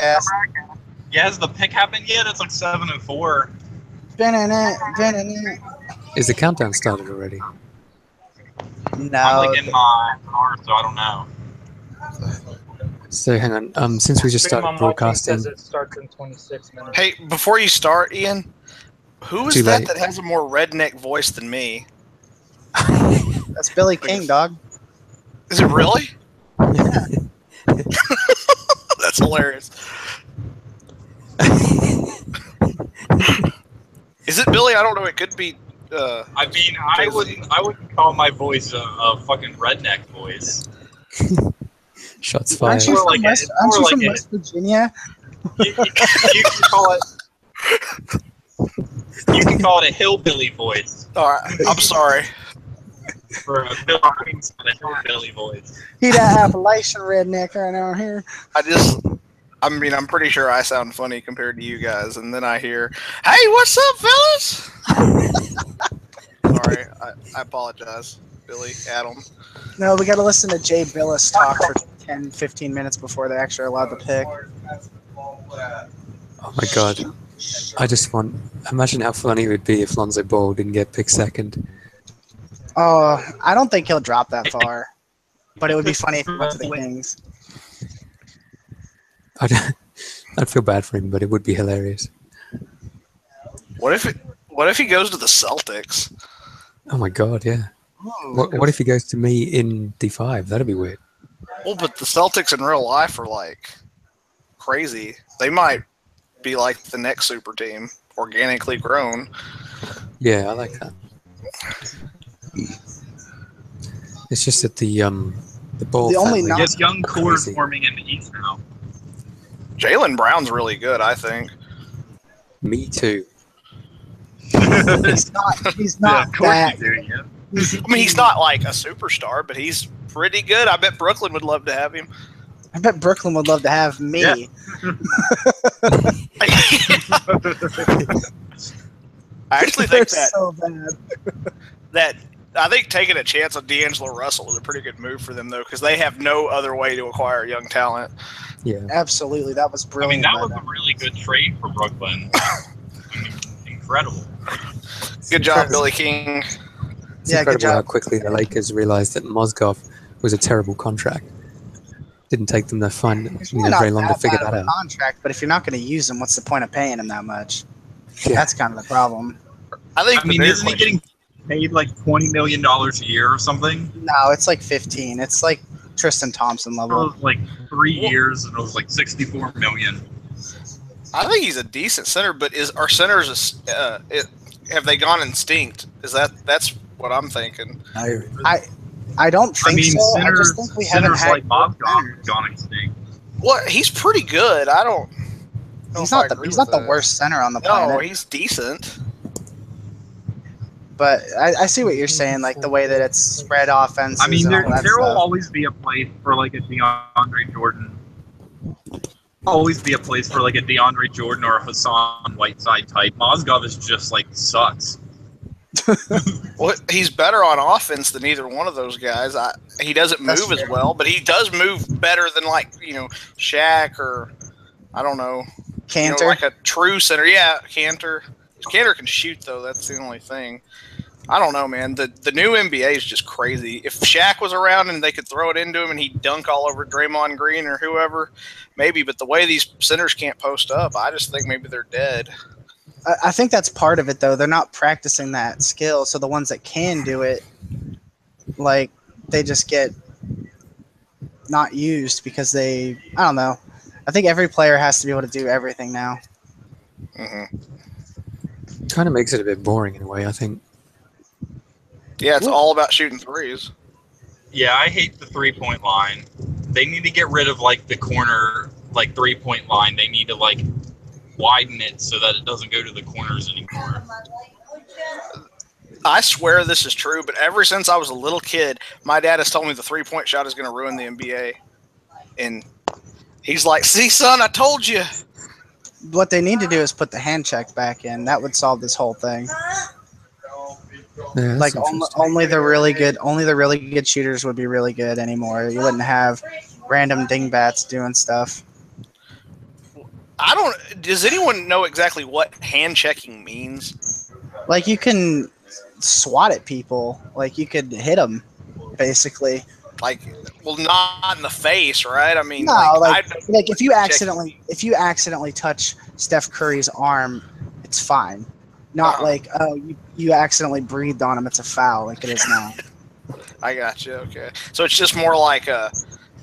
broadcast. Yeah, has the pick happened yet? It's like 7:04. Is the countdown started already? No. I'm like in my car, so I don't know. So hang on. Since we just started broadcasting, says it starts in 26 minutes. Hey, before you start, Ian, who is Too that late. that has a more redneck voice than me? That's Billy King, dog. Is it really? That's hilarious. Is it Billy? I don't know. It could be. I mean, I wouldn't call my voice a fucking redneck voice. Shots Aren't fired. you More from, like West, a- aren't more you like from a- West Virginia? You can call it. You can call it a hillbilly voice. All right, I'm sorry. For a hillbilly voice. He that Appalachian redneck right out here. I'm pretty sure I sound funny compared to you guys, and then I hear, "Hey, what's up, fellas?" Sorry, I apologize, Billy, Adam. No, we got to listen to Jay Billis talk for 10, 15 minutes before they're actually allowed to pick. Oh my god! I just want. Imagine how funny it would be if Lonzo Ball didn't get picked second. Oh, I don't think he'll drop that far. But it would be funny if he went to the Kings. I'd feel bad for him, but it would be hilarious. What if he goes to the Celtics? Oh my god! Yeah. What if he goes to me in D5? That'd be weird. Well, but the Celtics in real life are like crazy. They might be like the next super team, organically grown. Yeah, I like that. It's just that the ball. The only family not- There's young cores crazy. forming in the East now. Jaylen Brown's really good, I think. Me too. He's not of course that. you do, yeah. I mean, he's not like a superstar, but he's pretty good. I bet Brooklyn would love to have him. I bet Brooklyn would love to have me. Yeah. I actually They're think so bad. that I think taking a chance on D'Angelo Russell is a pretty good move for them, though, because they have no other way to acquire young talent. Yeah. Absolutely, that was I brilliant. mean, that by was them. a really good trade for Brooklyn. I mean, incredible. Good job, Billy King. It's Yeah, good incredible how job. quickly the Lakers realized that Mozgov was a terrible contract. Didn't take them that It's really not very long to figure bad that of a out. contract, but if you're not going to use him, what's the point of paying him that much? Yeah. That's kind of the problem. I think. I mean, isn't he getting paid like $20 million a year or something? No, it's like 15. It's like Tristan Thompson It level. was like 3 years, and it was like $64 million. I think he's a decent center, but are centers? Have they gone extinct? That's what I'm thinking. I don't think I mean, so. I centers, just think we haven't centers had like Mozgov centers. have gone extinct. What? He's pretty good. I don't. know He's if I not the agree he's with not the that. worst center on the No, planet. he's decent. But I see what you're saying, like the way that it's spread offenses. I mean, and there all that will stuff. always be a place for like a DeAndre Jordan. Always be a place for like a DeAndre Jordan or a Hassan Whiteside type. Mozgov is just like sucks. Well, he's better on offense than either one of those guys. He doesn't That's move as fair. well, but he does move better than Shaq or I don't know, Cantor. like a true center. Yeah, Cantor. Cantor can shoot though. That's the only thing. I don't know, man. The new NBA is just crazy. If Shaq was around and they could throw it into him and he'd dunk all over Draymond Green or whoever, maybe. But the way these centers can't post up, I just think maybe they're dead. I think that's part of it, though. They're not practicing that skill, so the ones that can do it, like, they just get not used because I don't know. I think every player has to be able to do everything now. Mm-hmm. Kind of makes it a bit boring in a way, I think. Yeah, it's all about shooting threes. Yeah, I hate the 3-point line. They need to get rid of like the corner, like 3-point line. They need to like widen it so that it doesn't go to the corners anymore. I swear this is true, but ever since I was a little kid, my dad has told me the 3-point shot is going to ruin the NBA. And he's like, see, son, I told you. What they need to do is put the hand check back in. That would solve this whole thing. Yeah, Like that's interesting. only the really good shooters would be really good anymore. You wouldn't have random dingbats doing stuff. I don't. Does anyone know exactly what hand checking means? Like you can swat at people. Like you could hit them, basically. Like, well, not in the face, right? I mean, No, like if you accidentally touch Steph Curry's arm, it's fine. Not like you accidentally breathed on him, it's a foul like it is now. I got you. Okay, so it's just more like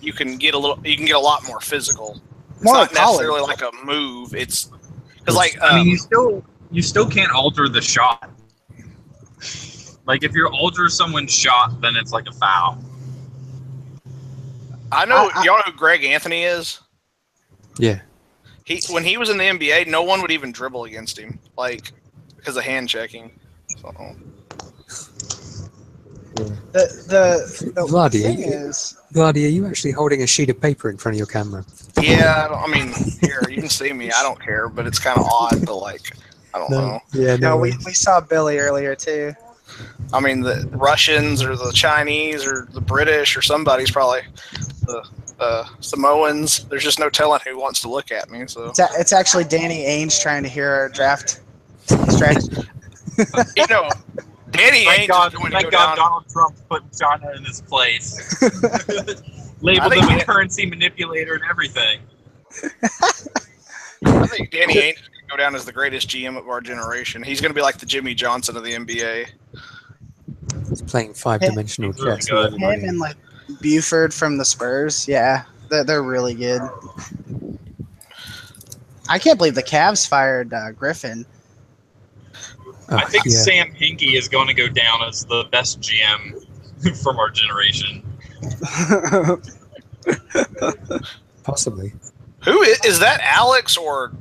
you can get a lot more physical. It's More not like college. necessarily like a move. It's because like I mean, you still can't alter the shot. Like if you alter someone's shot, then it's like a foul. I know y'all know who Greg Anthony is. Yeah. When he was in the NBA, no one would even dribble against him, like because of hand checking. So. The Vladdy, thing is, Vladdy, are you actually holding a sheet of paper in front of your camera? Yeah, I mean, here you can see me. I don't care, but it's kind of odd. But like, I don't know. Yeah, no, we saw Billy earlier too. I mean, the Russians or the Chinese or the British or somebody's probably the Samoans. There's just no telling who wants to look at me. So It's actually Danny Ainge trying to hear our draft strategy. you know, Danny Ainge is going to go down. Donald Trump put China in his place. Labeled him a currency manipulator and everything. I think Danny Ainge is going to go down as the greatest GM of our generation. He's going to be like the Jimmy Johnson of the NBA. He's playing five-dimensional chess. Really with Him everybody. and like Buford from the Spurs, yeah, they're really good. I can't believe the Cavs fired Griffin. I think yeah. Sam Hinkie is going to go down as the best GM from our generation. Possibly. Who is that? Alex or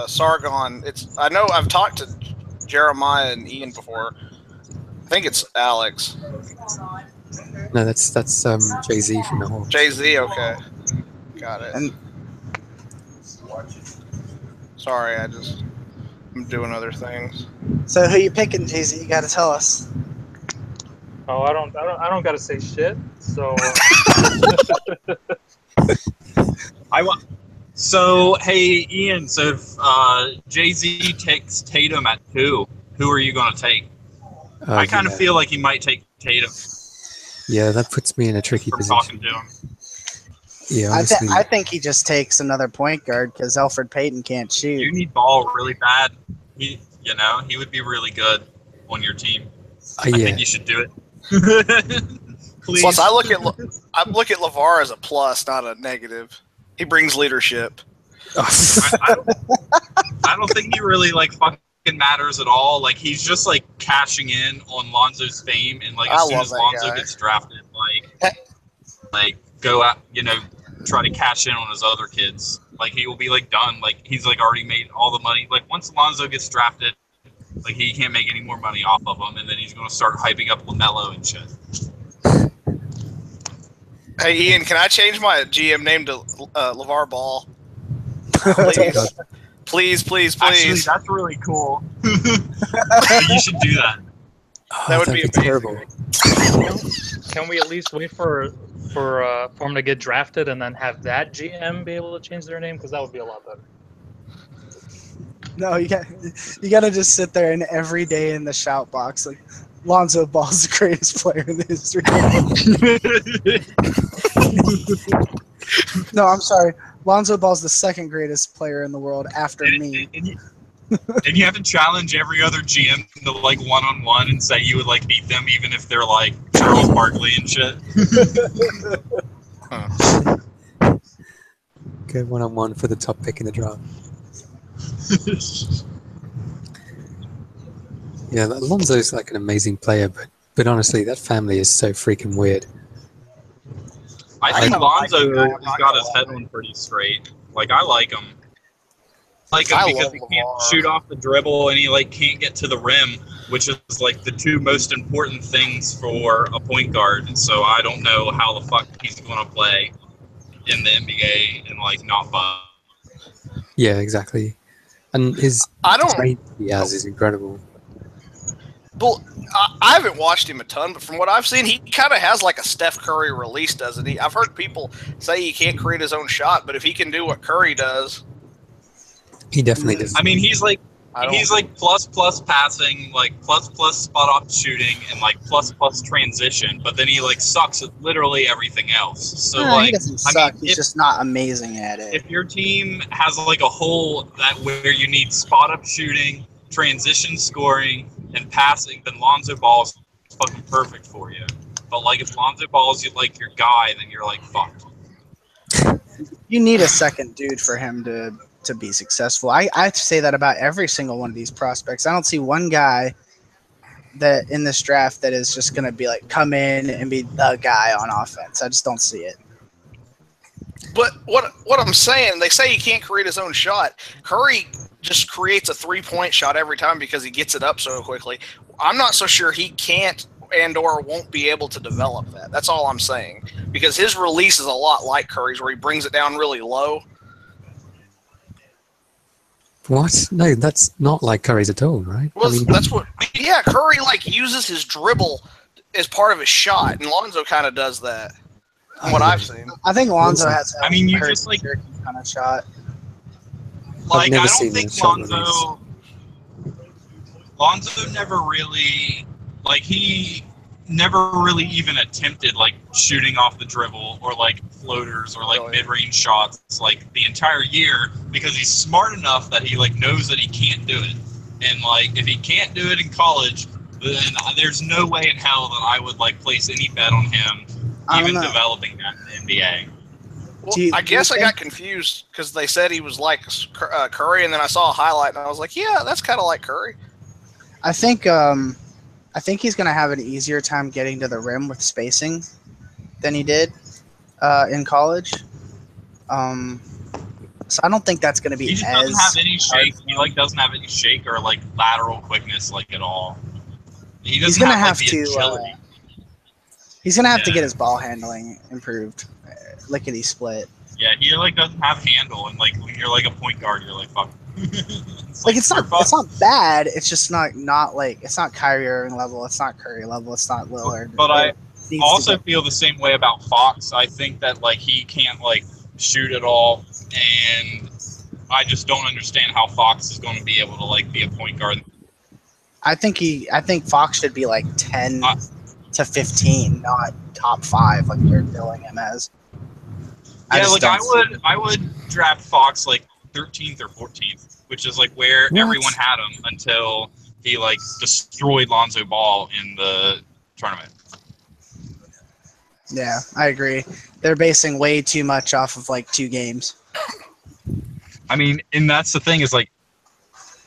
Sargon? I know I've talked to Jeremiah and Ian before. I think it's Alex. No, that's Jay-Z from the Hawks. Jay-Z, okay. Got it. And Sorry, I'm doing other things. so who you picking, Jay-Z? You got to tell us. Oh, I don't gotta say shit. So I want. So hey, Ian. So if Jay-Z takes Tatum at 2, who are you going to take? I kind of feel like he might take Tatum Yeah, that puts me in a tricky from position. talking to him. Yeah, honestly. I think he just takes another point guard because Elfrid Payton can't shoot. You need Ball really bad. He would be really good on your team. I yeah. think you should do it. Please. Plus, I look at LeVar as a plus, not a negative. He brings leadership. I don't think he really like fucking matters at all. Like he's just like cashing in on Lonzo's fame, and like as soon as Lonzo gets drafted, like go out, try to cash in on his other kids. Like he will be like done. Like he's like already made all the money. Like once Lonzo gets drafted, like he can't make any more money off of him, and then he's going to start hyping up LaMelo and shit. Hey Ian, can I change my GM name to LeVar Ball? Please, please. Actually, that's really cool. You should do that. That would be amazing. terrible. can we at least wait for him to get drafted and then have that GM be able to change their name? Because that would be a lot better. No, you got to just sit there and every day in the shout box like Lonzo Ball's the greatest player in the history. No, I'm sorry. Lonzo Ball's the second greatest player in the world after me. And you have to challenge every other GM to like one-on-one and say you would like beat them even if they're like Charles Barkley and shit. Go 1-on-1 for the top pick in the draft. Yeah, Alonso's like an amazing player, but honestly, that family is so freaking weird. I think Lonzo has got his head on pretty straight. Like I like him. I like him because he can't shoot off the dribble and he like can't get to the rim, which is like the two most important things for a point guard. And so I don't know how the fuck he's going to play in the NBA and like not buff. Yeah, exactly. And his range he has is incredible. Well, I haven't watched him a ton, but from what I've seen, he kind of has like a Steph Curry release, doesn't he? I've heard people say he can't create his own shot, but if he can do what Curry does, He definitely does. I mean, he's like plus passing, like plus spot off shooting, and like plus transition. But then he like sucks at literally everything else. So like, he doesn't suck. He's just not amazing at it. If your team has like a hole that where you need spot up shooting, transition scoring, and passing, then Lonzo Ball is fucking perfect for you. But like, if Lonzo Ball is like your guy, then you're like fucked. You need a second dude for him to be successful. I say that about every single one of these prospects. I don't see one guy that in this draft that is just going to be like come in and be the guy on offense. I just don't see it. But what I'm saying, they say he can't create his own shot. Curry just creates a 3-point shot every time because he gets it up so quickly. I'm not so sure he can't and or won't be able to develop that. That's all I'm saying. Because his release is a lot like Curry's, where he brings it down really low. What? No, that's not like Curry's at all, right? Well, that's what. Yeah, Curry like uses his dribble as part of his shot, and Lonzo kind of does that. From what I've seen, I think Lonzo has. I mean, you just like kind of shot. Like, I don't think Lonzo never really he never really even attempted like shooting off the dribble or like floaters or like mid-range shots like the entire year because he's smart enough that he like knows that he can't do it. And like if he can't do it in college, then there's no way in hell that I would like place any bet on him even developing that in the NBA. Well, I guess I got confused because they said he was like Curry, and then I saw a highlight and I was like, yeah, that's kind of like Curry. I think he's going to have an easier time getting to the rim with spacing than he did in college. So I don't think that's going to be he doesn't have any shake. He like doesn't have any shake or like lateral quickness like at all. He's going to have to. He's going to have to get his ball handling improved, lickety split. Yeah, he like doesn't have handle, and like when you're like a point guard, you're like fuck. It's not bad. It's just not like it's not Kyrie Irving level. It's not Curry level. It's not Lillard. But I also feel the same way about Fox. I think that like he can't like shoot at all, and I just don't understand how Fox is going to be able to like be a point guard. I think Fox should be like 10 to 15, not top 5 like they're billing him as. Yeah, like I would draft Fox like 13th or 14th, which is like where everyone had him until he like destroyed Lonzo Ball in the tournament. Yeah, I agree. They're basing way too much off of like 2 games. I mean, and that's the thing is like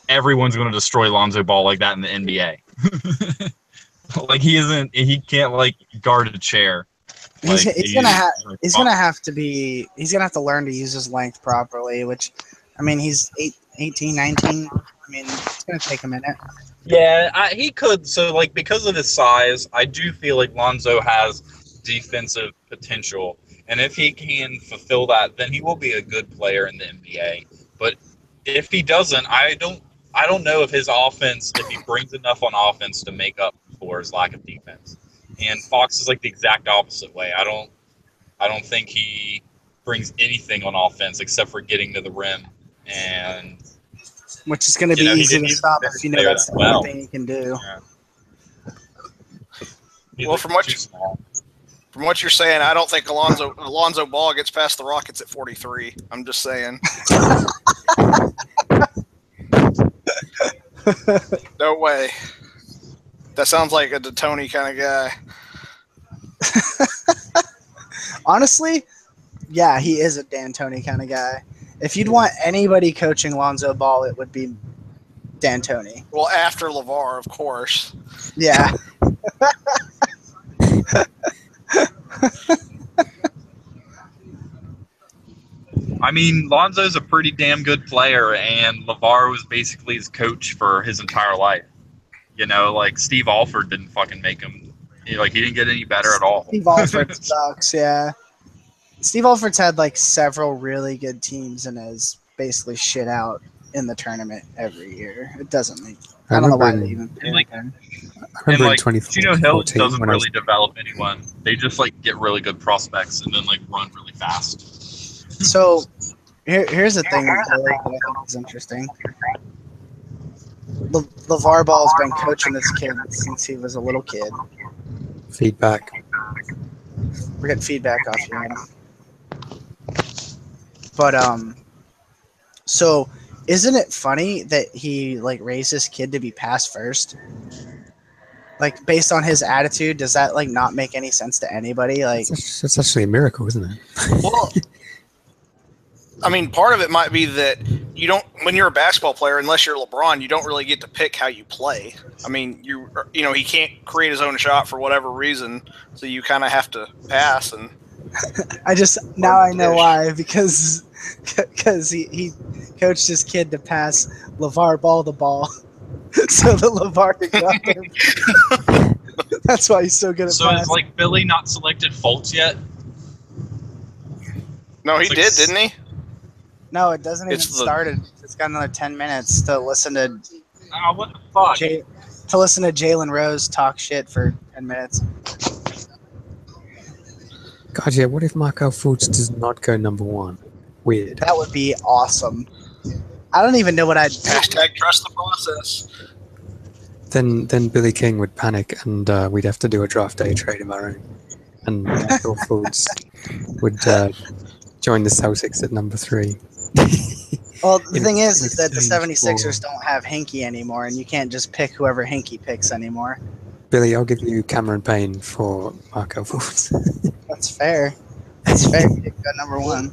everyone's going to destroy Lonzo Ball like that in the NBA. Like he can't like guard a chair. Like, he's gonna have to learn to use his length properly, which I mean he's 18, 19. I mean it's gonna take a minute. Yeah, he could. So like because of his size, I do feel like Lonzo has defensive potential, and if he can fulfill that, then he will be a good player in the NBA. But if he doesn't, I don't know if his offense, if he brings enough on offense to make up for his lack of defense. And Fox is like the exact opposite way. I don't think he brings anything on offense except for getting to the rim, and which is going to be easy to stop if you know that's the only thing he can do. Yeah. Well, from what you're saying, I don't think Alonzo Ball gets past the Rockets at 43. I'm just saying. No way. That sounds like a D'Antoni kind of guy. Honestly, yeah, he is a D'Antoni kind of guy. If you'd want anybody coaching Lonzo Ball, it would be D'Antoni. Well, after LeVar, of course. Yeah. I mean, Lonzo's a pretty damn good player, and LeVar was basically his coach for his entire life. You know, like Steve Alford didn't fucking make him. He didn't get any better at all. Steve Alford sucks. Yeah. Steve Alford's had like several really good teams and has basically shit out in the tournament every year. It doesn't make. I don't know why they even pick him. I remember in 2014 Gino Hill doesn't really develop anyone. They just like get really good prospects and then like run really fast. So, Here's the thing that I think is interesting. LeVar Ball's been coaching this kid since he was a little kid. Feedback. We're getting feedback off you, Adam. But so isn't it funny that he like raised his kid to be pass first? Like based on his attitude, does that like not make any sense to anybody? Like That's actually a miracle, isn't it? Well, I mean, part of it might be that you don't, when you're a basketball player, unless you're LeBron, you don't really get to pick how you play. I mean, you know, he can't create his own shot for whatever reason, so you kind of have to pass. And I know why, because he coached his kid to pass LeVar Ball the ball so that LeVar could got him. That's why he's so good at So passing. is like Billy not selected Fultz yet? no, he It's like did, didn't he? No, it doesn't even It's the- started. It's got another 10 minutes to listen to Oh, what the fuck? Jalen Rose talk shit for 10 minutes. God, yeah, what if Markel Fultz does not go number 1? Weird. That would be awesome. I don't even know what I'd do. Hashtag trust the process. Then Billy King would panic and we'd have to do a draft day trade of our own. And Markel Fultz would join the Celtics at number 3. Well, the thing is It's that the strange 76ers don't have Hinkie anymore, and you can't just pick whoever Hinkie picks anymore. Billy, I'll give you Cameron Payne for Markel Fultz. That's fair. That's fair. You got number 1.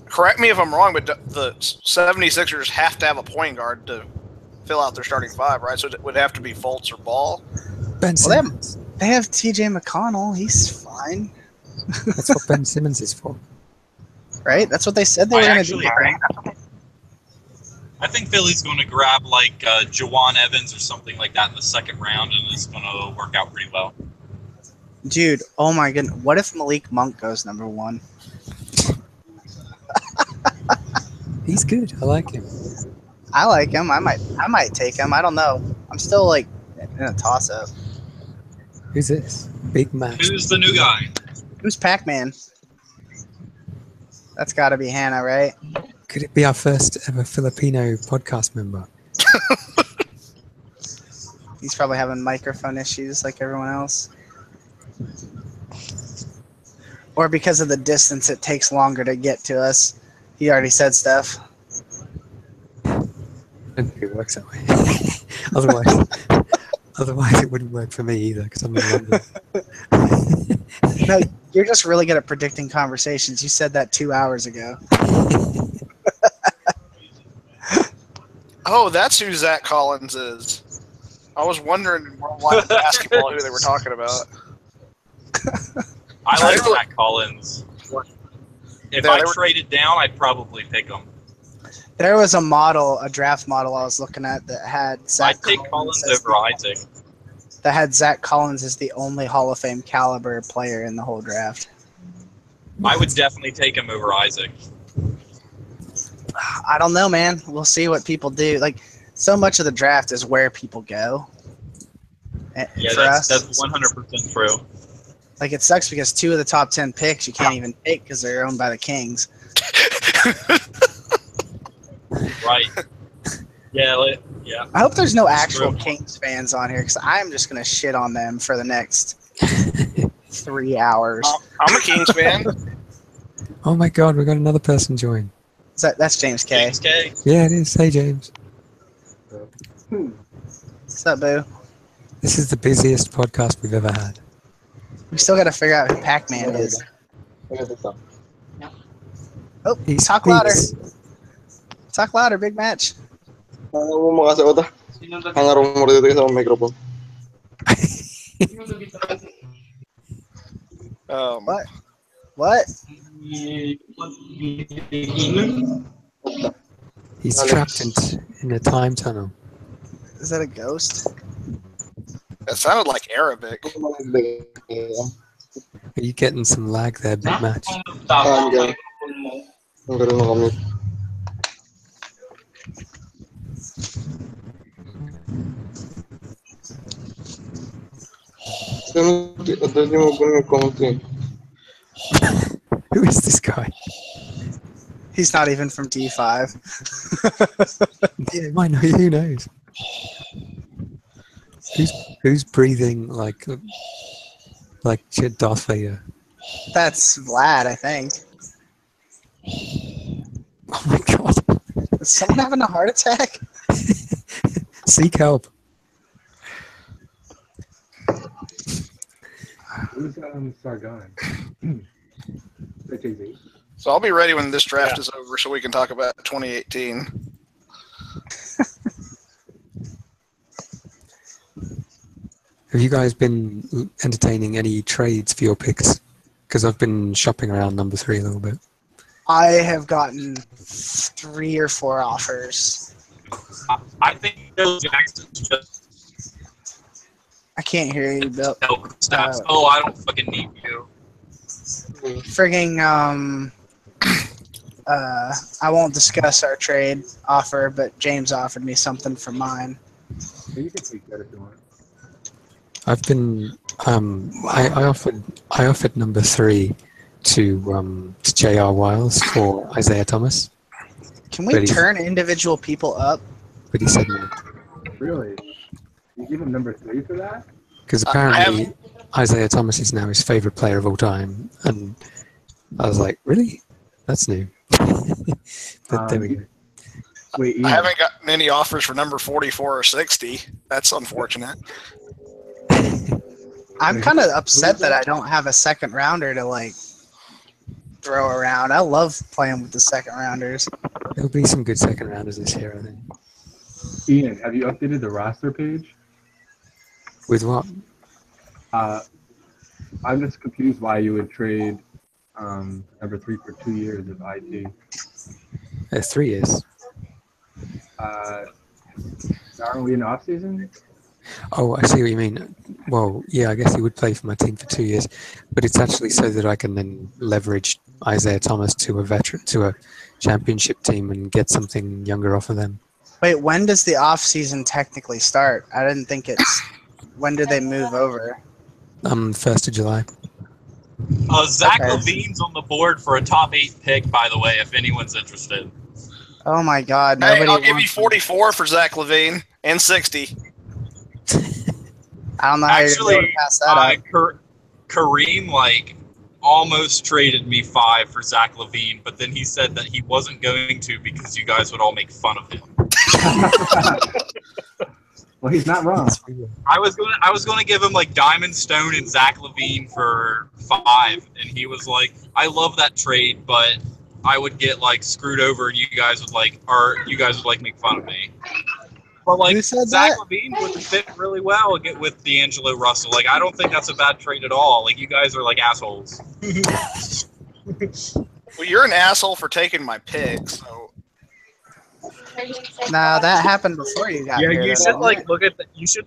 Correct me if I'm wrong, but the 76ers have to have a point guard to fill out their starting 5, right? So it would have to be Fultz or Ball. Ben Well, Simmons. they have TJ McConnell. He's fine, That's what Ben Simmons is for. right? That's what they said they were I going to actually do. think I think Philly's going to grab like Jawan Evans or something like that in the second round, and it's going to work out pretty well. Dude, oh my goodness. What if Malik Monk goes number 1? He's good. I like him. I like him. I might take him. I don't know. I'm still like in a toss up. Who's this? Big Max. Who's the new guy? Who's Pac-Man? That's got to be Hannah, right? Could it be our first ever Filipino podcast member? He's probably having microphone issues like everyone else. Or because of the distance, it takes longer to get to us. He already said stuff. I don't think it works that way. Otherwise, it wouldn't work for me either because I'm in London. No, you're just really good at predicting conversations. You said that 2 hours ago. Oh, that's who Zach Collins is. I was wondering why basketball who they were talking about. I like Zach Collins. If Yeah, I they were- traded down, I'd probably pick him. There was a draft model I was looking at that had Zach I'd take Collins as over Isaac. that had Zach Collins as the only Hall of Fame caliber player in the whole draft. I would definitely take him over Isaac. I don't know, man. We'll see what people do. Like, so much of the draft is where people go. Yeah, For us. that's 100% true. Like, it sucks because 2 of the top 10 picks you can't even take because they're owned by the Kings. Right. Yeah. I hope there's no actual true. Kings fans on here because I'm just going to shit on them for the next 3 hours. I'm a Kings fan. Oh my God, we got another person join. That's James K. James K. Yeah, it is. Hey, James. What's up, boo? This is the busiest podcast we've ever had. We still got to figure out who Pac-Man is. Oh, talk louder. Talk louder, big match. Ano mo makasa uta? Hangarong mo dito sa microphone. What? He's trapped in a time tunnel. Is that a ghost? That sounded like Arabic. Are you getting some lag there, big match? Diyan. Ang gano'n na kami. Hindi mo ganun yung konti. Who is this guy? He's not even from D5. Yeah, might know. Who knows? Who's breathing like shit, Darth Vader? That's Vlad, I think. Oh my god! Is someone having a heart attack? Seek help. Who's start going? JZ. So I'll be ready when this draft is over, so we can talk about 2018. Have you guys been entertaining any trades for your picks? Because I've been shopping around number 3 a little bit. I have gotten 3 or 4 offers. I think Bill Jackson's just I can't hear you, Bill. stats. I don't fucking need you. Frigging, I won't discuss our trade offer, but James offered me something for mine. You can take that if you want. I've been I offered number 3 to J.R. Wiles for Isaiah Thomas, Can we turn individual people up? but he said no. Really? You give him number 3 for that? Because apparently Isaiah Thomas is now his favorite player of all time, and I was like, really? That's new. But there we go. Wait, Ian. I haven't gotten any offers for number 44 or 60. That's unfortunate. I'm kind of upset that I don't have a second rounder to like throw around. I love playing with the second rounders. There'll be some good second rounders this year, I think. Ian, have you updated the roster page? With what? I'm just confused why you would trade number 3 for 2 years of IT. 3 years. Aren't we in off season? Oh, I see what you mean. Well, yeah, I guess he would play for my team for 2 years, but it's actually so that I can then leverage Isaiah Thomas to a championship team and get something younger off of them. Wait, when does the off season technically start? I didn't think it's. When do they move over? 1st of July. Zach Okay. Levine's on the board for a top 8 pick, by the way, if anyone's interested. Oh my God! Hey, Nobody. I'll give you wants- 44 for Zach Levine and 60. I don't know how you're Actually, going to pass that up. Kareem almost traded me 5 for Zach Levine, but then he said that he wasn't going to because you guys would all make fun of him. Well, he's not wrong. I was gonna give him like Diamond Stone and Zach Levine for 5, and he was like, "I love that trade, but I would get like screwed over, and you guys would make fun of me." But like Who said Zach that? Levine would fit really well with D'Angelo Russell. Like I don't think that's a bad trade at all. Like you guys are like assholes. Well, you're an asshole for taking my pick, so No, that happened before you got Yeah, here. you though, should like didn't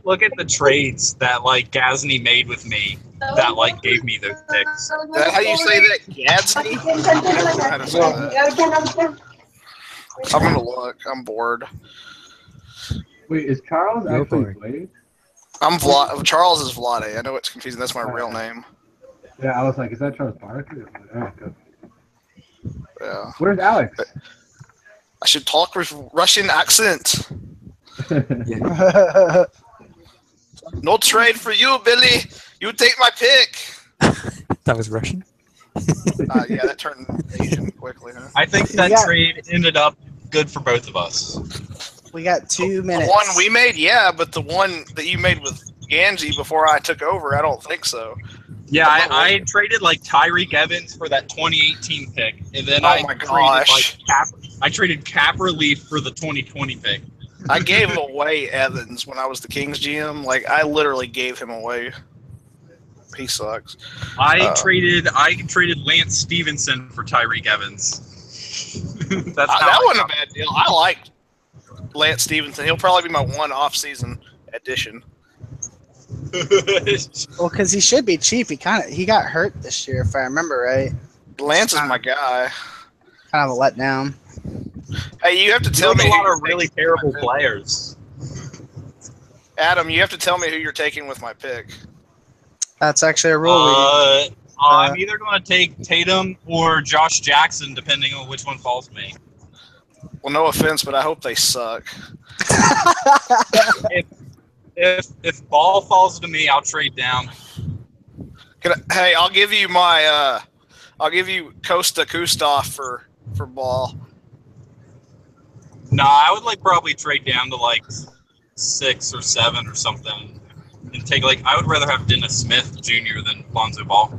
look at the trades that like Gasney made with me that like gave me those picks. is that how you say that, Gadsby? I don't know how to say that. I'm gonna look. I'm bored. Wait, is Charles You're actually boring. playing? I'm Vlad. Charles is Vlade. I know it's confusing. That's my real name. Yeah, I was like, is that Charles Barkley? All right, good. Yeah. Where's Alex? I should talk with Russian accent. you? No trade for you, Billy. You take my pick. That was Russian. Yeah, that turned Asian quickly. Huh? I think that Yeah. trade ended up good for both of us. We got 2 The minutes. one we made, yeah, but the one that you made with Ganji before I took over, I don't think so. Yeah, I traded like Tyreek Evans for that 2018 pick, and then Oh my gosh. I traded Cap Relief for the 2020 pick. I gave away Evans when I was the Kings GM. Like, I literally gave him away. He sucks. I traded Lance Stevenson for Tyreek Evans. That's how that I wasn't a got bad deal. I liked Lance Stevenson. He'll probably be my one off-season addition. it. Well, because he should be cheap. He got hurt this year, if I remember right. Lance is my guy. Kind of a letdown. Hey, you have to Tell tell me a who lot you're of really taking with my terrible pick. players. Adam, you have to tell me who you're taking with my pick. That's actually a rule. I'm either going to take Tatum or Josh Jackson, depending on which one falls to me. Well, no offense, but I hope they suck. If Ball falls to me, I'll trade down. Hey, I'll give you my. I'll give you Costa Kustoff for Ball. Nah, I would probably trade down to 6 or 7 or something, and take I would rather have Dennis Smith Jr. than Lonzo Ball.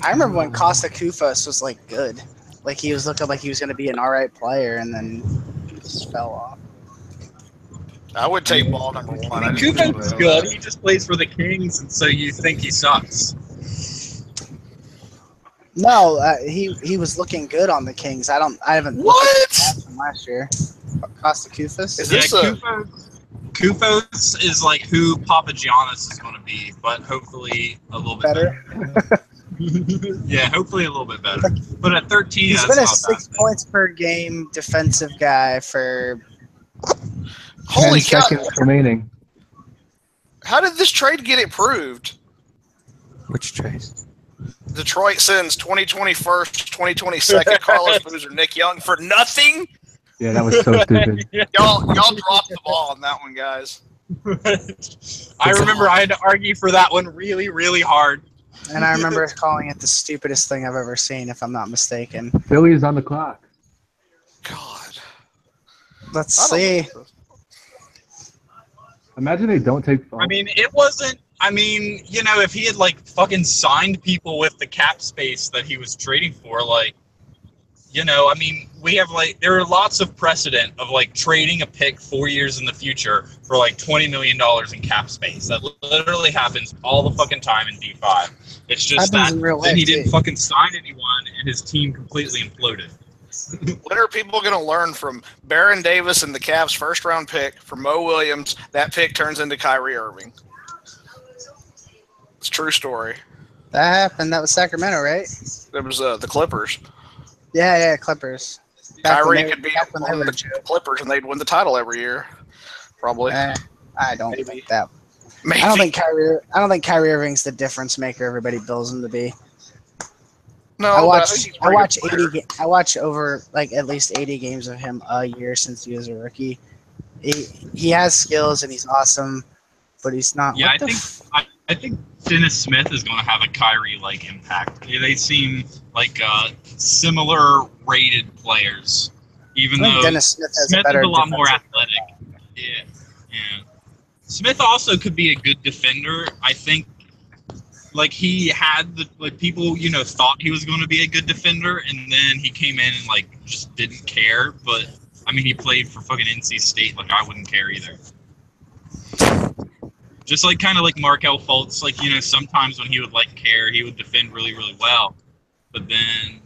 I remember when Costa Kufos was good. He was looking like he was going to be an alright player, and then just fell off. I would take Ball number 1. I mean, Kufos is good. He just plays for the Kings, and so you think he sucks. No, he was looking good on the Kings. I haven't What? looked at the stats from last year. Costa Kufos. Kufos is who Papagiannis is going to be, but hopefully a little bit better. Yeah, hopefully a little bit better. But at 13, he's been a 6 points per game defensive guy for. Holy 10 seconds remaining. How did this trade get approved? Which trade? Detroit sends 2021st, 2022 Carlos Boozer, Nick Young for nothing. Yeah, that was so stupid. Y'all dropped the ball on that one, guys. I remember I had to argue for that one really, really hard. And I remember calling it the stupidest thing I've ever seen, if I'm not mistaken. Philly's on the clock. God. Let's see. Imagine they don't take Fultz. I mean, it wasn't. I mean, if he had fucking signed people with the cap space that he was trading for, I mean, we have there are lots of precedent of trading a pick 4 years in the future for $20 million in cap space. That literally happens all the fucking time in D5. It's just that then he didn't fucking sign anyone and his team completely imploded. What are people going to learn from Baron Davis and the Cavs' first-round pick for Mo Williams? That pick turns into Kyrie Irving. It's a true story. That happened. That was Sacramento, right? It was the Clippers. Yeah, Clippers. Kyrie could be on the Clippers and they'd win the title every year. Probably. I don't think that. Maybe. I don't think Kyrie Irving's the difference maker everybody bills him to be. No, I watch over at least 80 games of him a year since he was a rookie. He has skills and he's awesome, but he's not. Yeah, I think Dennis Smith is going to have a Kyrie impact. They seem similar rated players, even though Dennis Smith is a lot more athletic. Yeah. Smith also could be a good defender. I think he had the people thought he was going to be a good defender, and then he came in and just didn't care. But I mean, he played for fucking NC State. I wouldn't care either. Just kind of Markelle Fultz. Sometimes when he would care, he would defend really, really well. But then,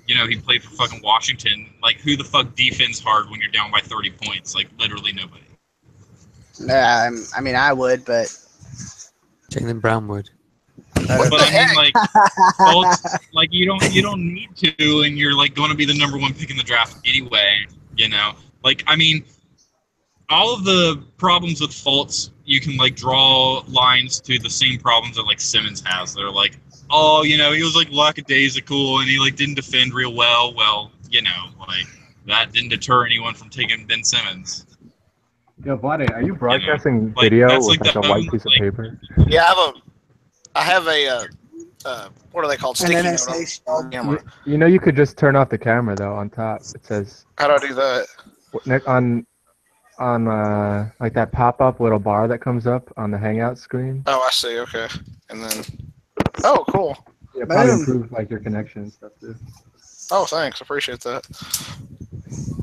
he played for fucking Washington. Who the fuck defends hard when you're down by 30 points? Literally nobody. Yeah, I mean, I would, but Jaylen Brown would. But I mean, Fultz, you don't need to, and you're going to be the number 1 pick in the draft anyway. I mean, all of the problems with Fultz, you can that lines to the same problems that Simmons has. They're oh, he was lackadaisical and he didn't defend real well. Well, that didn't deter anyone from taking Ben Simmons. Yo, Vlade, are you broadcasting video with a white piece of paper? Yeah, I have a what are they called? Sticky note on camera. You could just turn off the camera though. On top, it says. How do I do that? On that pop-up little bar that comes up on the Hangout screen. Oh, I see. Okay, and then. Oh, cool. Yeah, probably improve your connection and stuff too. Oh, thanks. Appreciate that.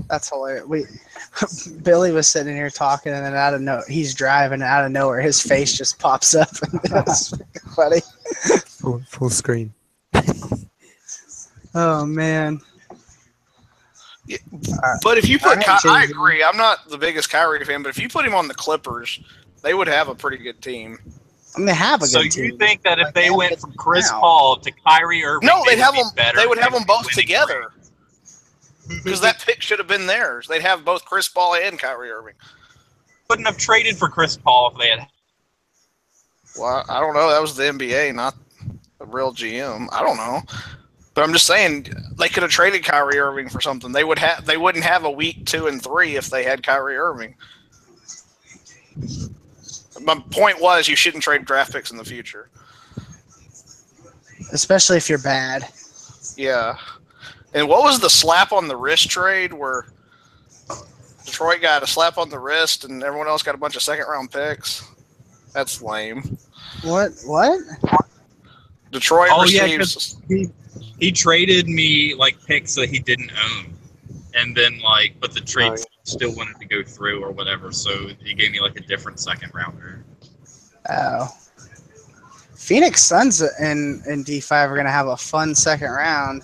That's hilarious. Billy was sitting here talking, and then he's driving, and out of nowhere, his face just pops up. That's funny. Full screen. Oh man. Yeah, but if you put, I agree. I'm not the biggest Kyrie fan, but if you put him on the Clippers, they would have a pretty good team. I mean, they have a good team. So you think that if they went from Chris Paul to Kyrie Irving, no, they'd have them. Better they would have them both together. Because that pick should have been theirs. They'd have both Chris Paul and Kyrie Irving. Wouldn't have traded for Chris Paul if they had. Well, I don't know. That was the NBA, not. a real GM. I don't know. But I'm just saying they could have traded Kyrie Irving for something. They wouldn't have a week 2 and 3 if they had Kyrie Irving. My point was you shouldn't trade draft picks in the future. Especially if you're bad. Yeah. And what was the slap on the wrist trade where Detroit got a slap on the wrist and everyone else got a bunch of second-round picks? That's lame. What? Detroit receives... He traded me like picks that he didn't own, and then but the trade still wanted to go through or whatever, so he gave me like a different second rounder. Oh, Phoenix Suns in D5 are gonna have a fun second round.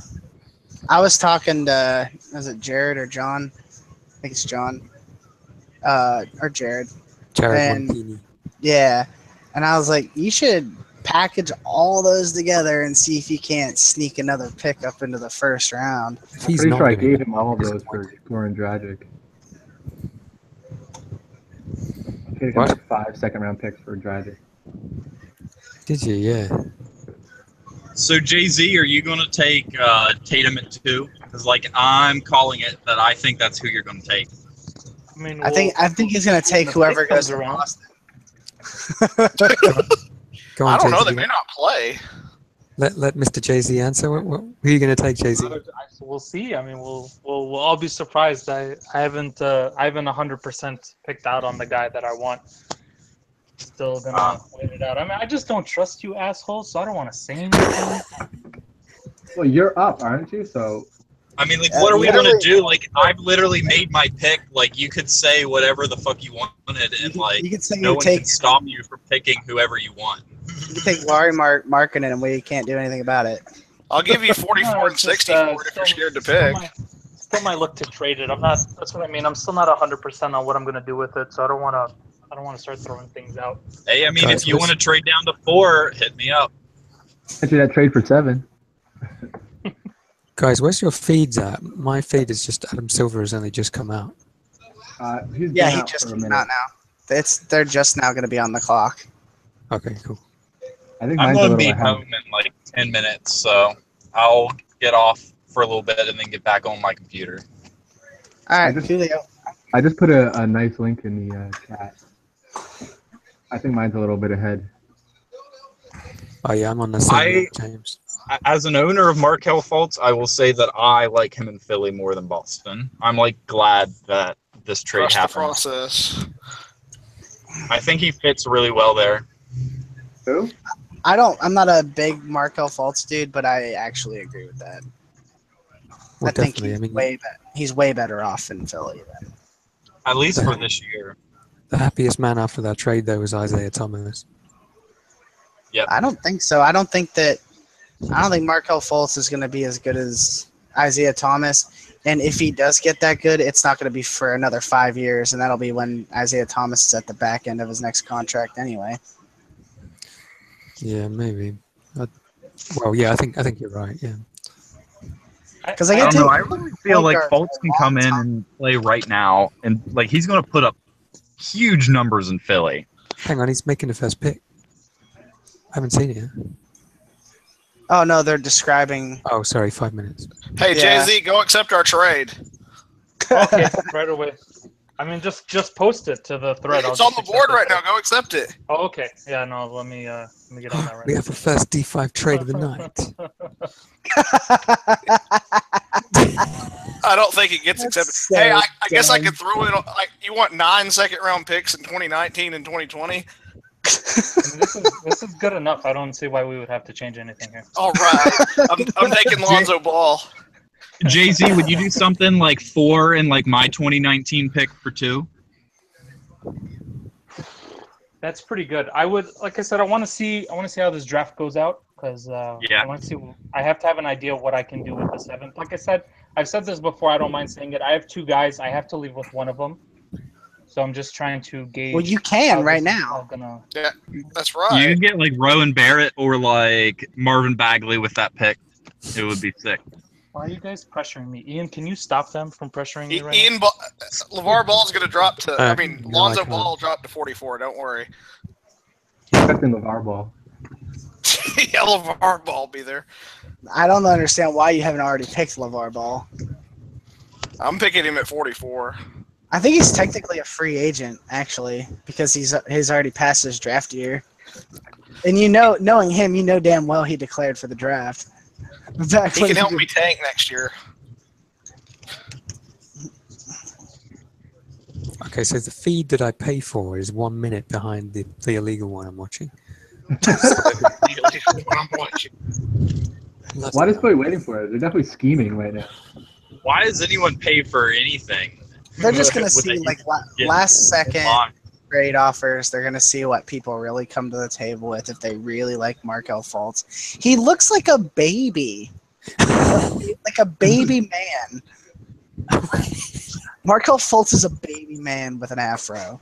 I was talking to was it Jared or John? I think it's John. Or Jared. Jared. Yeah, and I was like, you should package all those together and see if you can't sneak another pick up into the first round. I'm pretty sure I gave him all of those for Goran Dragic. I gave him like 5 second-round picks for Dragic. Did you? Yeah. So Jay-Z, are you going to take Tatum at 2? Because I'm calling it that I think that's who you're going to take. I mean, I think he's going to take whoever goes to Boston. I don't know. They may not play. Let Mr. Jay-Z answer. Who are you going to take, Jay-Z? We'll see. I mean, we'll all be surprised. I haven't 100% picked out on the guy that I want. Still gonna wait it out. I mean, I just don't trust you assholes, so I don't want to say anything. Well, you're up, aren't you? So. I mean, what are we going to do? I've literally made my pick. You could say whatever the fuck you wanted, and you could say no one can stop you from picking whoever you want. You can take Larry Markkinen, and we can't do anything about it. I'll give you 44 and 64 if you're scared to pick. Still might look to trade it. I'm not. That's what I mean. I'm still not 100% on what I'm going to do with it, so I don't want to start throwing things out. Hey, I mean, if you want to trade down to 4, hit me up. I did that trade for 7. Guys, where's your feeds at? My feed is just Adam Silver has only just come out. He just came out now. They're just now going to be on the clock. Okay, cool. I think I'm going to be home in 10 minutes, so I'll get off for a little bit and then get back on my computer. All right, Julio. I just put a nice link in the chat. I think mine's a little bit ahead. Oh yeah, I'm on the same James. As an owner of Markelle Fultz, I will say that I like him in Philly more than Boston. I'm glad that this trade happened. The process. I think he fits really well there. Who? I'm not a big Markelle Fultz dude, but I actually agree with that. Well, I think he's way better off in Philly then. At least for this year. The happiest man after that trade, though, was Isaiah Thomas. Yep. I don't think so. I don't think Markelle Fultz is going to be as good as Isaiah Thomas. And if he does get that good, it's not going to be for another 5 years, and that'll be when Isaiah Thomas is at the back end of his next contract anyway. Yeah, maybe. Well, yeah, I think you're right. Yeah. Because I don't know. I really feel like Fultz can come in and play right now, and he's going to put up huge numbers in Philly. Hang on, he's making the first pick. I haven't seen it yet. Oh no, they're describing. Oh, sorry, 5 minutes. Hey, Yeah. Jay-Z, go accept our trade. Okay, right away. I mean, just post it to the thread. It's on the board right now. Go accept it. Oh, okay. Yeah, no, let me get on that right We now. have the first D5 trade of the night. I don't think it gets accepted. so Hey, I guess I dumb. could throw in. You want 9 second-round picks in 2019 and 2020? I mean, this is good enough. I don't see why we would have to change anything here. All right. I'm taking Lonzo Ball. Jay-Z, would you do something like 4 and my 2019 pick for 2? That's pretty good. I would, like I said, I want to see how this draft goes out because I want to see. I have to have an idea of what I can do with the 7th. Like I said, I've said this before. I don't mind saying it. I have 2 guys. I have to leave with one of them. So I'm just trying to gauge. Well, you can right now. Yeah, that's right. You can get Rowan Barrett or Marvin Bagley with that pick. It would be sick. Why are you guys pressuring me? Ian, can you stop them from pressuring me right now? LeVar Ball's going to drop to, Lonzo I can't. Ball dropped to 44. Don't worry. Expecting LeVar Ball. Yeah, LeVar Ball will be there. I don't understand why you haven't already picked LeVar Ball. I'm picking him at 44. I think he's technically a free agent, actually, because he's already passed his draft year. And knowing him, you know damn well he declared for the draft. He can help me tank next year. Okay, so the feed that I pay for is 1 minute behind the illegal one I'm watching. Why is Boy waiting for it? They're definitely scheming right now. Why does anyone pay for anything? They're just going to see, like, last second trade offers. They're going to see what people really come to the table with if they really like Markel Fultz. He looks like a baby. Like a baby man. Markel Fultz is a baby man with an afro.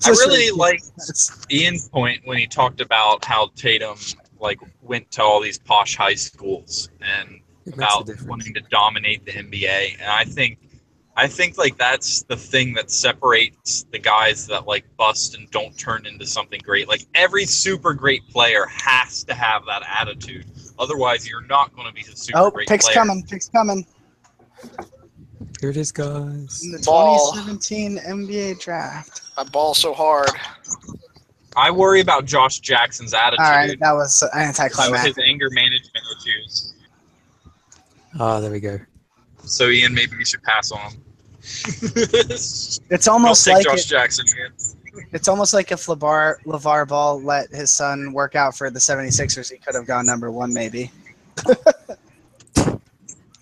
I really liked Ian's point when he talked about how Tatum went to all these posh high schools and about wanting to dominate the NBA. And I think that's the thing that separates the guys that bust and don't turn into something great. Like every super great player has to have that attitude. Otherwise, you're not going to be a super great player. Pick's coming. Here it is, guys. In the 2017 NBA draft. I ball so hard. I worry about Josh Jackson's attitude. All right, that was anticlimactic. His anger management issues. Oh, there we go. So, Ian, maybe we should pass on him. It's almost like Josh Jackson, Ian. It's almost like if LeVar Ball let his son work out for the 76ers, he could have gone number 1, maybe.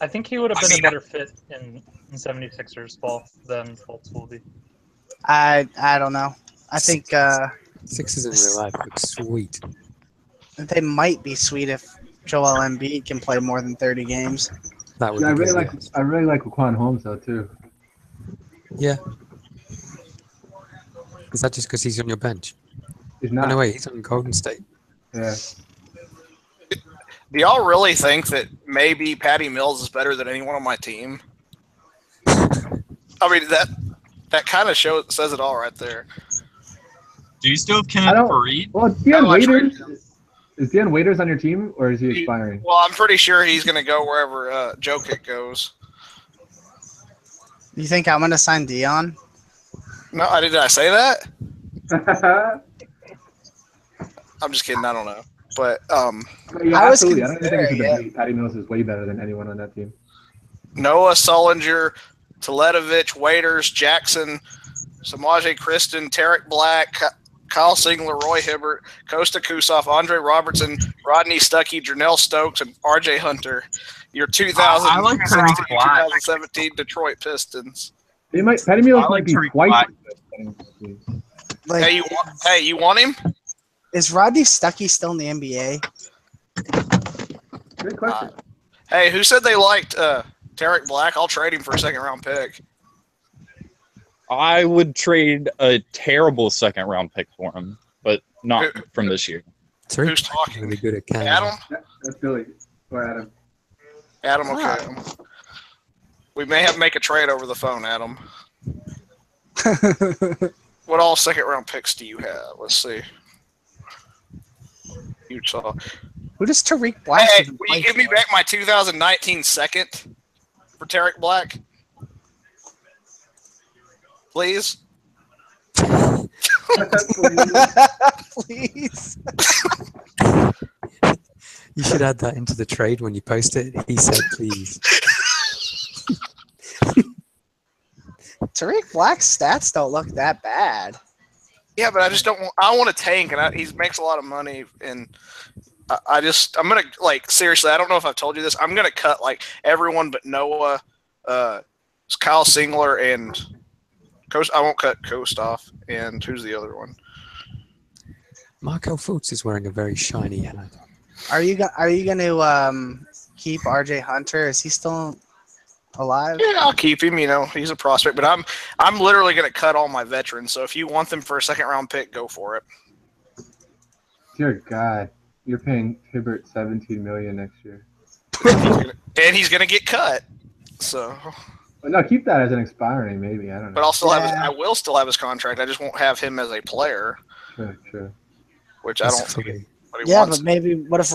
I think he would have been a better fit in 76ers ball than Fultz will be. I don't know. I think Sixers in real life look sweet. They might be sweet if Joel Embiid can play more than 30 games. That would. Yeah, I really like Laquan Holmes though too. Yeah. Is that just because he's on your bench? He's not. Oh, no, wait, he's on Golden State. Yeah. Do y'all really think that maybe Patty Mills is better than anyone on my team? I mean, that kind of says it all right there. Do you still have Kenneth Faried? Well, Deion Waiters. Is Deion Waiters on your team, or is he expiring? Well, I'm pretty sure he's going to go wherever Jokic goes. You think I'm going to sign Deion? No, did I say that? I'm just kidding. I don't know. But yeah, absolutely. I don't think Patty Mills is way better than anyone on that team. Noah Sullinger, Teletovic, Waiters, Jackson, Samaje Kristen, Tarek Black, Kyle Singler, Roy Hibbert, Kosta Kusoff, Andre Robertson, Rodney Stuckey, Janelle Stokes, and R.J. Hunter. Your 2017 Detroit Pistons. Patty Mills might be twice. Hey, you want him? Is Rodney Stuckey still in the NBA? Good question. Hey, who said they liked Tarek Black? I'll trade him for a second-round pick. I would trade a terrible second-round pick for him, but not from this year. Who's talking? Really good at Adam? That's Billy. Or Adam. Adam, okay. We may have to make a trade over the phone, Adam. What all second-round picks do you have? Let's see. Utah. Who does Tariq Black? Hey, will you give me back my 2019 second for Tarek Black? Please? Please. You should add that into the trade when you post it. He said, please. Tariq Black's stats don't look that bad. Yeah, but I just don't want. I want to tank, and he makes a lot of money, and I'm gonna seriously. I don't know if I've told you this. I'm gonna cut everyone but Noah, Kyle Singler, and Coast. I won't cut Kostoff. And who's the other one? Markel Fultz is wearing a very shiny hat. Are you going to keep R.J. Hunter? Is he still alive? Yeah, I'll keep him. He's a prospect, but I'm literally going to cut all my veterans. So if you want them for a second-round pick, go for it. Dear God, you're paying Hibbert $17 million next year, and he's going to get cut. So. Well, no, keep that as an expiring, maybe. I don't know. But I'll still have I will still have his contract. I just won't have him as a player. Sure. which I don't think anybody Yeah, wants. but maybe what if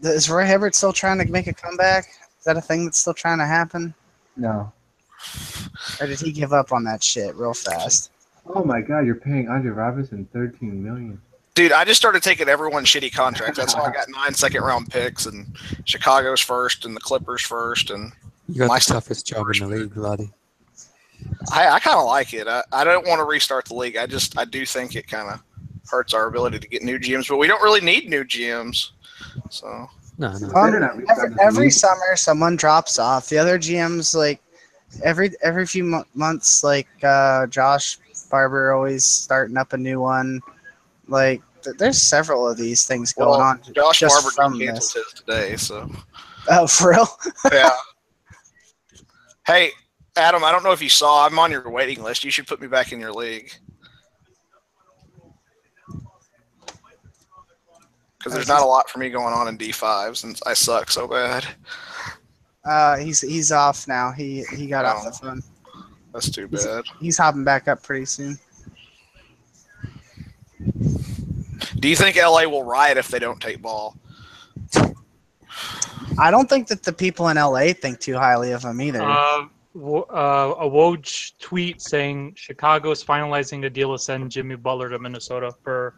is Roy Hibbert still trying to make a comeback? Is that a thing that's still trying to happen? No. Or did he give up on that shit real fast? Oh my God, you're paying Andre Robinson $13 million. Dude, I just started taking everyone's shitty contracts. That's why I got 9 second-round picks, and Chicago's first, and the Clippers first, and You got the toughest job in the league, Vladdy. I kind of like it. I don't want to restart the league. I do think it kind of hurts our ability to get new GMs, but we don't really need new GMs. So No. Every summer, someone drops off. The other GMs, like every few months, like Josh Barber always starting up a new one. Like there's several of these things going on. Josh just Barber from canceled his today, so. Oh, for real? Yeah. Hey, Adam, I don't know if you saw. I'm on your waiting list. You should put me back in your league. Because there's not a lot for me going on in D5 since I suck so bad. He's off now. He got off the phone. That's too bad. He's hopping back up pretty soon. Do you think LA will riot if they don't take Ball? I don't think that the people in LA think too highly of him either. A Woj tweet saying Chicago's finalizing the deal to send Jimmy Butler to Minnesota for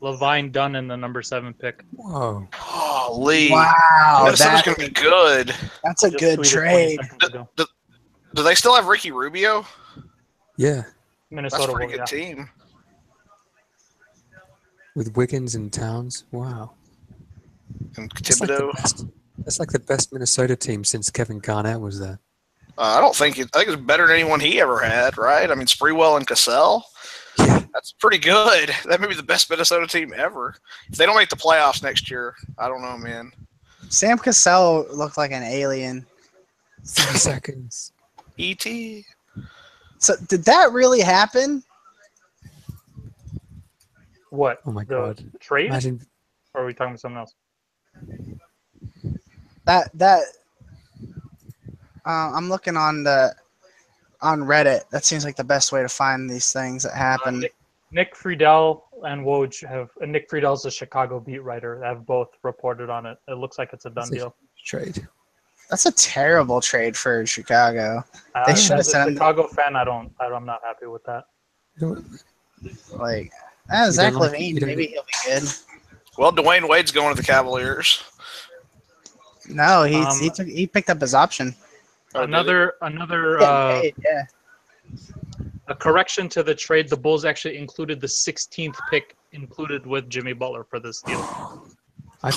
Levine Dunn and the number 7 pick. Whoa. Holy. Wow. Minnesota's going to be good. That's a good trade. Do they still have Ricky Rubio? Yeah. Minnesota. That's a pretty good team. With Wiggins and Towns. Wow. And Thibodeau. That's like the best Minnesota team since Kevin Garnett was there. I think it's better than anyone he ever had, right? I mean, Sprewell and Cassell. Yeah. That's pretty good. That may be the best Minnesota team ever. If they don't make the playoffs next year, I don't know, man. Sam Cassell looked like an alien. 30 seconds. E.T. So did that really happen? What? Oh my God. Trade? Imagine. Or are we talking about something else? I'm looking on Reddit. That seems like the best way to find these things that happen. Nick Friedel and Woj have. Nick Friedel's a Chicago beat writer. Have both reported on it. It looks like it's a done deal. Trade. That's a terrible trade for Chicago. They should have as a sent Chicago fan. I'm not happy with that. Like Zach LaVine. Maybe he'll be good. Well, Dwayne Wade's going to the Cavaliers. No, he picked up his option. Another Yeah. A correction to the trade. The Bulls actually included the 16th pick included with Jimmy Butler for this deal. I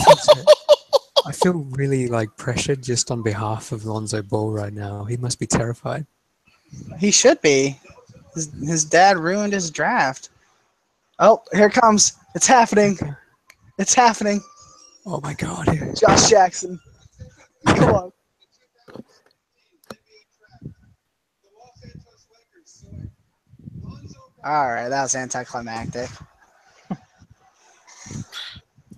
feel really pressured just on behalf of Lonzo Ball right now. He must be terrified. He should be. His dad ruined his draft. Oh, here it comes. It's happening. It's happening. Oh my God. Josh Jackson. Come on. All right, that was anticlimactic.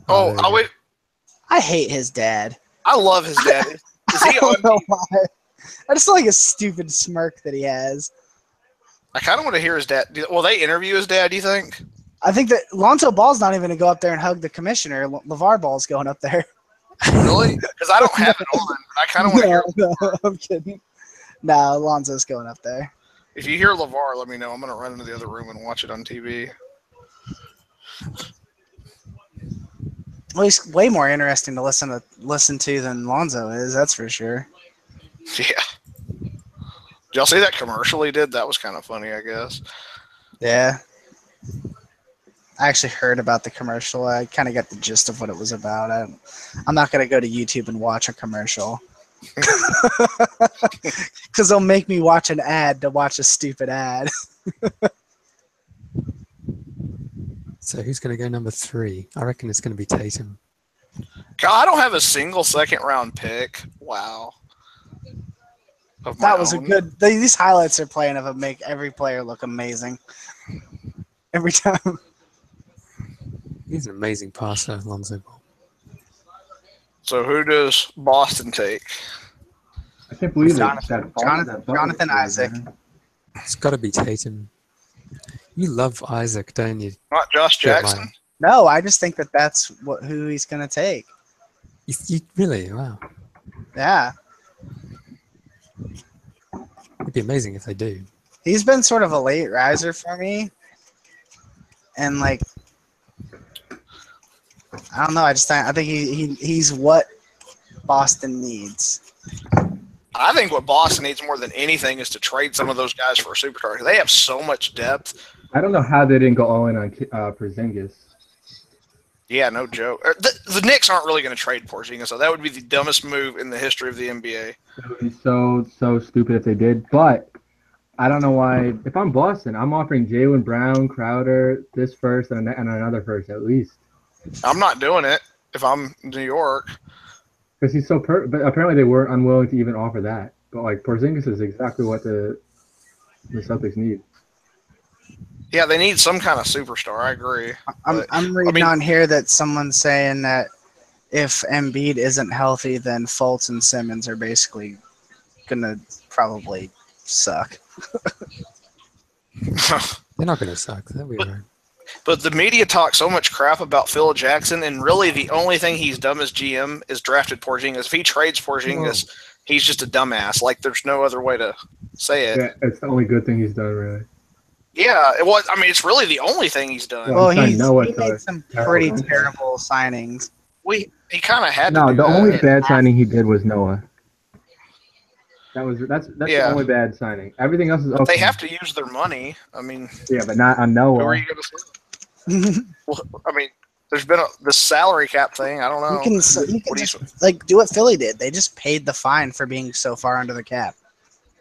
I hate his dad. I love his dad. Is he I don't know why. I just like a stupid smirk that he has. I kind of want to hear his dad. Will they interview his dad, do you think? I think that Lonzo Ball's not even going to go up there and hug the commissioner. LeVar Ball's going up there. Really? Because I don't have it on. But I kind of want to hear. No, I'm kidding. No, Lonzo's going up there. If you hear LeVar, let me know. I'm going to run into the other room and watch it on TV. Well, he's way more interesting to listen to than Lonzo is. That's for sure. Yeah. Did y'all see that commercial he did? That was kind of funny, I guess. Yeah. I actually heard about the commercial. I kind of got the gist of what it was about. I'm not going to go to YouTube and watch a commercial. Because they'll make me watch an ad to watch a stupid ad. So who's going to go number 3? I reckon it's going to be Tatum. God, I don't have a single second-round pick. Wow. That was a good... These highlights they're playing of him make every player look amazing. Every time. He's an amazing passer, Lonzo Ball. So who does Boston take? I can't believe Jonathan Isaac. It's got to be Tatum. You love Isaac, don't you? Not Josh Jackson? No, I just think that that's who he's going to take. You really? Wow. Yeah. It'd be amazing if they do. He's been sort of a late riser for me. And, like, I don't know. I think he's what Boston needs. I think what Boston needs more than anything is to trade some of those guys for a superstar. They have so much depth. I don't know how they didn't go all in on Porzingis. Yeah, no joke. The Knicks aren't really going to trade Porzingis, so that would be the dumbest move in the history of the NBA. It would be so stupid if they did. But I don't know why. If I'm Boston, I'm offering Jaylen Brown, Crowder, this first, and another first at least. I'm not doing it if I'm New York. Because he's so but apparently they weren't unwilling to even offer that. But like Porzingis is exactly what the Celtics need. Yeah, they need some kind of superstar. I agree. I'm reading on here that someone's saying that if Embiid isn't healthy, then Fultz and Simmons are basically gonna probably suck. They're not gonna suck. That'd be right. But the media talks so much crap about Phil Jackson, and really the only thing he's done as GM is drafted Porzingis. If he trades Porzingis, he's just a dumbass. Like, there's no other way to say it. Yeah, it's the only good thing he's done, really. Yeah, it was. I mean, it's really the only thing he's done. Well, he made some pretty terrible signings. He kind of had to. No, the only bad signing he did was Noah. That's the only bad signing. Everything else is okay. They have to use their money. I mean, yeah, but not on Noah. Who are you going to say? Well, I mean, there's been the salary cap thing. I don't know. You can just do what Philly did. They just paid the fine for being so far under the cap.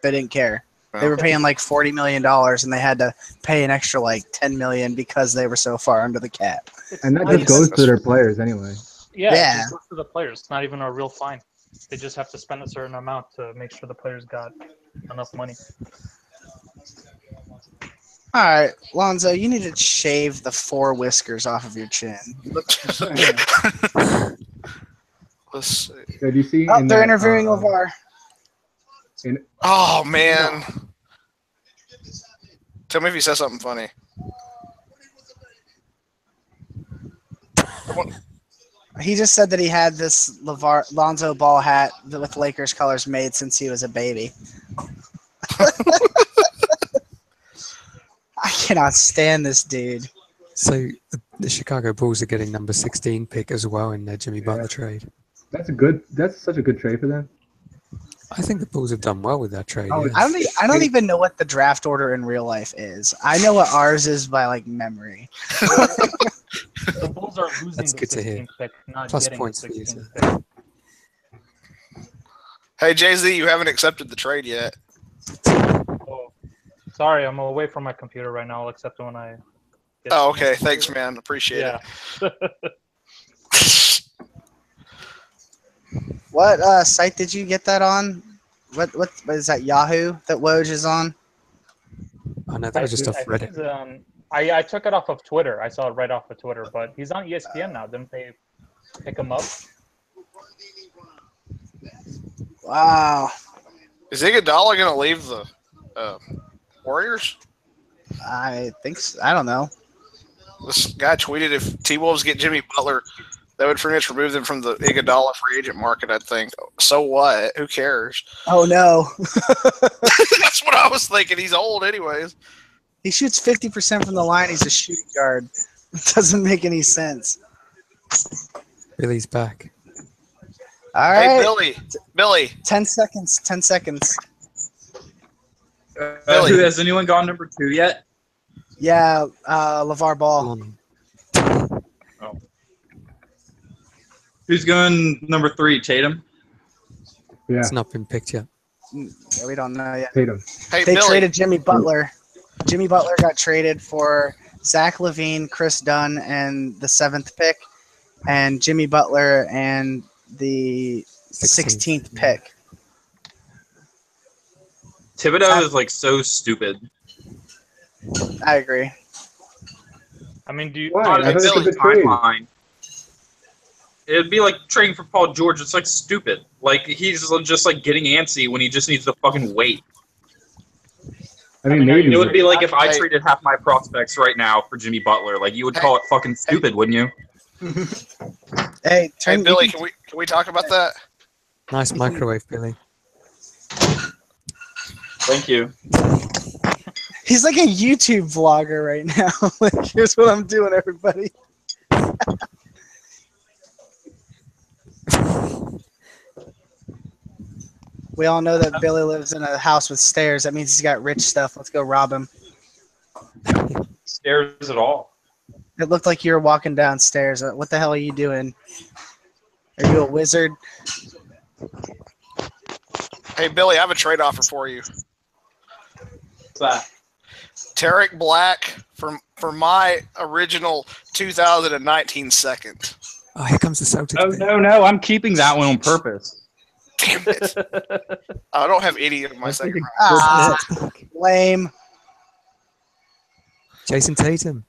They didn't care. They were paying like $40 million, and they had to pay an extra like $10 million because they were so far under the cap. And that just goes to their players anyway. Yeah, it just goes to the players. It's not even a real fine. They just have to spend a certain amount to make sure the players got enough money. All right, Lonzo, you need to shave the 4 whiskers off of your chin. Let's see. So do you see? They're interviewing LeVar. Oh, man. Tell me if he says something funny. He just said that he had this Lonzo Ball hat with Lakers colors made since he was a baby. I cannot stand this dude. So the Chicago Bulls are getting number 16 pick as well in their Jimmy Butler trade. That's such a good trade for them. I think the Bulls have done well with that trade. Oh, yes. I don't even know what the draft order in real life is. I know what ours is by like memory. The Bulls are losing That's good to hear. Pick, not Plus getting points for you. Hey, Jay-Z, you haven't accepted the trade yet. Oh, sorry, I'm away from my computer right now. I'll accept it when I get okay. Thanks, man. Appreciate it. What site did you get that on? What is that, Yahoo that Woj is on? Oh, no, that was just off Reddit. I took it off of Twitter. I saw it right off of Twitter, but he's on ESPN now. Didn't they pick him up? Wow. Is Iguodala going to leave the Warriors? I think so. I don't know. This guy tweeted if T-Wolves get Jimmy Butler, that would pretty much remove them from the Iguodala free agent market, I think. So what? Who cares? Oh, no. That's what I was thinking. He's old anyways. He shoots 50% from the line. He's a shooting guard. It doesn't make any sense. Billy's back. All right. Hey, Billy. 10 seconds. 10 seconds. Billy. Has anyone gone number 2 yet? Yeah, LeVar Ball. Oh. Who's going number 3? Tatum? Yeah. It's not been picked yet. Yeah, we don't know yet. Tatum. Hey, they Billy. traded Jimmy Butler. Jimmy Butler got traded for Zach LaVine, Chris Dunn, and the 7th pick, and Jimmy Butler and the 16th pick. Thibodeau is like so stupid. I agree. I mean, do you? Timeline. It'd be like trading for Paul George. It's like stupid. Like he's just like getting antsy when he just needs to fucking wait. I mean, maybe it would be like if I traded half my prospects right now for Jimmy Butler. Like you would call it fucking stupid, wouldn't you? Hey, Billy, can we talk about that? Nice microwave, Billy. Thank you. He's like a YouTube vlogger right now. Like, here's what I'm doing, everybody. We all know that Billy lives in a house with stairs. That means he's got rich stuff. Let's go rob him. Stairs at all. It looked like you were walking downstairs. What the hell are you doing? Are you a wizard? Hey, Billy, I have a trade offer for you. What's that? Tarek Black for my original 2019 second. Oh, here comes the Celtics. Oh, no, I'm keeping that one on purpose. Damn it. I don't have any of my second Lame. Jason Tatum.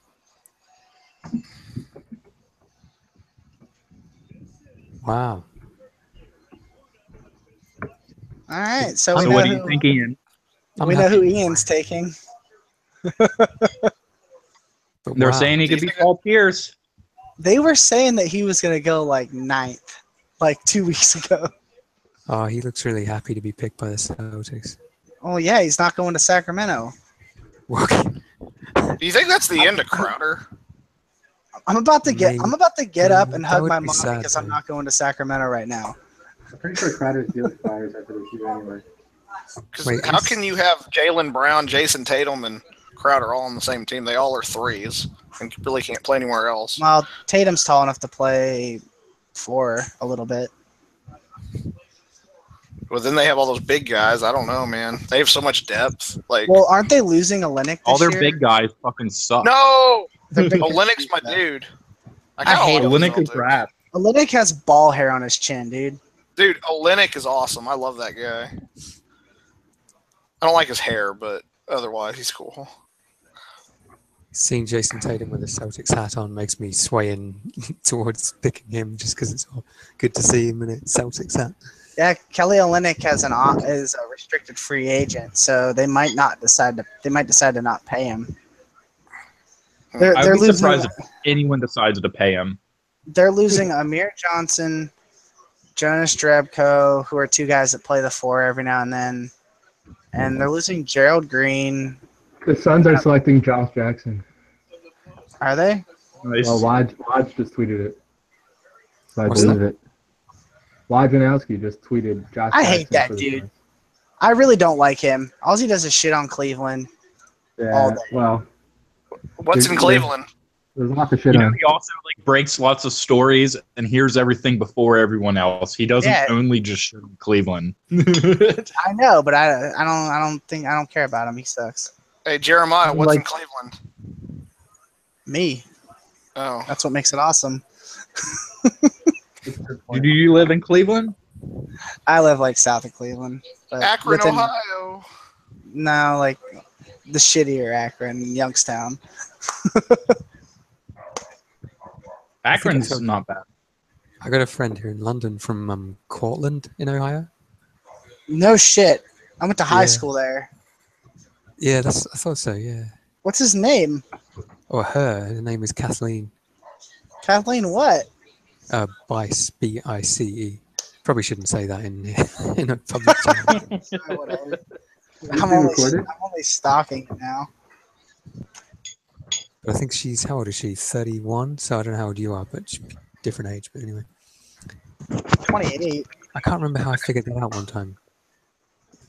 Wow. All right, so what do you think, Ian? We know who Ian's taking. They're saying he could be Paul Pierce. They were saying that he was going to go like 9th, like 2 weeks ago. Oh, he looks really happy to be picked by the Celtics. Oh yeah, he's not going to Sacramento. Do you think that's the end of Crowder? I'm about to get up and hug my mom because I'm not going to Sacramento right now. I'm pretty sure Crowder's deal expires after this year anyway. Because how can you have Jaylen Brown, Jason Tatum, and Crowder all on the same team? They all are threes and really can't play anywhere else. Well, Tatum's tall enough to play 4 a little bit. Well, then they have all those big guys. I don't know, man. They have so much depth. Like, well, aren't they losing Olynyk all their year? big guys fucking suck. No! Olynyk's my dude. I hate Olynyk is rad. Olynyk has ball hair on his chin, dude. Dude, Olynyk is awesome. I love that guy. I don't like his hair, but otherwise, he's cool. Seeing Jason Tatum with a Celtics hat on makes me sway in towards picking him just because it's good to see him in a Celtics hat. Yeah, Kelly Olynyk is a restricted free agent, so they might decide to not pay him. I would be surprised if anyone decides to pay him. They're losing Amir Johnson, Jonas Drebko, who are 2 guys that play the 4 every now and then, and they're losing Gerald Green. The Suns are selecting Josh Jackson. Are they? Nice. Well, Waj just tweeted it. So I believe it. Wojnarowski just tweeted Josh Jackson. I hate that dude. I really don't like him. All he does is shit on Cleveland. Yeah, well. What's in Cleveland? There's lots of shit on. He also breaks lots of stories and hears everything before everyone else. He doesn't only just shit on Cleveland. I know, but I don't care about him. He sucks. Hey, Jeremiah, what's in Cleveland? Me. Oh. That's what makes it awesome. Do you live in Cleveland? I live like south of Cleveland. Akron, Ohio. No, like the shittier Akron, Youngstown. Akron's not bad. I got a friend here in London from Cortland in Ohio. No shit. I went to high school there. Yeah, I thought so, yeah. What's his name? Or her. Her name is Kathleen. Kathleen what? Bice, B-I-C-E. Probably shouldn't say that in a public channel. Whatever. I'm only stalking it now. But I think how old is she? 31? So I don't know how old you are, but she's different age, but anyway. 28. I can't remember how I figured that out one time.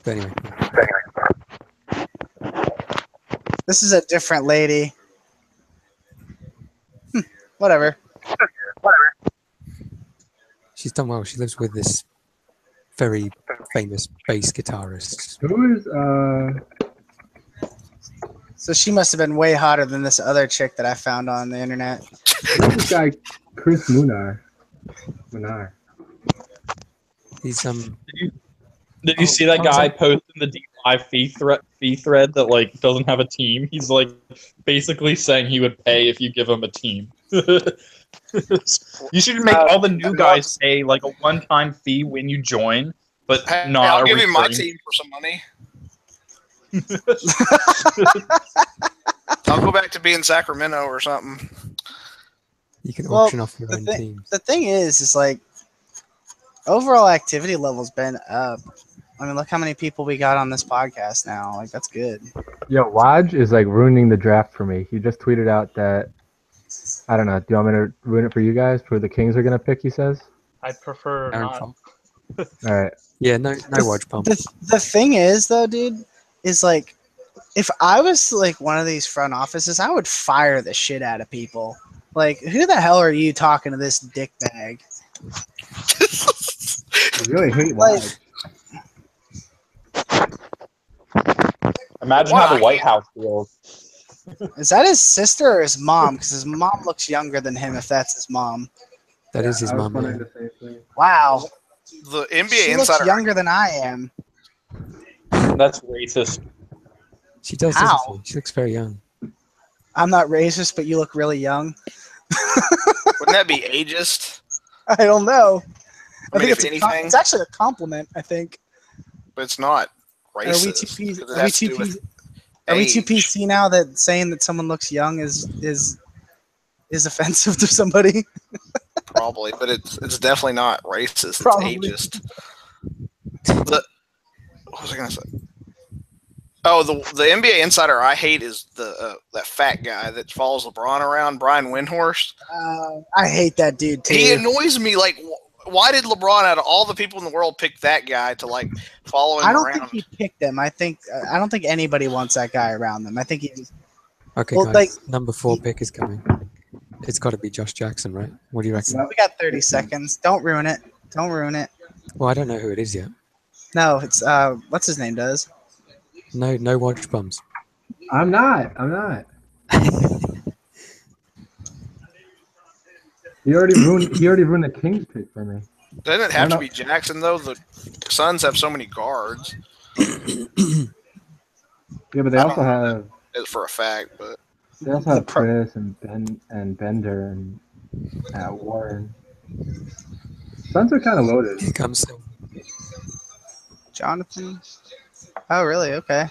But anyway. This is a different lady. Whatever. She's done well. She lives with this very famous bass guitarist. Who is So she must have been way hotter than this other chick that I found on the internet. who's this guy? Chris Munar. He's Did you see that guy posting the D5 fee thread that doesn't have a team? He's basically saying he would pay if you give him a team. You should make all the new guys pay a one-time fee when you join, but not. I'll give you my team for some money. I'll go back to being Sacramento or something. You can auction off your own teams. The thing is like overall activity level's been up. I mean, look how many people we got on this podcast now. Like, that's good. Yo, Waj is like ruining the draft for me. He just tweeted out that, I don't know, do you want me to ruin it for you guys? For the Kings are going to pick, he says? I'd prefer not. All right. Yeah, no Waj pump. The thing is, though, dude, is like, if I was like one of these front offices, I would fire the shit out of people. Like, who the hell are you talking to this dick bag? You really hate Waj. Imagine how the White House feels. Is that his sister or his mom? Because his mom looks younger than him if that's his mom. That is his mom. Wow. The NBA she insider looks younger than I am. That's racist. She does. How? She looks very young. I'm not racist, but you look really young. Wouldn't that be ageist? I don't know. I mean, think it's actually a compliment, I think. But it's not racist. Are we too PC now that saying that someone looks young is offensive to somebody? Probably, but it's definitely not racist. Probably. It's ageist. What was I gonna say? Oh, the NBA insider I hate is that fat guy that follows LeBron around, Brian Windhorst. I hate that dude too. He annoys me. Like, why did LeBron, out of all the people in the world, pick that guy to like follow him around? I don't think he picked them. I don't think anybody wants that guy around them. I think he just. Okay, guys. Like, number 4 pick is coming. It's got to be Josh Jackson, right? What do you reckon? We got 30 seconds. Don't ruin it. Don't ruin it. Well, I don't know who it is yet. No, it's what's his name does. No watch bums. I'm not. He already ruined the Kings pick for me. Doesn't it have to be Jackson though? The Suns have so many guards. Yeah, but they also have it for a fact, but they also have Chris and Ben and Bender and Warren. Suns are kind of loaded. Here comes Jonathan. Oh, really? Okay.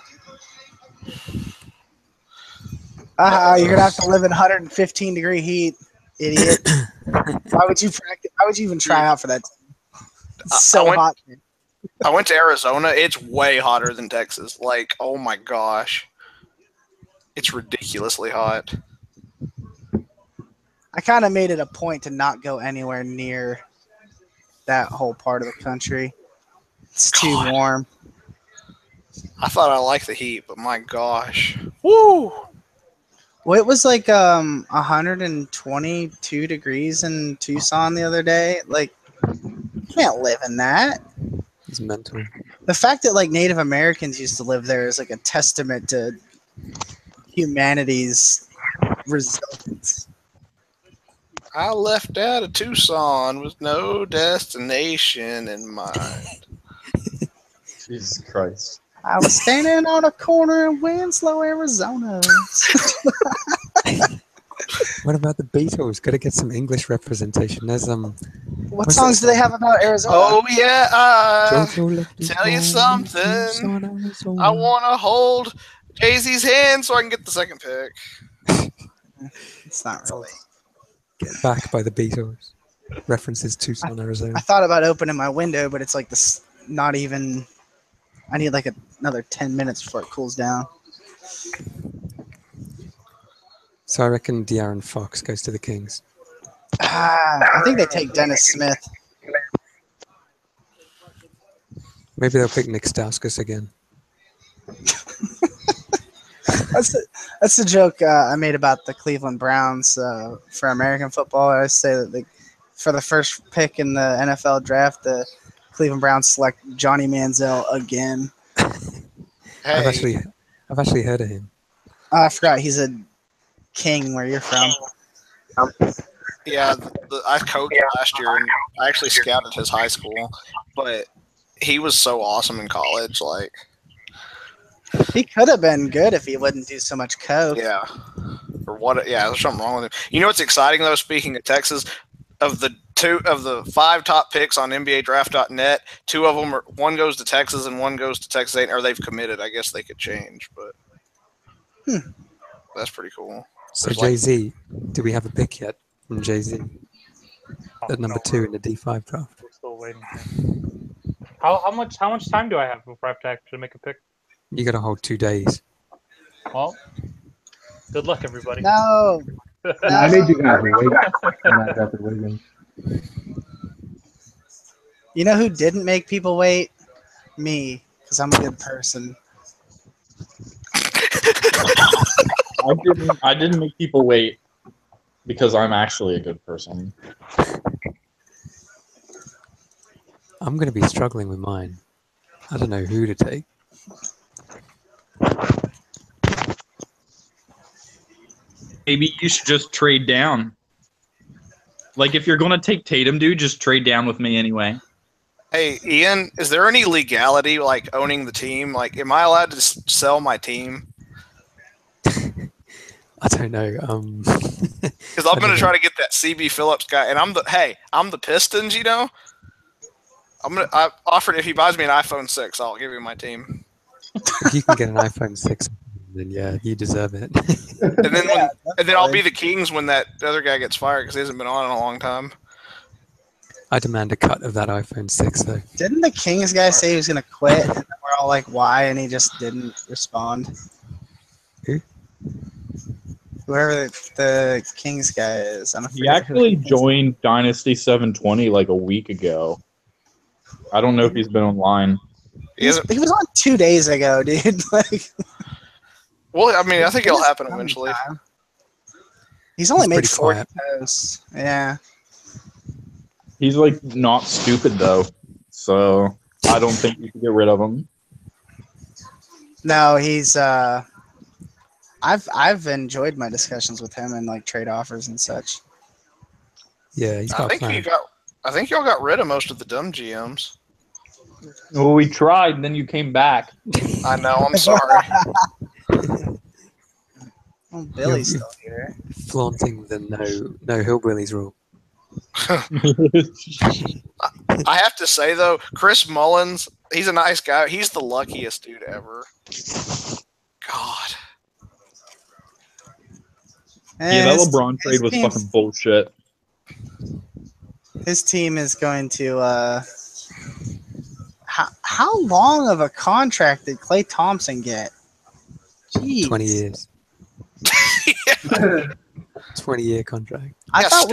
You're gonna have to live in 115-degree heat, idiot. Why would you practice? Why would you even try out for that? It's so hot. I went to Arizona. It's way hotter than Texas. Like, oh my gosh, it's ridiculously hot. I kind of made it a point to not go anywhere near that whole part of the country. It's too warm. I thought I liked the heat, but my gosh. Woo! Well, it was like 122 degrees in Tucson the other day. Like, you can't live in that. It's mental. The fact that like Native Americans used to live there is like a testament to humanity's resilience. I left out of Tucson with no destination in mind. Jesus Christ. I was standing on a corner in Winslow, Arizona. What about the Beatles? Got to get some English representation. There's What songs do they have about Arizona? Oh yeah, tell you something. I want to hold Jay-Z's hand so I can get the second pick. It's not really. Get Back by the Beatles. References Tucson, Arizona. I thought about opening my window, but it's like this. Not even. I need like another 10 minutes before it cools down. So I reckon De'Aaron Fox goes to the Kings. I think they take Dennis Smith. Maybe they'll pick Nick Stauskas again. That's the joke I made about the Cleveland Browns for American football. I say that for the first pick in the NFL draft, the Cleveland Browns select Johnny Manziel again. Hey. I've actually heard of him. I forgot he's a King where you're from. Yeah, I coached last year, and I actually scouted his high school, but he was so awesome in college. Like, he could have been good if he wouldn't do so much coke. Yeah, or what? Yeah, there's something wrong with him. You know what's exciting though? Speaking of Texas, of the 2 of the 5 top picks on NBADraft.net. 2 of them one goes to Texas and one goes to Texas A&M, or they've committed. I guess they could change, but that's pretty cool. So Jay-Z, do we have a pick yet from Jay-Z? At number 2 in the D5 draft. We're still waiting. How much time do I have before I have to actually make a pick? You got to hold 2 days. Well, good luck, everybody. No. I made you guys wait when I drafted Wiggins. You know who didn't make people wait? Me, because I'm a good person. I didn't make people wait because I'm actually a good person. I'm going to be struggling with mine. I don't know who to take. Maybe you should just trade down. Like, if you're going to take Tatum, dude, just trade down with me anyway. Hey, Ian, is there any legality, like, owning the team? Like, am I allowed to sell my team? I don't know. Because I'm going to try to get that CB Phillips guy, and I'm the Pistons, you know? I offered if he buys me an iPhone 6, I'll give you my team. If you can get an iPhone 6, then yeah, you deserve it. and then I'll be the Kings when that other guy gets fired because he hasn't been on in a long time. I demand a cut of that iPhone 6, though. Didn't the Kings guy say he was going to quit? And we're all like, why? And he just didn't respond. Who? Whoever the Kings guy is. He actually joined Dynasty 720 like a week ago. I don't know if he's been online. He was on 2 days ago, dude. Like, well, I mean, I think it'll happen eventually. He's only made 40 posts. Yeah. He's like not stupid though, so I don't think you can get rid of him. No, he's. I've enjoyed my discussions with him and like trade offers and such. Yeah, he's got a plan. I think y'all got rid of most of the dumb GMs. Well, we tried, and then you came back. I know. I'm sorry. Oh, Billy's still here. Flaunting the no hillbillies rule. I have to say though, Chris Mullins, he's a nice guy. He's the luckiest dude ever. God. Yeah, that LeBron trade was fucking bullshit. His team is going to. How long of a contract did Klay Thompson get? Jeez. 20 years. 20-year contract. I thought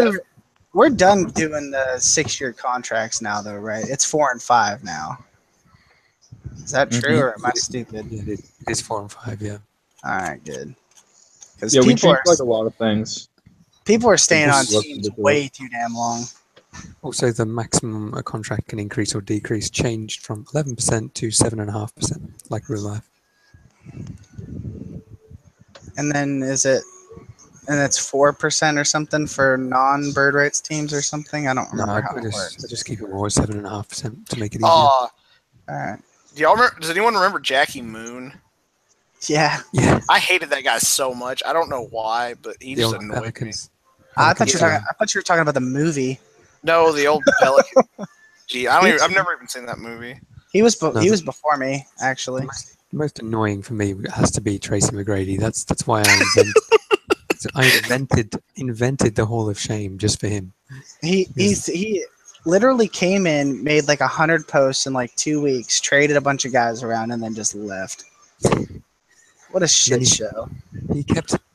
we're done doing the 6-year contracts now, though, right? It's 4 and 5 now. Is that true, or am I stupid? Yeah, it is 4 and 5. Yeah. All right, good. Yeah, we changed like a lot of things. People are staying on teams way too damn long. Also, the maximum a contract can increase or decrease changed from 11% to 7.5%, like real life. And then it's 4% or something for non-bird rights teams or something? I don't remember how it works. I just keep it more 7.5% to make it easier. All right. Does anyone remember Jackie Moon? Yeah. I hated that guy so much. I don't know why, but he just annoyed me. I thought you were talking about the movie. No, the old Pelican. Gee, I've never even seen that movie. He was before me, actually. The most annoying for me has to be Tracy McGrady. That's why I invented the Hall of Shame just for him. He literally came in, made like 100 posts in like 2 weeks, traded a bunch of guys around, and then just left. What a shit show.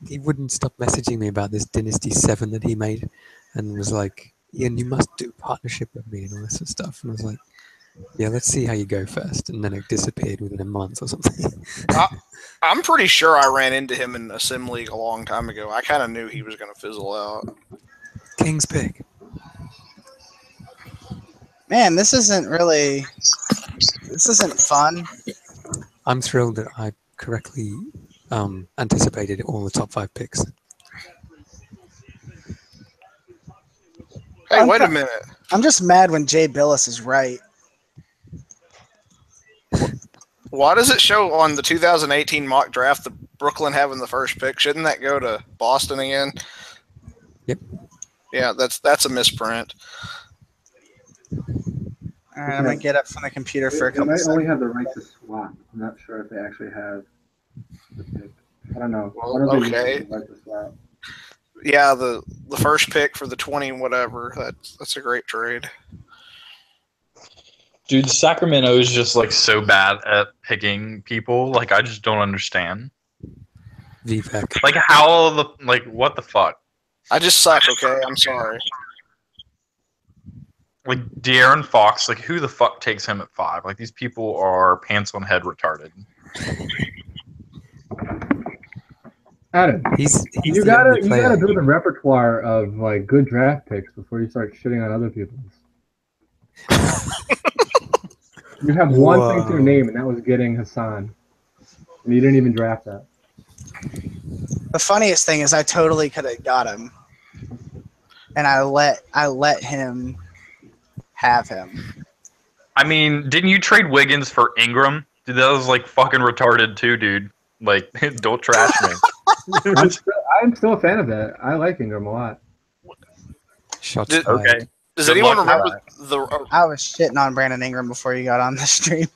He wouldn't stop messaging me about this Dynasty 7 that he made, and was like, Ian, you must do partnership with me and all this sort of stuff. And I was like, yeah, let's see how you go first. And then it disappeared within a month or something. I'm pretty sure I ran into him in a sim league a long time ago. I kind of knew he was going to fizzle out. King's pick. Man, this isn't fun. I'm thrilled that I correctly anticipated all the top 5 picks. Hey, wait a minute. I'm just mad when Jay Billis is right. Why does it show on the 2018 mock draft the Brooklyn having the first pick? Shouldn't that go to Boston again? Yep. Yeah, that's a misprint. All right, I'm gonna get up from the computer for a couple They might only seconds. have the right to swap. I'm not sure if they actually have the pick. I don't know. Well, okay. The right to swap. Yeah, the first pick for the 20 whatever. That's a great trade. Dude, Sacramento is just like so bad at picking people. Like I just don't understand. Vivek. Like how what the fuck? I just suck. Okay, I'm sorry. Like De'Aaron Fox, like who the fuck takes him at 5? Like these people are pants on head retarded. Adam, he's you gotta build a repertoire of like good draft picks before you start shitting on other people's. You have one thing to your name, and that was getting Hassan, and you didn't even draft that. The funniest thing is I totally could have got him, and I let him have him. I mean, didn't you trade Wiggins for Ingram? Dude, that was like fucking retarded too, dude. Like, don't trash me. I'm still a fan of that. I like Ingram a lot. Okay. Does anyone remember I was shitting on Brandon Ingram before you got on the stream.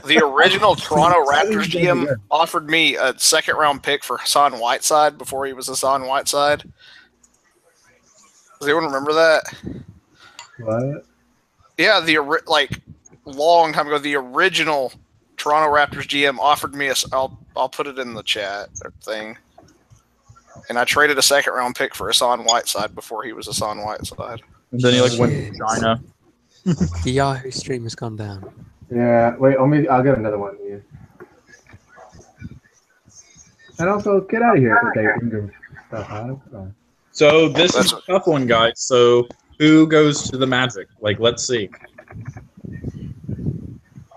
The original Toronto Raptors GM offered me a second-round pick for Hassan Whiteside before he was Hassan Whiteside. Does anyone remember that? What? Yeah, long time ago, the original Toronto Raptors GM offered me I'll put it in the chat thing. And I traded a second-round pick for Hassan Whiteside before he was Hassan Whiteside. And then he went to China. The Yahoo stream has gone down. Yeah, wait, I'll get another one. Yeah. And also, get out of here with that Ingram stuff, Adam. Come on. So this is a tough one, guys. So who goes to the Magic? Like, let's see. Who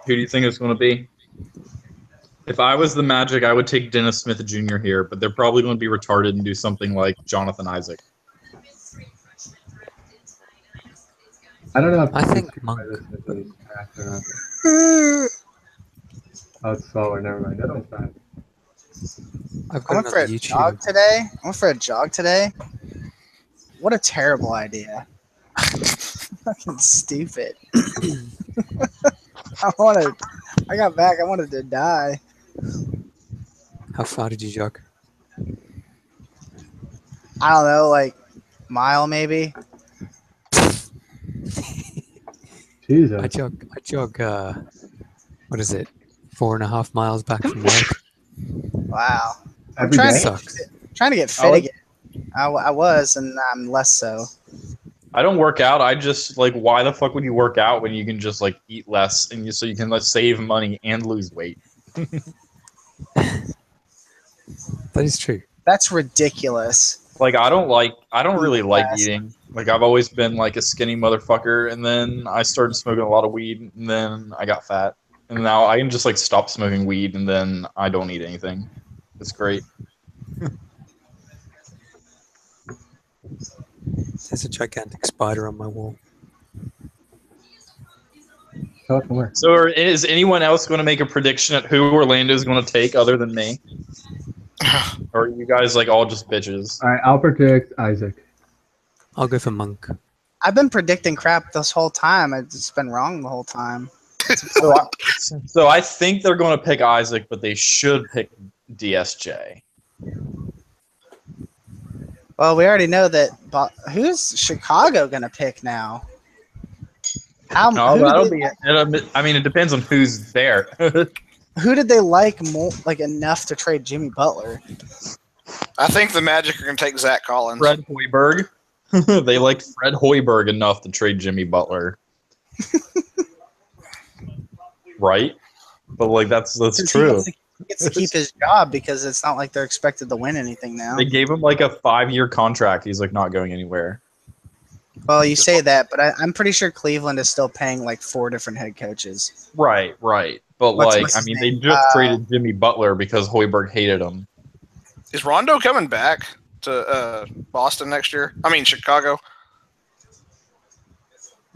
do you think it's going to be? If I was the Magic, I would take Dennis Smith Jr. here, but they're probably going to be retarded and do something like Jonathan Isaac. I don't know if I think Monk. Oh, it's slower. Never mind. That one's bad. I've I went for a jog today. What a terrible idea. Fucking stupid. I got back. I wanted to die. How far did you jog? I don't know, like mile maybe. Jesus. I jog. What is it? 4.5 miles back from work. Wow. I'm Every trying day? to get fit again. I was, and I'm less so. I don't work out. I just like, why the fuck would you work out when you can just like eat less and so you can like save money and lose weight? That is true. That's ridiculous. Like I don't really like eating. Like I've always been like a skinny motherfucker, and then I started smoking a lot of weed, and then I got fat, and now I can just like stop smoking weed, and then I don't eat anything. It's great. There's a gigantic spider on my wall. So is anyone else going to make a prediction at who Orlando is going to take other than me? Or are you guys like all just bitches? All right, I'll predict Isaac. I'll go for Monk. I've been predicting crap this whole time. It's just been wrong the whole time. So I think they're going to pick Isaac, but they should pick DSJ. Well, we already know that. But who's Chicago going to pick now? I mean, it depends on who's there. Who did they like more, like enough to trade Jimmy Butler? I think the Magic are going to take Zach Collins. Fred Hoiberg. They liked Fred Hoiberg enough to trade Jimmy Butler. Right? But like that's true. He gets to keep his job because it's not like they're expected to win anything now. They gave him like a 5-year contract. He's like not going anywhere. Well, you say that, but I'm pretty sure Cleveland is still paying like 4 different head coaches. Right. But what's I mean, they just traded Jimmy Butler because Hoiberg hated him. Is Rondo coming back to Boston next year? I mean, Chicago.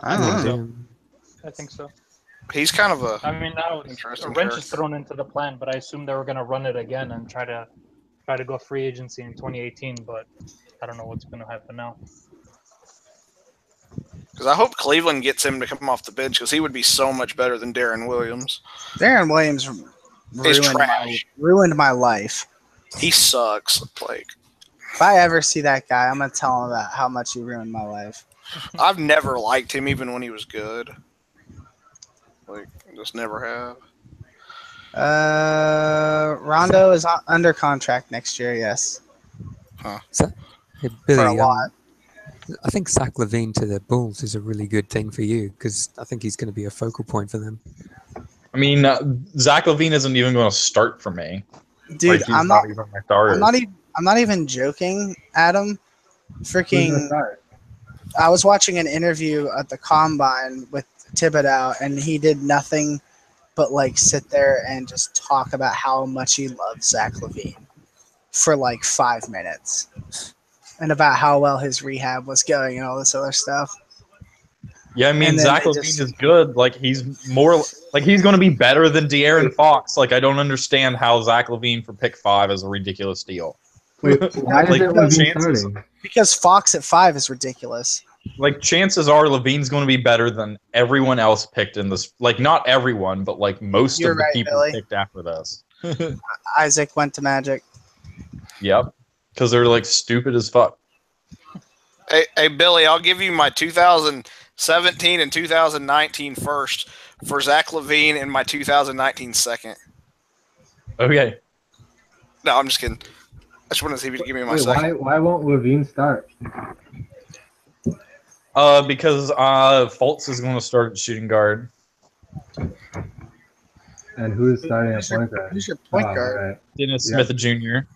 I don't know. I think so. He's kind of a. I mean, now interesting a wrench character. is thrown into the plan, but I assume they were going to run it again and try to go free agency in 2018. But I don't know what's going to happen now. Because I hope Cleveland gets him to come off the bench because he would be so much better than Darren Williams. Darren Williams ruined my life. He sucks. Like, if I ever see that guy, I'm gonna tell him about how much he ruined my life. I've never liked him, even when he was good. Like, just never have. Rondo is under contract next year. Yes. Huh. Hey, Billy, for a lot. I think Zach LaVine to the Bulls is a really good thing for you because I think he's going to be a focal point for them. I mean, Zach LaVine isn't even going to start for me. Dude, like, I'm not even my starter. I'm not even joking, Adam. Freaking! I was watching an interview at the Combine with Thibodeau, and he did nothing but like sit there and just talk about how much he loves Zach LaVine for like 5 minutes. And about how well his rehab was going and all this other stuff. Yeah, I mean, Zach LaVine is good. Like, he's more like he's going to be better than De'Aaron Fox. Like, I don't understand how Zach LaVine for pick 5 is a ridiculous deal. Wait, why is it LaVine starting? Because Fox at 5 is ridiculous. Like, chances are LaVine's going to be better than everyone else picked in this. Like, not everyone, but like most of the people picked after this. Isaac went to Magic. Yep. Because they're like stupid as fuck. Hey, Billy, I'll give you my 2017 and 2019 first for Zach LaVine and my 2019 second. Okay. No, I'm just kidding. I just want to see if you can give me my second. Why won't LaVine start? Because Fultz is going to start at shooting guard. And who's starting at point guard? Who's your point guard? Right. Dennis Smith Jr.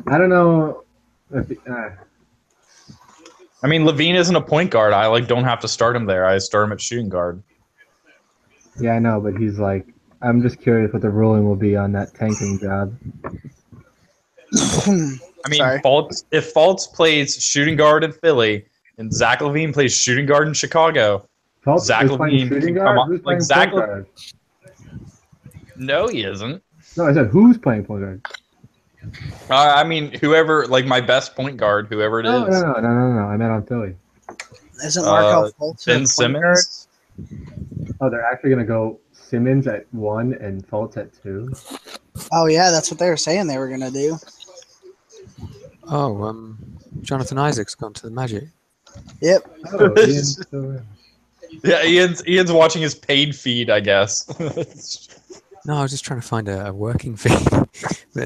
I don't know. I mean, LaVine isn't a point guard. I don't have to start him there. I start him at shooting guard. Yeah, I know, but he's like. I'm just curious what the ruling will be on that tanking job. I mean, if Fultz plays shooting guard in Philly and Zach LaVine plays shooting guard in Chicago, Fultz Zach LaVine shooting guard? Who's playing point guard? No, he isn't. No, I said who's playing point guard. I mean, whoever, like my best point guard, whoever it is. No. I meant on Philly. Isn't Markel Fultz Ben Simmons? Oh, they're actually gonna go Simmons at 1 and Fultz at 2. Oh yeah, that's what they were saying they were gonna do. Oh, Jonathan Isaac's gone to the Magic. Yep. Oh, yeah, Ian's watching his paid feed, I guess. No, I was just trying to find a working feed.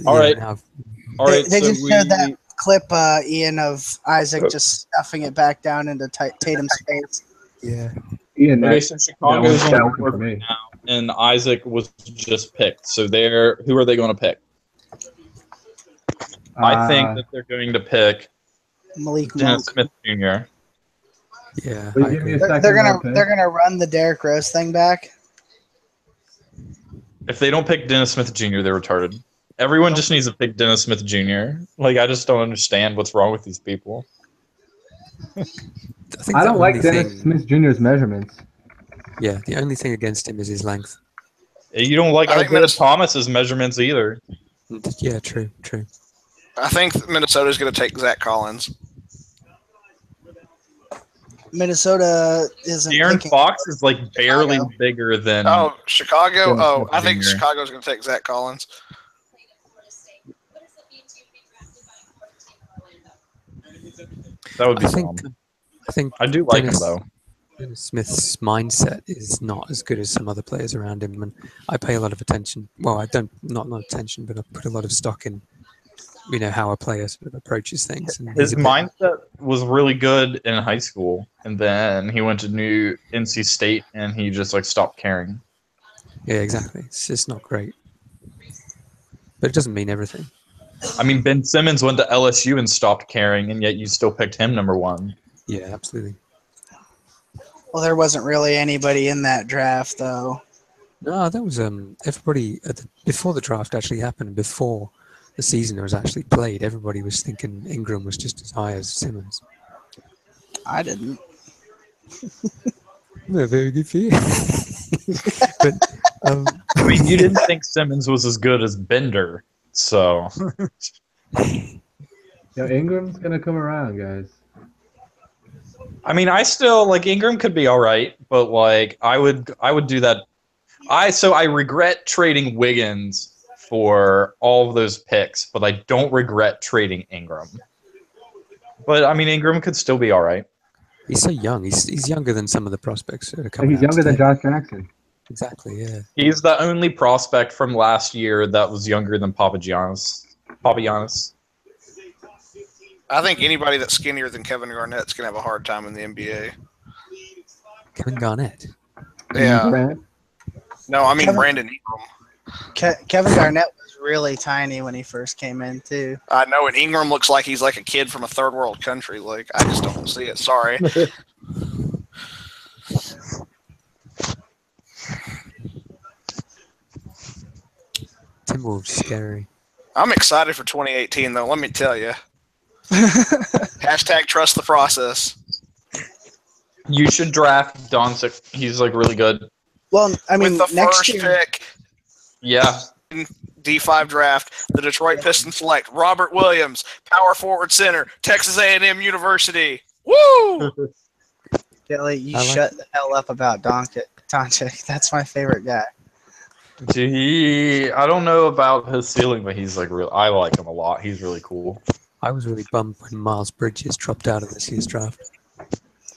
All right. They just showed that clip, Ian, of Isaac just stuffing it back down into Tatum's face. Yeah. Ian, okay, so Chicago's on the board right now, and Isaac was just picked. So who are they going to pick? I think that they're going to pick Malik Dennis Smith Jr. Yeah. They're gonna run the Derrick Rose thing back. If they don't pick Dennis Smith Jr., they're retarded. Everyone just needs to pick Dennis Smith Jr. Like, I just don't understand what's wrong with these people. I don't like Dennis Smith Jr.'s measurements. Yeah, the only thing against him is his length. You don't like Isaiah Thomas's measurements either. Yeah, true. I think Minnesota's going to take Zach Collins. Minnesota isn't. De'Aaron Fox is like barely bigger than. Oh, Chicago. Oh, I think Chicago's going to take Zach Collins. That would be. I think I do like him though. Dennis Smith's mindset is not as good as some other players around him, and I pay a lot of attention. Well, I don't not attention, but I put a lot of stock in. How a player sort of approaches things. And his mindset was really good in high school, and then he went to New NC State, and he just stopped caring. Yeah, exactly. It's just not great, but it doesn't mean everything. I mean, Ben Simmons went to LSU and stopped caring, and yet you still picked him number 1. Yeah, absolutely. Well, there wasn't really anybody in that draft, though. No, that was everybody before the draft actually happened. Before the season was actually played, everybody was thinking Ingram was just as high as Simmons. I didn't. Well, very good for you. But, I mean, you didn't think Simmons was as good as Bender, so. Yeah, Ingram's gonna come around, guys. I mean, I still like Ingram could be all right, but like I would do that. I regret trading Wiggins for all of those picks, but I don't regret trading Ingram. But I mean, Ingram could still be all right. He's so young. He's younger than some of the prospects that are Like coming he's out younger than today. Josh Jackson. Exactly, yeah. He's the only prospect from last year that was younger than Papagiannis. I think anybody that's skinnier than Kevin Garnett's gonna have a hard time in the NBA. Kevin Garnett. Yeah. No, I mean Brandon Ingram. Kevin Garnett was really tiny when he first came in too. I know, and Ingram looks like he's like a kid from a third world country. Like I just don't see it. Sorry. Timberwolves scary. I'm excited for 2018 though. Let me tell you. Hashtag trust the process. You should draft Doncic. He's like really good. Well, I mean, with the next first year, pick, Yeah. D5 draft, the Detroit Pistons select Robert Williams, power forward center, Texas A&M University. Woo! Kelly, you shut the hell up about Doncic. That's my favorite guy. I don't know about his ceiling, but he's like real. I like him a lot. He's really cool. I was really bummed when Miles Bridges dropped out of this year's draft.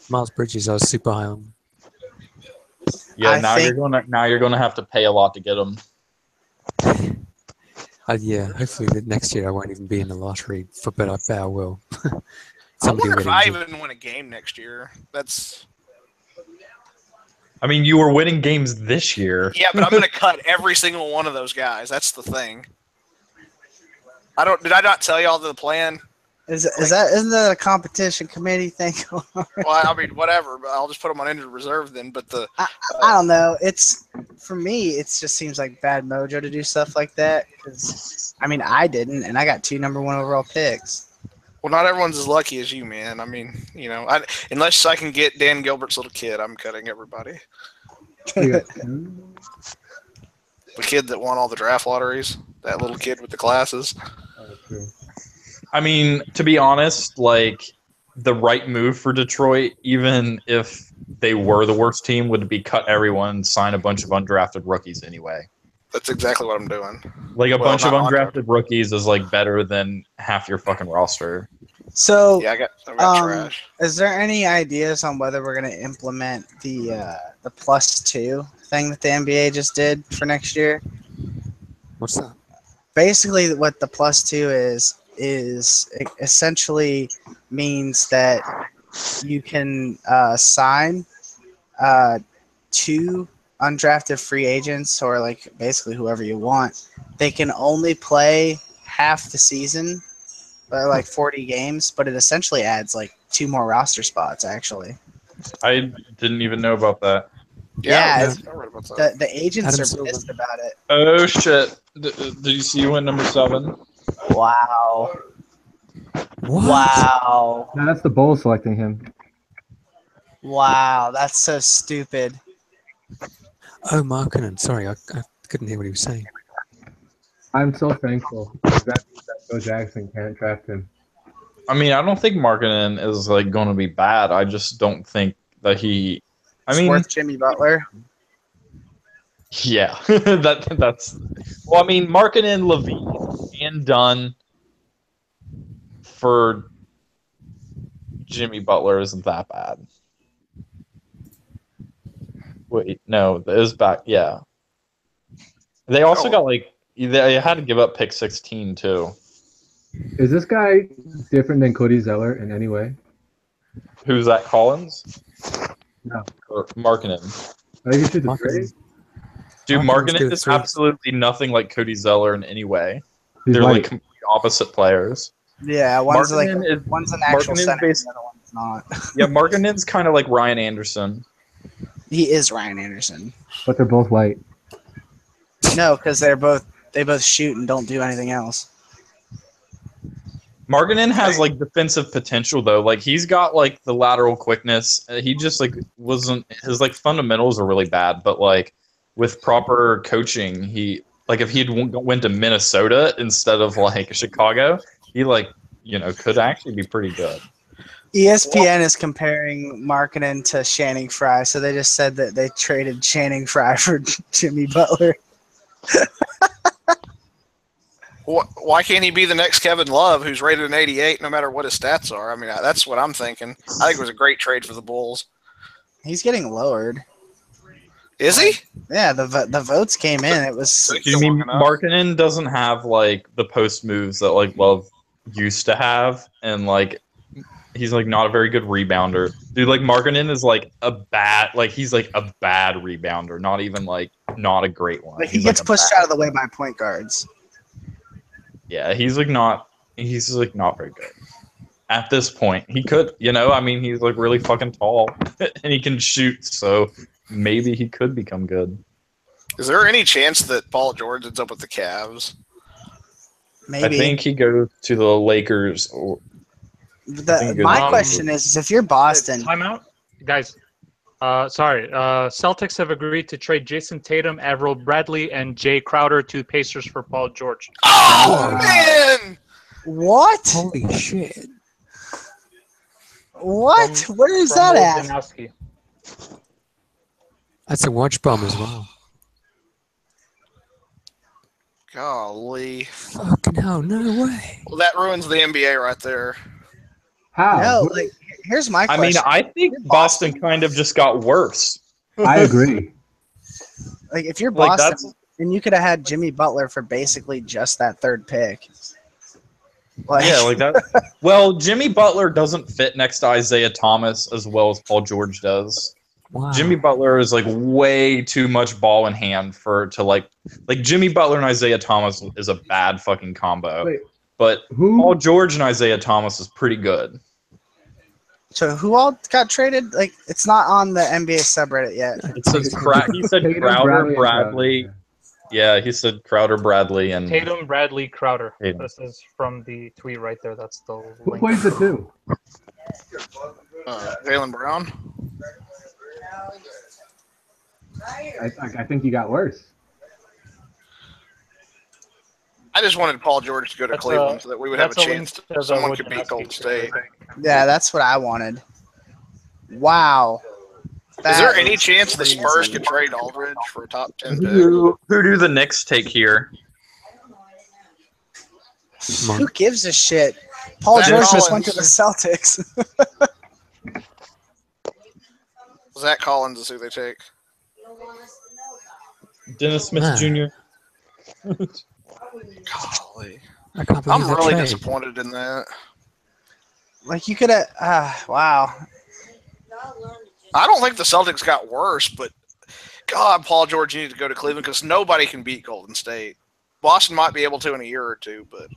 Miles Bridges, I was super high on. Yeah, now you're gonna have to pay a lot to get him. Yeah, hopefully next year I won't even be in the lottery, but I bet I will. I wonder if I even win a game next year. I mean, you were winning games this year. Yeah, but I'm going to cut every single one of those guys. That's the thing. Did I not tell y'all the plan? Isn't that a competition committee thing? Well, I mean, whatever. But I'll just put them on injured reserve then. But I don't know. For me, it just seems like bad mojo to do stuff like that. Because I mean, I didn't, and I got 2 number 1 overall picks. Well, not everyone's as lucky as you, man. I mean, unless I can get Dan Gilbert's little kid, I'm cutting everybody. The kid that won all the draft lotteries, that little kid with the glasses. I mean, to be honest, like the right move for Detroit, even if they were the worst team, would be cut everyone, sign a bunch of undrafted rookies anyway. That's exactly what I'm doing. Like a bunch of undrafted rookies is like better than half your fucking roster. So yeah, I got trash. Is there any ideas on whether we're going to implement the +2 thing that the NBA just did for next year? What's that? Basically, what the +2 is it essentially means that you can sign 2 undrafted free agents, or like basically whoever you want. They can only play half the season, like 40 games, but it essentially adds like 2 more roster spots actually. I didn't even know about that. Yeah, the agents are pissed about it. Oh shit! Did you see you went number 7? Wow. What? Wow. No, that's the Bulls selecting him. Wow, that's so stupid. Oh, Markkanen. Sorry, I couldn't hear what he was saying. I'm so thankful that Phil Jackson can't draft him. I mean, I don't think Markkanen is like going to be bad. I just don't think that he. It's worth Jimmy Butler. Yeah, that's. Well, I mean, Markkanen, Levine, and Dunn for Jimmy Butler isn't that bad. Wait, no, it was back. Yeah, they also got like they had to give up pick 16 too. Is this guy different than Cody Zeller in any way? Who's that? Collins? No. Or Markkanen? I think it's just great. Dude, Markkanen is absolutely nothing like Cody Zeller in any way. They're like complete opposite players. Yeah, one's an actual center, the other one's not. Yeah, Markkanen's kind of like Ryan Anderson. He is Ryan Anderson. But they're both white. No, because they both shoot and don't do anything else. Markkanen has like defensive potential though. Like he's got like the lateral quickness. He just like wasn't his like fundamentals are really bad, but like with proper coaching, he like if he'd went to Minnesota instead of like Chicago, he like could actually be pretty good. ESPN is comparing Markkanen to Channing Frye, so they just said that they traded Channing Frye for Jimmy Butler. Why can't he be the next Kevin Love, who's rated an 88, no matter what his stats are? I mean, that's what I'm thinking. I think it was a great trade for the Bulls. He's getting lowered. Is he? Yeah, the votes came in. It was. Do you mean Markkanen doesn't have like the post moves that like Love used to have, and like he's like not a very good rebounder. Dude, like Markkanen is like he's like a bad rebounder, not even like not a great one. Like he gets pushed out of the way by point guards. Yeah, he's not very good. At this point, he could, I mean, he's like really fucking tall and he can shoot, so maybe he could become good. Is there any chance that Paul George ends up with the Cavs? Maybe. I think he goes to the Lakers. My question is if you're Boston. Timeout? Guys, Celtics have agreed to trade Jason Tatum, Avery Bradley, and Jay Crowder to Pacers for Paul George. Oh, man! What? Holy shit. What? Where is that at? Danowski. That's a watch bomb as well. Golly. Fucking hell, no way. Well, that ruins the NBA right there. How? No, like, here's my question. I mean, I think Boston kind of just got worse. I agree. Like, if you're Like, Boston, then you could have had Jimmy Butler for basically just that third pick. Yeah, like that. Well, Jimmy Butler doesn't fit next to Isaiah Thomas as well as Paul George does. Wow. Jimmy Butler is like way too much ball in hand to like Jimmy Butler and Isaiah Thomas is a bad fucking combo. Wait, but Paul George and Isaiah Thomas is pretty good. So who all got traded? Like, it's not on the NBA subreddit yet. It says he said Crowder, Bradley. Yeah, he said Crowder, Bradley, and Tatum, Bradley, Crowder. Tatum. This is from the tweet right there. That's the Who link. plays the two? Jaylen Brown. I think he got worse. I just wanted Paul George to go to Cleveland so that we would have a chance that someone could beat Golden State. Yeah, that's what I wanted. Wow. Is there any chance the Spurs could trade Aldridge for a top 10 pick? Who do the Knicks take here? Who gives a shit? Paul Zach George just Collins. went to the Celtics. Zach Collins is who they take. Dennis Smith Jr. Golly. I can't believe I'm that really trade. disappointed in that. Like, you could have... wow. I don't think the Celtics got worse, but God, Paul George needed to go to Cleveland because nobody can beat Golden State. Boston might be able to in a year or two, but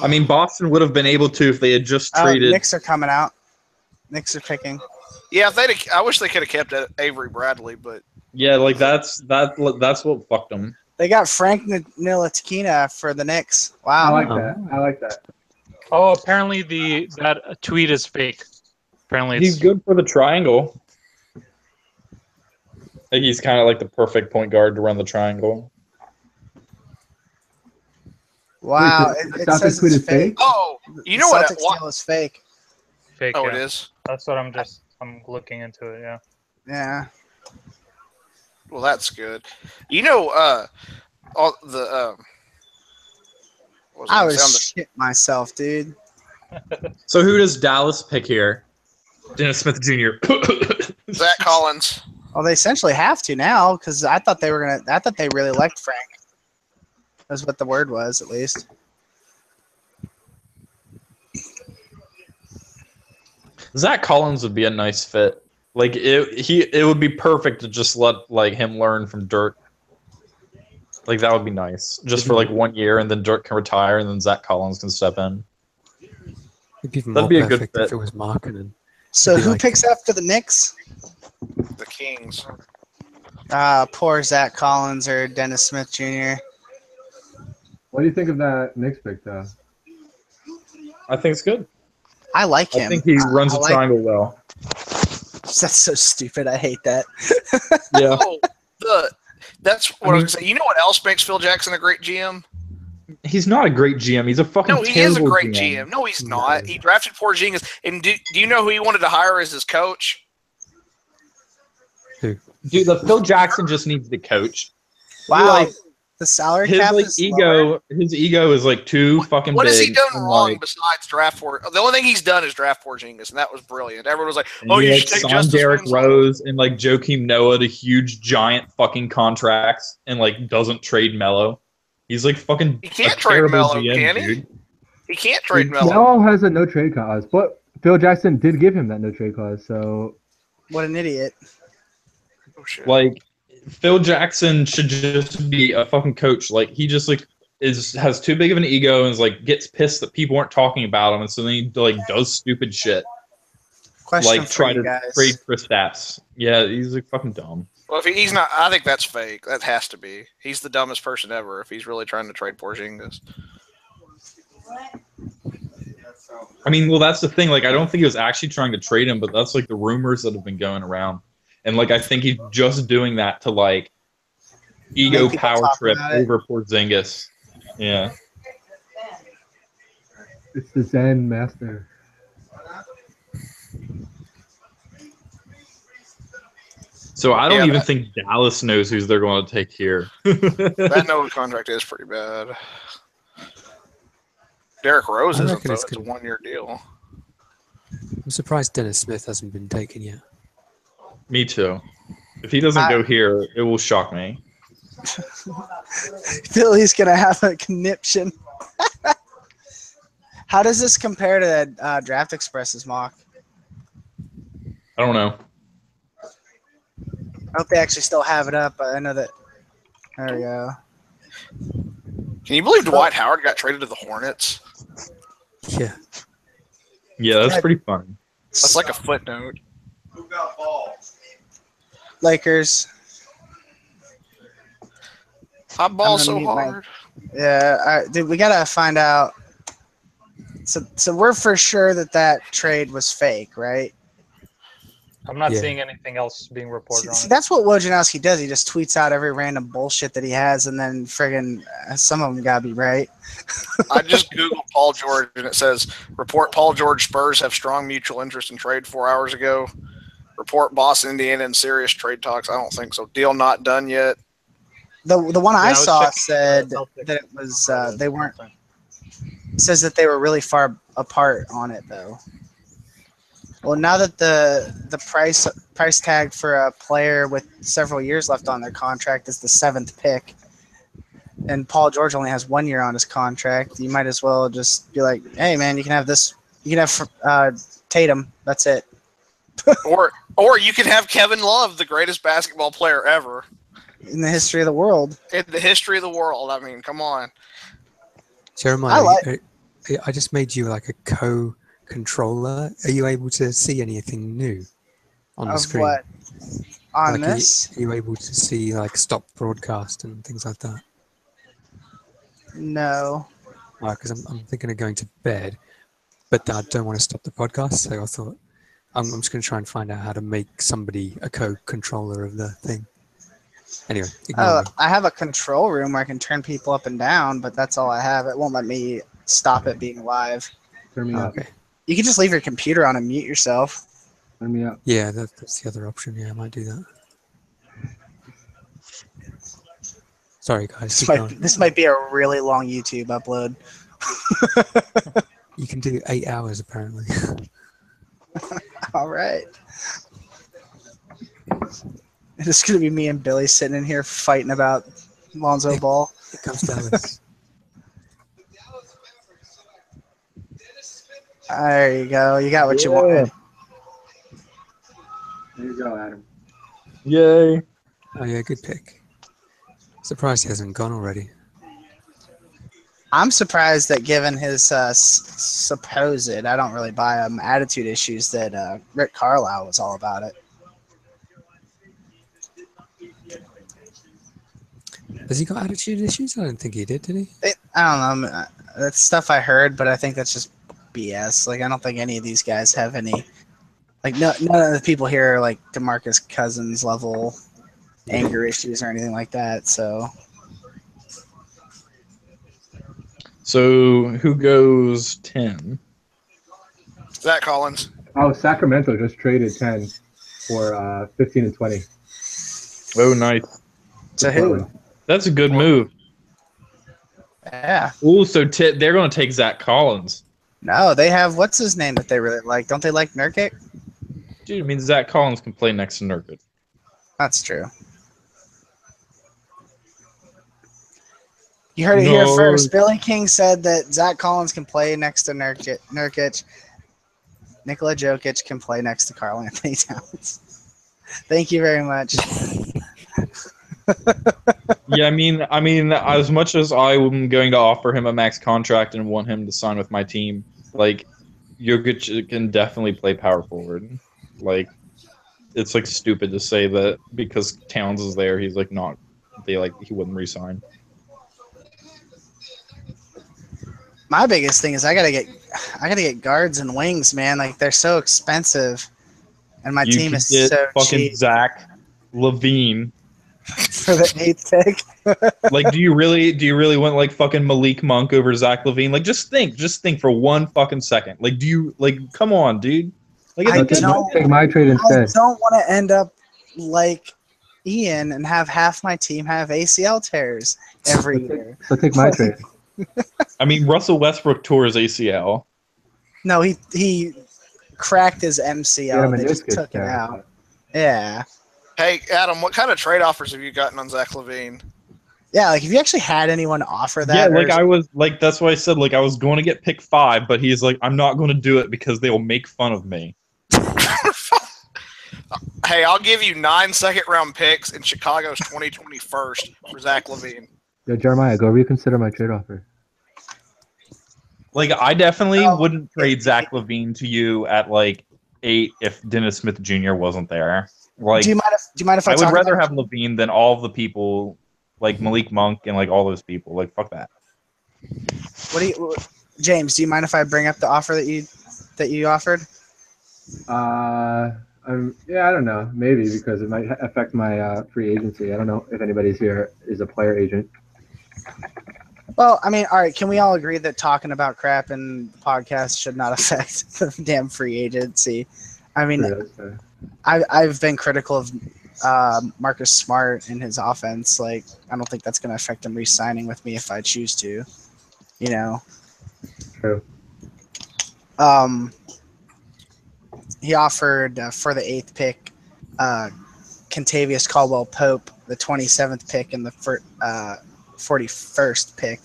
I mean, Boston would have been able to if they had just traded. Knicks are coming out. Knicks are picking. yeah, if I wish they could have kept Avery Bradley, but Yeah, like that's what fucked them. They got Frank Ntilikina for the Knicks. I Wow. like that. Oh, apparently that tweet is fake. Apparently, He's good for the triangle. Like he's kind of like the perfect point guard to run the triangle. Wow. Wait, It Celtics says tweet it's is fake? fake. oh, you know what? Celtics deal is fake. fake. Oh, Yeah. it is. That's what I'm looking into it. Yeah. Yeah. Well, that's good. You know, all the what I I was was shit myself, dude. So who does Dallas pick here? Dennis Smith Jr. Zach Collins. Well, they essentially have to now because I thought they really liked Frank. That's what the word was, at least. Zach Collins would be a nice fit. Like it would be perfect to just let like him learn from Dirk. Like that would be nice, just for like 1 year, and then Dirk can retire, and then Zach Collins can step in. It'd be That'd more be a good perfect if fit. it was Markkanen. So It'd be who like- picks after the Knicks? The Kings. Poor Zach Collins or Dennis Smith Jr. What do you think of that Knicks pick, though? I think it's good. I like him. I think he runs I a like- triangle well. That's so stupid. I hate that. Yeah. Oh, that's what I was going to say. You know what else makes Phil Jackson a great GM? He's not a great GM. He's a fucking No, he is a great GM. No, he's not. He drafted Porzingis. And do you know who he wanted to hire as his coach? Who? Dude, Phil Jackson just needs to coach. Wow. The salary cap is lower. His ego is like too fucking big. What has he done wrong besides draft The only thing he's done is draft Porzingis, and that was brilliant. Everyone was like, "Oh, you should take Justice Derrick Winslow." Rose and like Joakim Noah to huge giant fucking contracts and like doesn't trade Melo. He's like fucking. He can't trade Melo, can he? Dude. He can't trade Melo. Melo has a no trade clause, but Phil Jackson did give him that no trade clause. So what an idiot! Oh, shit. Like. Phil Jackson should just be a fucking coach. Like he just like has too big of an ego and is like gets pissed that people aren't talking about him, and so then he like does stupid shit. Question like for try you to guys. trade Kristaps. Yeah, he's like fucking dumb. Well, if he's not, I think that's fake. That has to be. He's the dumbest person ever if he's really trying to trade Porzingis. I mean, well, that's the thing. Like, I don't think he was actually trying to trade him, but that's like the rumors that have been going around. And, like, I think he's just doing that to, like, ego power trip over Porzingis. Yeah. It's the Zen master. So I don't even think Dallas knows who they're going to take here. That Noah contract is pretty bad. Derrick Rose isn't, though. It's a one-year deal. I'm surprised Dennis Smith hasn't been taken yet. Me too. If he doesn't go here, it will shock me. Philly's going to have a conniption. How does this compare to that Draft Express's mock? I don't know. I hope they actually still have it up. I know that. There we go. Can you believe Dwight Howard got traded to the Hornets? Yeah. Yeah, that's pretty funny. That's like a footnote. Who got balls? Lakers. I ball so hard. Yeah, dude, we gotta find out. So we're for sure that trade was fake, right? I'm not seeing anything else being reported on it. That's what Wojnarowski does. He just tweets out every random bullshit that he has, and then friggin' some of them gotta be right. I just Googled Paul George, and it says, report Paul George Spurs have strong mutual interest in trade 4 hours ago. Report Boston, Indiana in serious trade talks. I don't think so. Deal not done yet. The one I saw said that it was they weren't. It says that they were really far apart on it though. Well, now that the price tag for a player with several years left on their contract is the 7th pick, and Paul George only has 1 year on his contract, you might as well just be like, "Hey, man, you can have this. You can have Tatum. That's it." or you could have Kevin Love, the greatest basketball player ever in the history of the world. In the history of the world. I mean, come on. Jeremiah, I just made you like a co-controller. Are you able to see anything new on the screen? What? On like this? Are you able to see like stop broadcast and things like that? No. Because I'm thinking of going to bed, but I don't want to stop the podcast, so I thought I'm just going to try and find out how to make somebody a co-controller of the thing. Anyway. I have a control room where I can turn people up and down, but that's all I have. It won't let me stop it being live. Turn me up. Okay. You can just leave your computer on and mute yourself. Turn me up. Yeah, that's the other option. Yeah, I might do that. Sorry, guys. This might be a really long YouTube upload. You can do 8 hours, apparently. All right. It's going to be me and Billy sitting in here fighting about Lonzo Ball. Here comes Dallas. There you go. You got what you wanted. There you go, Adam. Yay. Oh, yeah, good pick. Surprised he hasn't gone already. I'm surprised that given his supposed, I don't really buy him, attitude issues, that Rick Carlisle was all about it. Has he got attitude issues? I don't think he did he? I don't know. That's stuff I heard, but I think that's just BS. Like, I don't think any of these guys have any. Like, none of the people here are like DeMarcus Cousins level anger issues or anything like that. So. So who goes 10? Zach Collins. Oh, Sacramento just traded 10 for 15 and 20. Oh, nice. To who? That's a good move. Yeah. Ooh, so they're going to take Zach Collins. No, they have what's his name that they really like. Don't they like Nurkic? Dude, it means Zach Collins can play next to Nurkic. That's true. You heard it here first. Billy King said that Zach Collins can play next to Nurkic. Nikola Jokic can play next to Karl Anthony Towns. Thank you very much. Yeah, I mean, as much as I'm going to offer him a max contract and want him to sign with my team, like, Jokic can definitely play power forward. Like, it's like stupid to say that because Towns is there, he's like not. He wouldn't resign. My biggest thing is I gotta get guards and wings, man. Like, they're so expensive, and my team is so fucking cheap. Zach LaVine for the 8th pick. Like, do you really want like fucking Malik Monk over Zach LaVine? Like, just think for 1 fucking second. Like, do you come on, dude? Like, take my trade instead. I don't want to end up like Ian and have half my team have ACL tears every year. So take my trade. I mean, Russell Westbrook tore his ACL. No, he cracked his MCL. Yeah, they just took it out. Yeah. Hey, Adam, what kind of trade offers have you gotten on Zach LaVine? Yeah, like, if you actually had anyone offer that. Yeah, like, I was like, that's why I said, like, I was going to get pick 5, but he's like, I'm not going to do it because they will make fun of me. Hey, I'll give you 9 second-round picks in Chicago's 2021 for Zach LaVine. Yo, Jeremiah, go reconsider my trade offer. Like, I definitely wouldn't trade Zach LaVine to you at like 8 if Dennis Smith Jr. wasn't there. Like, do you mind if I would rather have LaVine than all of the people like Malik Monk and like all those people. Like, fuck that. James? Do you mind if I bring up the offer that you offered? Yeah, I don't know. Maybe because it might affect my free agency. I don't know if anybody's here is a player agent. Well, I mean, all right. Can we all agree that talking about crap in podcasts should not affect the damn free agency? I mean, I've been critical of Marcus Smart and his offense. Like, I don't think that's going to affect him re-signing with me if I choose to. You know. True. He offered for the 8th pick, Kentavious Caldwell-Pope, the 27th pick, and the 41st pick.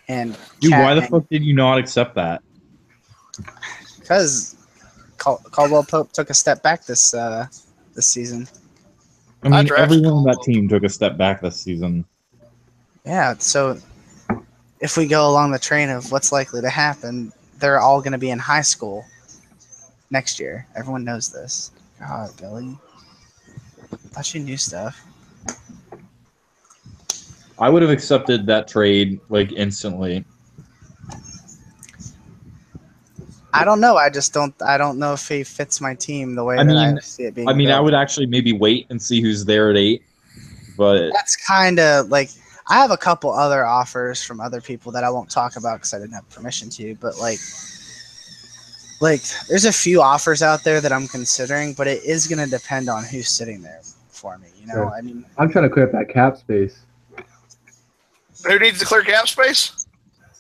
And dude, why the fuck did you not accept that? Because Caldwell-Pope took a step back this season. I mean, everyone on that team took a step back this season. Yeah, so if we go along the train of what's likely to happen, they're all going to be in high school next year. Everyone knows this. God, Billy. Thought you knew stuff. I would have accepted that trade like instantly. I don't know. I don't know if he fits my team the way I see it being. I mean, built. I would actually maybe wait and see who's there at 8. But that's kind of like, I have a couple other offers from other people that I won't talk about because I didn't have permission to. But like there's a few offers out there that I'm considering, but it is going to depend on who's sitting there for me. You know, sure. I mean, I'm trying to clear up that cap space. Who needs to clear cap space?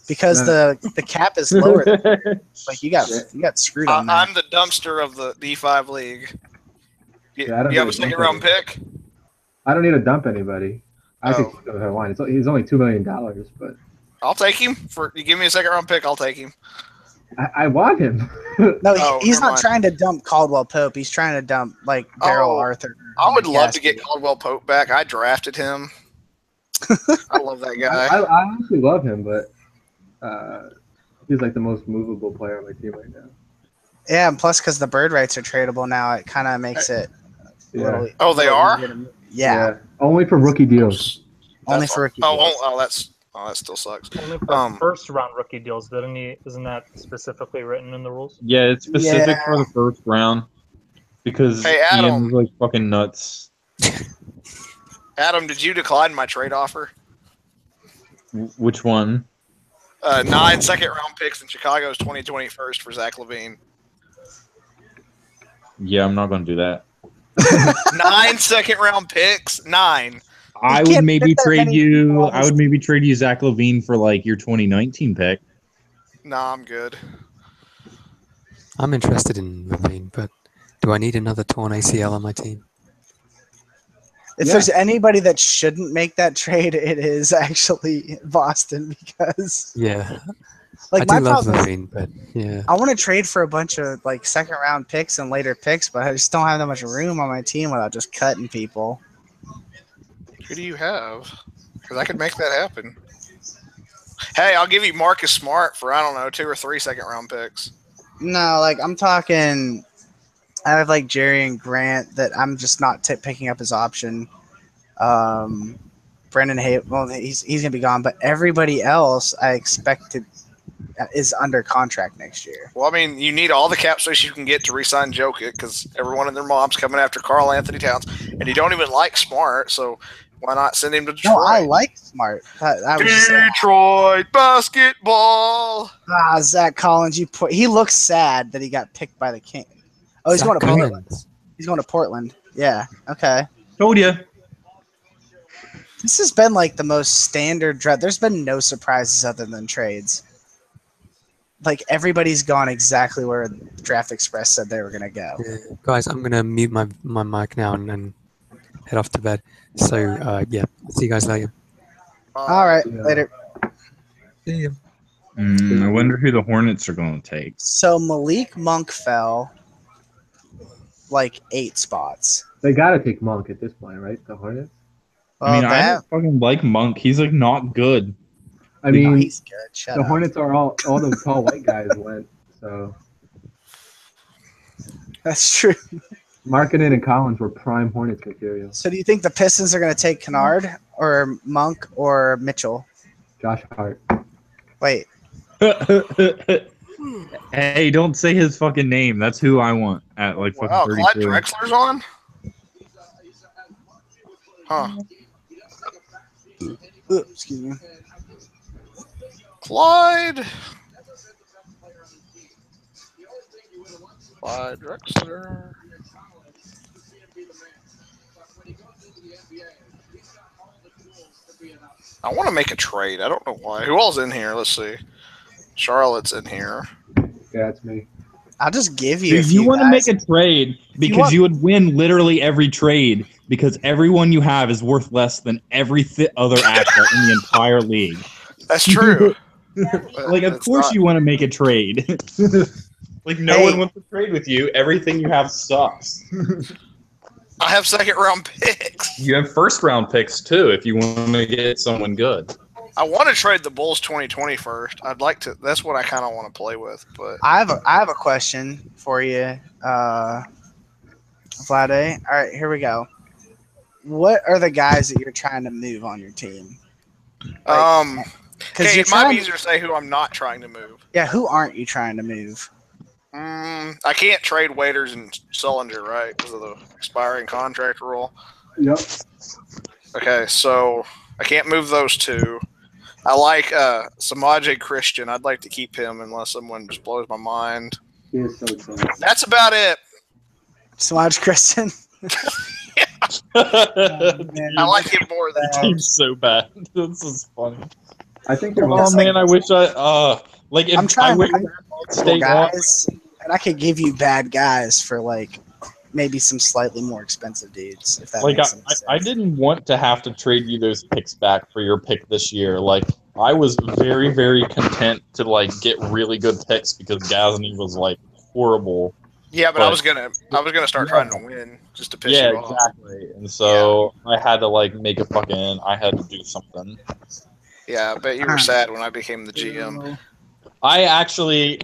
Because the cap is lower. Like, you got screwed on that. I'm the dumpster of the D5 league. You Yeah, have a second-round pick? I don't need to dump anybody. I think he's only $2 million, but I'll take him. You give me a second-round pick, I'll take him. I want him. No, he's not trying to dump Caldwell-Pope. He's trying to dump like Daryl Arthur. I would love to get Caldwell-Pope back. I drafted him. I love that guy. I honestly love him, but he's like the most movable player on my team right now. Yeah, and plus because the bird rights are tradable now, it kind of makes it. Yeah. Oh, they are? Yeah. Only for rookie deals. Only for rookie deals. That still sucks. Only for first round rookie deals, isn't that specifically written in the rules? Yeah, it's specific for the first round because Ian's like fucking nuts. Adam, did you decline my trade offer? Which one? 9 second-round picks in Chicago's 2020 first for Zach LaVine. Yeah, I'm not going to do that. 9 second-round picks. 9. I would maybe trade you. I would maybe trade you Zach LaVine for like your 2019 pick. Nah, I'm good. I'm interested in LaVine, but do I need another torn ACL on my team? If there's anybody that shouldn't make that trade, it is actually Boston because I do love LaVine, but I want to trade for a bunch of like second round picks and later picks, but I just don't have that much room on my team without just cutting people. Who do you have? Because I could make that happen. Hey, I'll give you Marcus Smart for, I don't know, 2 or 3 second round picks. No, like I'm talking. I have like Jerry and Grant that I'm just not picking up his option. Brendan Hay, well, he's gonna be gone, but everybody else I expect is under contract next year. Well, I mean, you need all the cap space you can get to re-sign Jokic because everyone and their mom's coming after Karl Anthony Towns, and you don't even like Smart, so why not send him to Detroit? No, I like Smart. Detroit basketball. Zach Collins, he looks sad that he got picked by the King. Oh, he's going to Portland. He's going to Portland. Yeah. Okay. Told you. This has been like the most standard draft. There's been no surprises other than trades. Like everybody's gone exactly where Draft Express said they were going to go. Yeah. Guys, I'm going to mute my mic now and head off to bed. So, see you guys later. All right. Later. See you. I wonder who the Hornets are going to take. So Malik Monk fell like 8 spots. They got to take Monk at this point, right? The Hornets? Well, I don't fucking like Monk. He's like not good. I mean, he's good. Shut the up. Hornets are all those tall white guys went. So that's true. Markkanen and Collins were prime Hornets material. So do you think the Pistons are going to take Kennard or Monk or Mitchell? Josh Hart. Wait. Hey, don't say his fucking name. That's who I want at like fucking 32. Clyde Drexler's on? Huh. Excuse me. Clyde Drexler. I want to make a trade. I don't know why. Who all's in here? Let's see. Charlotte's in here. Yeah, that's me. I'll just give you. If you want to make a trade, because you would win literally every trade, because everyone you have is worth less than every other asset in the entire league. That's true. Like, of course you want to make a trade. Like, no one wants to trade with you. Everything you have sucks. I have second-round picks. You have first-round picks, too, if you want to get someone good. I want to trade the Bulls 2020 first. I'd like to. That's what I kind of want to play with. But I have a question for you, Vlade. All right, here we go. What are the guys that you're trying to move on your team? Because it might be easier to say who I'm not trying to move. Yeah, who aren't you trying to move? I can't trade Waiters and Sullinger, right? Because of the expiring contract rule. Yep. Okay, so I can't move those two. I like Samaje Christian. I'd like to keep him unless someone just blows my mind. He is so cool. That's about it. Samaje Christian. I like him more than that. Team's so bad. This is funny. I think they're man, I wish like if I'm trying to stay guys, and I could give you bad guys for like maybe some slightly more expensive dudes. If that like makes sense. I didn't want to have to trade you those picks back for your pick this year. Like I was very, very content to like get really good picks because Gasney was like horrible. Yeah, but I was gonna start trying to win just to piss you off. Yeah, exactly. And so I had to like make a I had to do something. Yeah, I bet you were sad when I became the GM. I actually,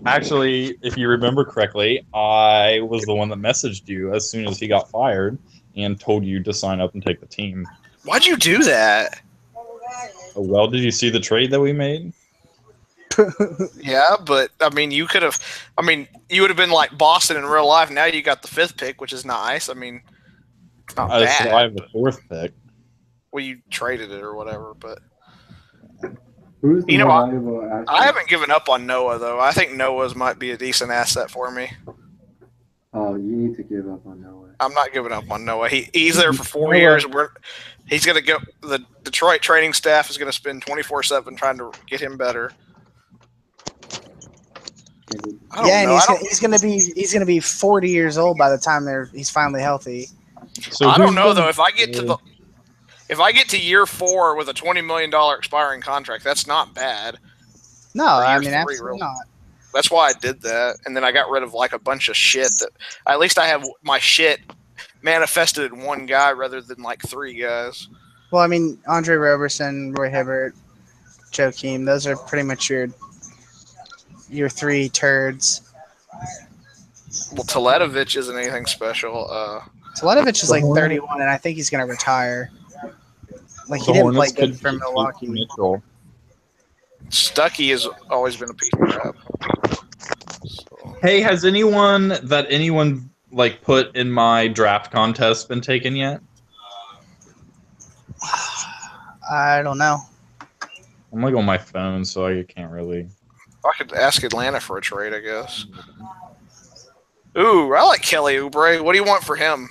if you remember correctly, I was the one that messaged you as soon as he got fired and told you to sign up and take the team. Why'd you do that? Well, did you see the trade that we made? Yeah, but I mean, you could have. I mean, you would have been like Boston in real life. Now you got the 5th pick, which is nice. I mean, it's not bad. So I have the 4th pick. Well, you traded it or whatever, but Who's the You know, more valuable asset? I haven't given up on Noah though. I think Noah's might be a decent asset for me. Oh, you need to give up on Noah. I'm not giving up on Noah. He's there for 4 years. He's going to go. The Detroit training staff is going to spend 24/7 trying to get him better. He's gonna be 40 years old by the time he's finally healthy. So I don't know though. If I get to year 4 with a $20 million expiring contract, that's not bad. No, I mean absolutely not. That's why I did that, and then I got rid of like a bunch of shit. That at least I have my shit manifested in one guy rather than like 3 guys. Well, I mean Andre Roberson, Roy Hibbert, Joakim, those are pretty much your 3 turds. Well, Teletovic isn't anything special. Teletovic is like 31, and I think he's going to retire. Like he didn't play good for Milwaukee. Mitchell. Stuckey has always been a piece of crap. So. Hey, has anyone like put in my draft contest been taken yet? I don't know. I'm like on my phone, so I can't really. I could ask Atlanta for a trade, I guess. Ooh, I like Kelly Oubre. What do you want for him,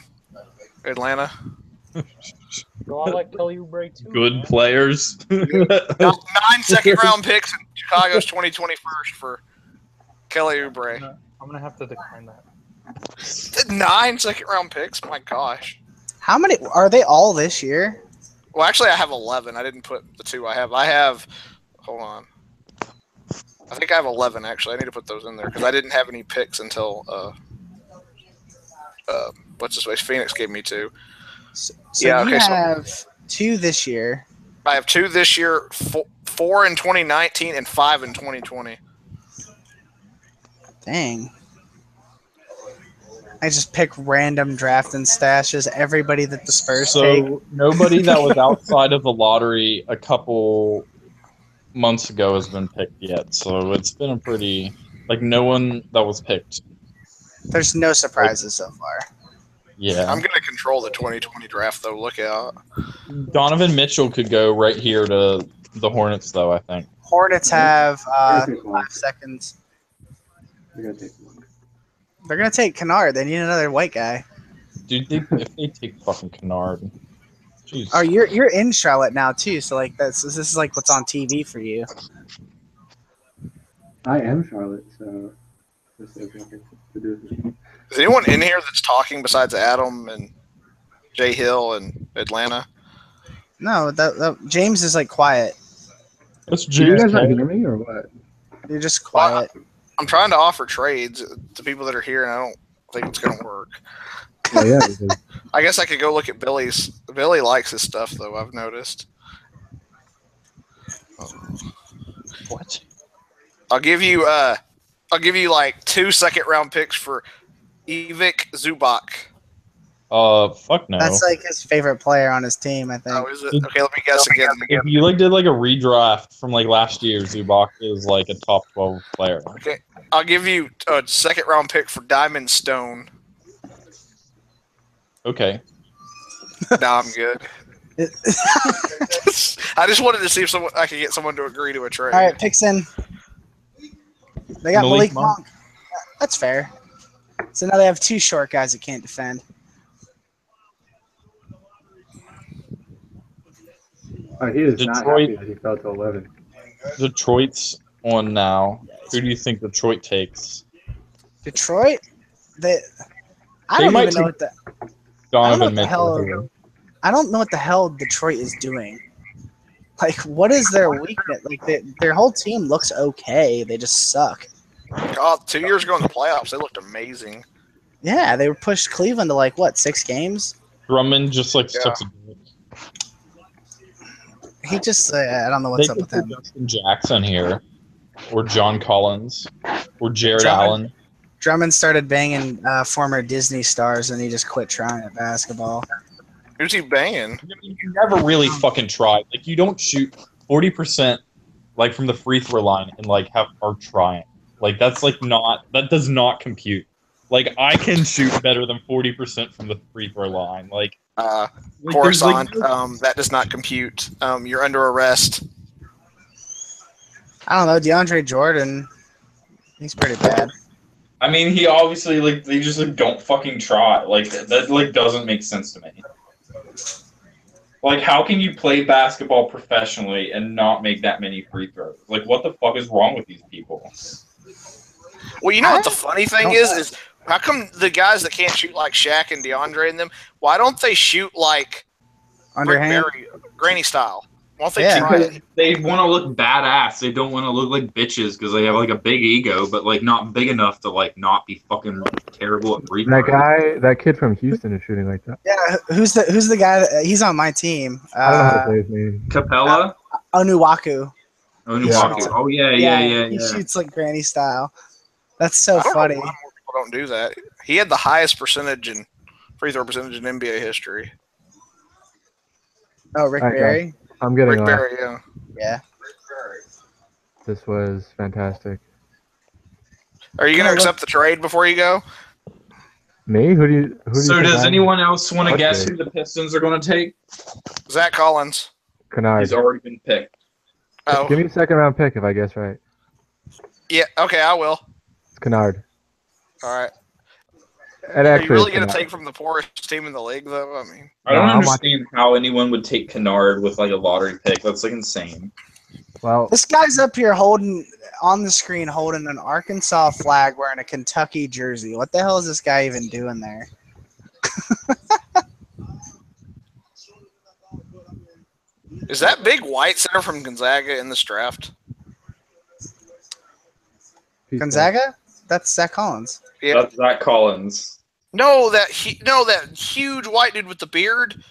Atlanta? I like Kelly Oubre too. Good players. 9 second-round picks in Chicago's 2021 for Kelly Oubre. I'm gonna have to decline that. 9 second-round picks? My gosh. How many are they all this year? Well, actually, I have 11. I didn't put the 2 I have. Hold on. I think I have 11, actually. I need to put those in there because I didn't have any picks until what's his face? Phoenix gave me 2. So you have 2 this year. I have 2 this year, 4 in 2019, and 5 in 2020. Dang. I just pick random draft and stashes everybody that the Spurs take. So nobody that was outside of the lottery a couple months ago has been picked yet. So it's been a pretty no one that was picked. There's no surprises so far. Yeah. I'm going to control the 2020 draft, though. Look out. Donovan Mitchell could go right here to the Hornets, though, I think. Hornets have 5 seconds. They're going to take Kennard. They need another white guy. Dude, if they take fucking Kennard. Jeez. Oh, you're in Charlotte now, too. So, this is like what's on TV for you. I am Charlotte, so... Is anyone in here that's talking besides Adam and Jay Hill and Atlanta? No, James is quiet. That's James. You guys not hear me or what? You're just quiet. I'm trying to offer trades to people that are here, and I don't think it's going to work. Oh, yeah. I guess I could go look at Billy's. Billy likes his stuff, though. I've noticed. What? I'll give you 2 second-round picks for Ivic Zubac. Fuck no. That's his favorite player on his team, I think. Oh, is it? Okay, let me guess again. If you did a redraft from last year, Zubac is a top 12 player. Okay, I'll give you a second-round pick for Diamond Stone. Okay. No, I'm good. I just wanted to see if I could get someone to agree to a trade. All right, picks in. They got Malik Monk. That's fair. So now they have 2 short guys that can't defend. Oh, he is not happy that he fell to 11. Detroit's on now. Who do you think Detroit takes? Detroit? I don't even know what the hell Detroit is doing. What is their weakness? Their whole team looks okay. They just suck. God, 2 years ago in the playoffs, they looked amazing. Yeah, they were pushed Cleveland to 6 games. Drummond just sucks a dick. He just I don't know what's up with him. Justin Jackson here, or John Collins, or Jared Allen. Drummond started banging former Disney stars, and he just quit trying at basketball. Who's he banging? You never really fucking tried. You don't shoot 40% from the free throw line and are trying. That's not, that does not compute. I can shoot better than 40% from the free throw line. Coruscant, that does not compute. You're under arrest. I don't know, DeAndre Jordan. He's pretty bad. I mean, he obviously they just don't fucking try. Like that doesn't make sense to me. Like, how can you play basketball professionally and not make that many free throws? Like, what the fuck is wrong with these people? Well, you know what the funny thing is how come the guys that can't shoot like Shaq and DeAndre and them, why don't they shoot like underhand, granny style? Why don't they try it? They want to look badass. They don't want to look like bitches because they have like a big ego, but like not big enough to like not be fucking terrible at free throws. That kid from Houston is shooting like that. Yeah, who's the guy? He's on my team. I don't know how to say his name. Capella. Onuaku. Onuaku. Oh yeah. He shoots like granny style. That's so funny. Know why more people don't do that. He had the highest free throw percentage in NBA history. Oh, Rick Barry. I'm getting Rick Barry, yeah. This was fantastic. Are you going to accept the trade before you go? Me? Who do you does anyone else want to guess who the Pistons are going to take? Zach Collins. Kennard. He's already been picked. Oh. Give me a second round pick if I guess right. Yeah, okay, I will. It's Kennard. All right. Are you really going to take from the poorest team in the league, though? I mean, I don't understand how anyone would take Kennard with like a lottery pick. That's like insane. Well, this guy's up here holding an Arkansas flag wearing a Kentucky jersey. What the hell is this guy even doing there? Is that big white center from Gonzaga in this draft? Gonzaga? That's Zach Collins. Yeah. That's Zach Collins. No, that huge white dude with the beard.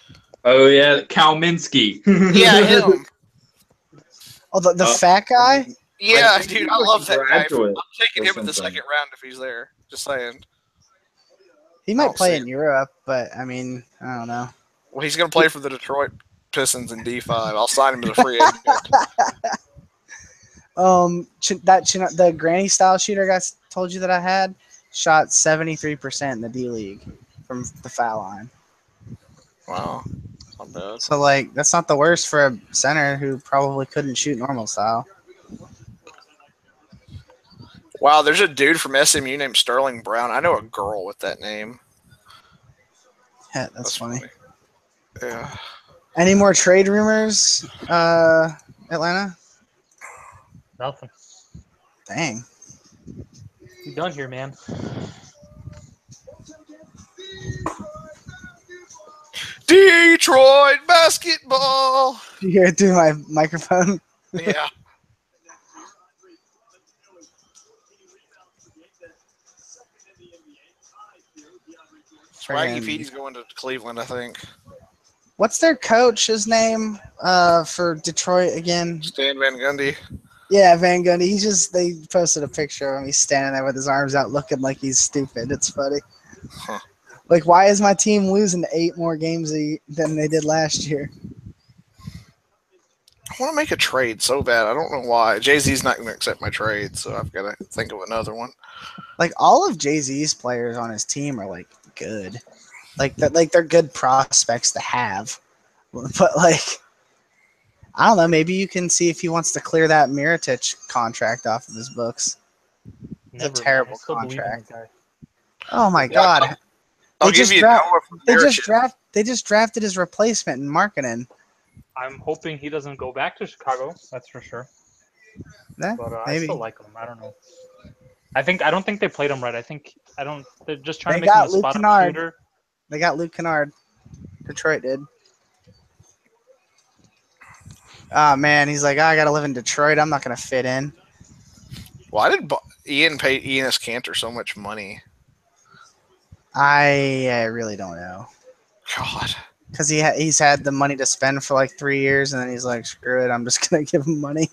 Oh yeah, Kalminski. Yeah, him. Oh, the fat guy? Yeah, dude, I love that guy. I'm taking him in the second round if he's there. Just saying. He might play in Europe, but I mean, I don't know. Well, he's going to play for the Detroit Pistons in D5. I'll sign him as a free agent. The granny style shooter I told you that I had shot 73% in the D League from the foul line. Wow, not bad. So like, that's not the worst for a center who probably couldn't shoot normal style. Wow, there's a dude from SMU named Sterling Brown. I know a girl with that name. Yeah, that's funny. Yeah. Any more trade rumors, Atlanta? Nothing. Dang. You done here, man. Detroit basketball. You hear it through my microphone? Yeah. Swaggy Fee's going to Cleveland, I think. What's their coach's name for Detroit again? Stan Van Gundy. Yeah, Van Gundy. They posted a picture of him. He's standing there with his arms out looking like he's stupid. It's funny. Huh. Like, why is my team losing 8 more games than they did last year? I want to make a trade so bad. I don't know why. Jay-Z's not going to accept my trade, so I've got to think of another one. Like, all of Jay-Z's players on his team are, like, good. Like they're good prospects to have. But, like, I don't know. Maybe you can see if he wants to clear that Mirotic contract off of his books. It's a terrible contract. Oh, my God. They just drafted his replacement in Markkanen. I'm hoping he doesn't go back to Chicago. That's for sure. Yeah, but maybe. I still like him. I don't know. I don't think they played him right. They're just trying to make him a spot shooter. They got Luke Kennard. Detroit did. Oh man, he's like, I gotta live in Detroit. I'm not gonna fit in. Why did Ian pay Enes Kanter so much money? I really don't know. God. Because he's had the money to spend for like 3 years, and then he's like, screw it, I'm just gonna give him money.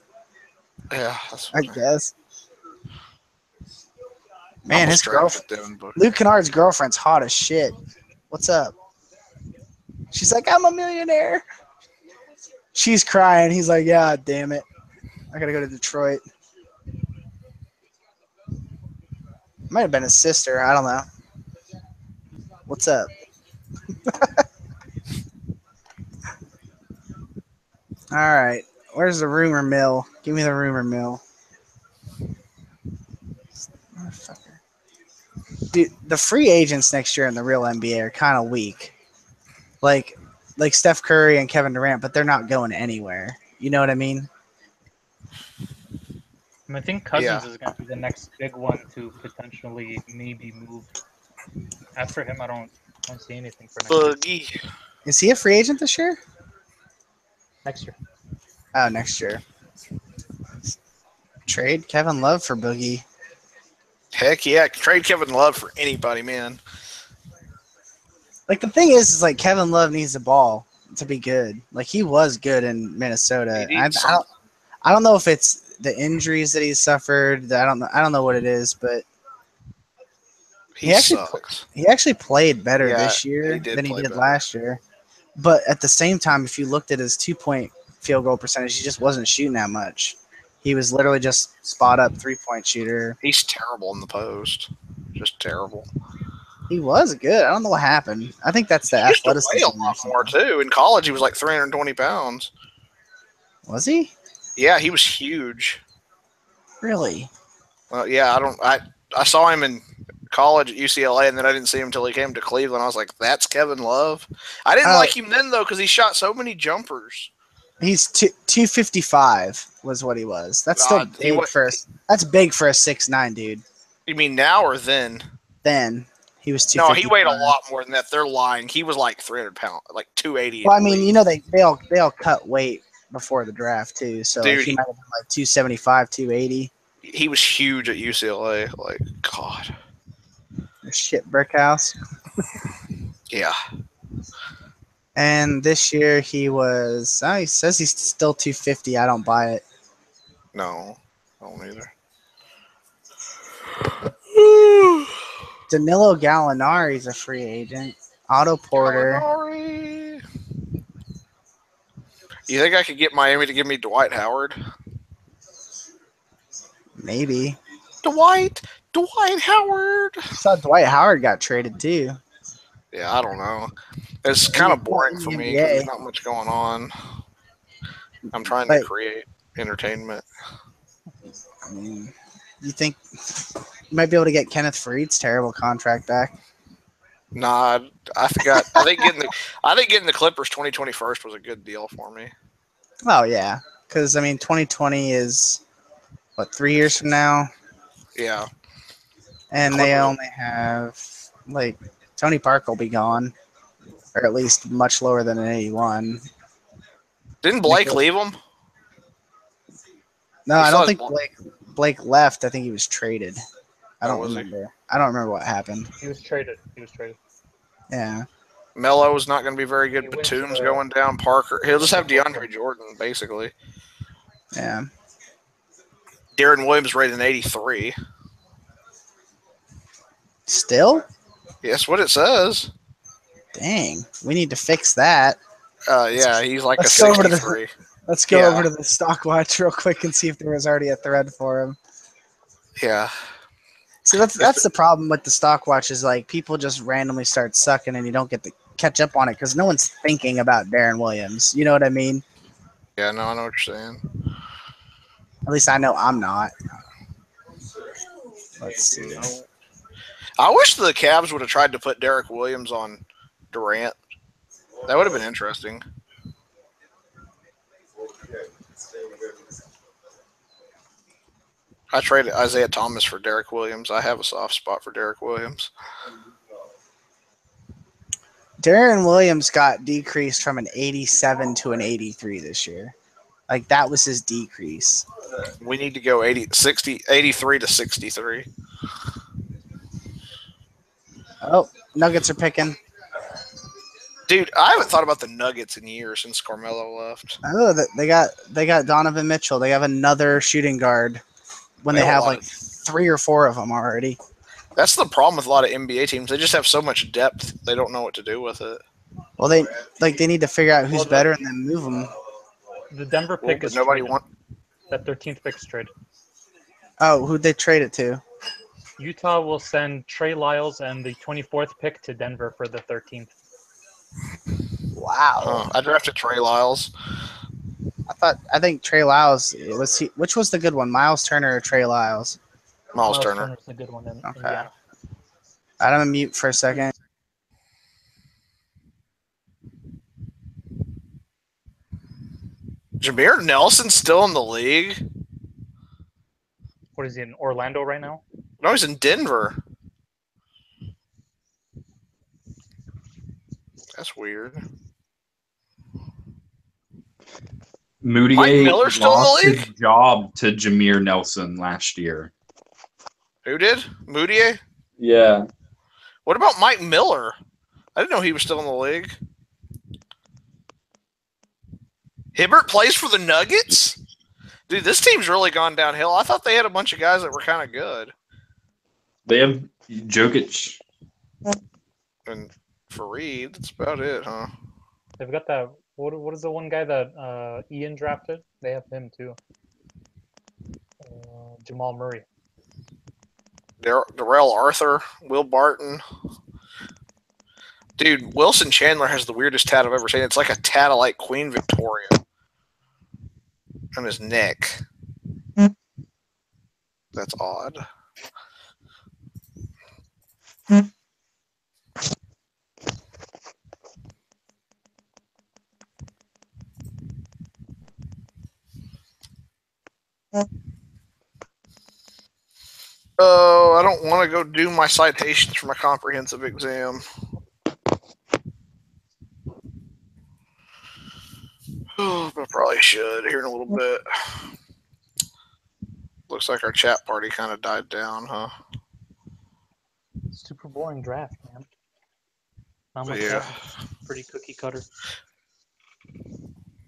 Yeah, I guess. Man, his girlfriend, Luke Kennard's girlfriend's hot as shit. What's up? She's like, I'm a millionaire. She's crying. He's like, yeah, damn it. I gotta go to Detroit. Might have been his sister. I don't know. What's up? All right. Where's the rumor mill? Give me the rumor mill. Dude, the free agents next year in the real NBA are kind of weak. Like Steph Curry and Kevin Durant, but they're not going anywhere. You know what I mean? I think Cousins is going to be the next big one to potentially maybe move. After him, I don't see anything for next year. Is he a free agent this year? Next year. Oh, next year. Trade Kevin Love for Boogie. Heck yeah, trade Kevin Love for anybody, man. Like, the thing is like Kevin Love needs the ball to be good. Like, he was good in Minnesota. I don't know if it's the injuries that he's suffered. I don't know what it is, but he actually played better this year than he did last year. But at the same time, if you looked at his 2-point field goal percentage, he just wasn't shooting that much. He was literally just spot up 3-point shooter. He's terrible in the post. Just terrible. He was good. I don't know what happened. I think that's the athleticism. He used to weigh a lot more too. In college, he was like 320 pounds. Was he? Yeah, he was huge. Really? Well, yeah, I saw him in college at UCLA, and then I didn't see him until he came to Cleveland. I was like, that's Kevin Love. I didn't like him then, though, because he shot so many jumpers. He's 255 was what he was. That's still big that's big for a 6'9" dude. You mean now or then? Then. He was 255. No, he weighed a lot more than that. They're lying. He was like 300 pounds, like 280. Well, I mean, you know, they all cut weight before the draft, too. So dude, he might have been like 275, 280. He was huge at UCLA. Like, God. Shit brick house. Yeah. And this year he was, he says he's still 250. I don't buy it. No, I don't either. Danilo Gallinari's a free agent. Otto Porter. Gallinari. You think I could get Miami to give me Dwight Howard? Maybe. Dwight Howard. I saw Dwight Howard got traded too. Yeah, I don't know. It's kind of boring for me because there's not much going on. I'm trying to create entertainment. I mean, you think you might be able to get Kenneth Faried's terrible contract back? Nah, I forgot. I think getting the Clippers 2021 was a good deal for me. Oh yeah, because I mean 2020 is what, 3 years from now? Yeah. And they only have like Tony Parker will be gone, or at least much lower than an 81. Didn't Blake leave him? No, I don't think Blake left. I think he was traded. I don't remember. I don't remember what happened. He was traded. Yeah. Melo's not going to be very good. Batum's going down. Parker. He'll just have DeAndre Jordan, basically. Yeah. Darren Williams rated an 83. Still? Yes, what it says. Dang. We need to fix that. Yeah, he's like a 63. Let's go over to the stock watch real quick and see if there was already a thread for him. Yeah. So that's the problem with the stock watch is like people just randomly start sucking and you don't get to catch up on it because no one's thinking about Darren Williams. You know what I mean? Yeah, no, I know what you're saying. At least I know I'm not. Let's see. I wish the Cavs would have tried to put Derek Williams on Durant. That would have been interesting. I traded Isaiah Thomas for Derek Williams. I have a soft spot for Derek Williams. Darren Williams got decreased from an 87 to an 83 this year. Like, that was his decrease. We need to go 83 to 63. Oh, Nuggets are picking. Dude, I haven't thought about the Nuggets in years since Carmelo left. Oh, they got Donovan Mitchell. They have another shooting guard when they have like 3 or 4 of them already. That's the problem with a lot of NBA teams. They just have so much depth. They don't know what to do with it. Well, they need to figure out who's better and then move them. The Denver pick is nobody traded. That 13th pick is traded. Oh, who'd they trade it to? Utah will send Trey Lyles and the 24th pick to Denver for the 13th. Wow. I drafted Trey Lyles. I think Trey Lyles. Which was the good one? Miles Turner or Trey Lyles? Miles Turner. Turner's the good one. Okay. I'm gonna mute for a second. Jameer Nelson's still in the league? What is he in Orlando right now? No, he's in Denver. That's weird. Moutier Miller's still in the lost league? his job to Jameer Nelson last year. Who did? Moutier? Yeah. What about Mike Miller? I didn't know he was still in the league. Hibbert plays for the Nuggets? Dude, this team's really gone downhill. I thought they had a bunch of guys that were kind of good. They have Jokic. And Fareed, that's about it, huh? They've got that. What is the one guy that Ian drafted? They have him too. Jamal Murray. Darrell Arthur, Will Barton. Dude, Wilson Chandler has the weirdest tat I've ever seen. It's like a tat of like Queen Victoria on his neck. That's odd. Oh, I don't want to go do my citations for my comprehensive exam. Oh, but I probably should here in a little bit. Looks like our chat party kind of died down, huh? Super boring draft, man. Not much pretty cookie cutter.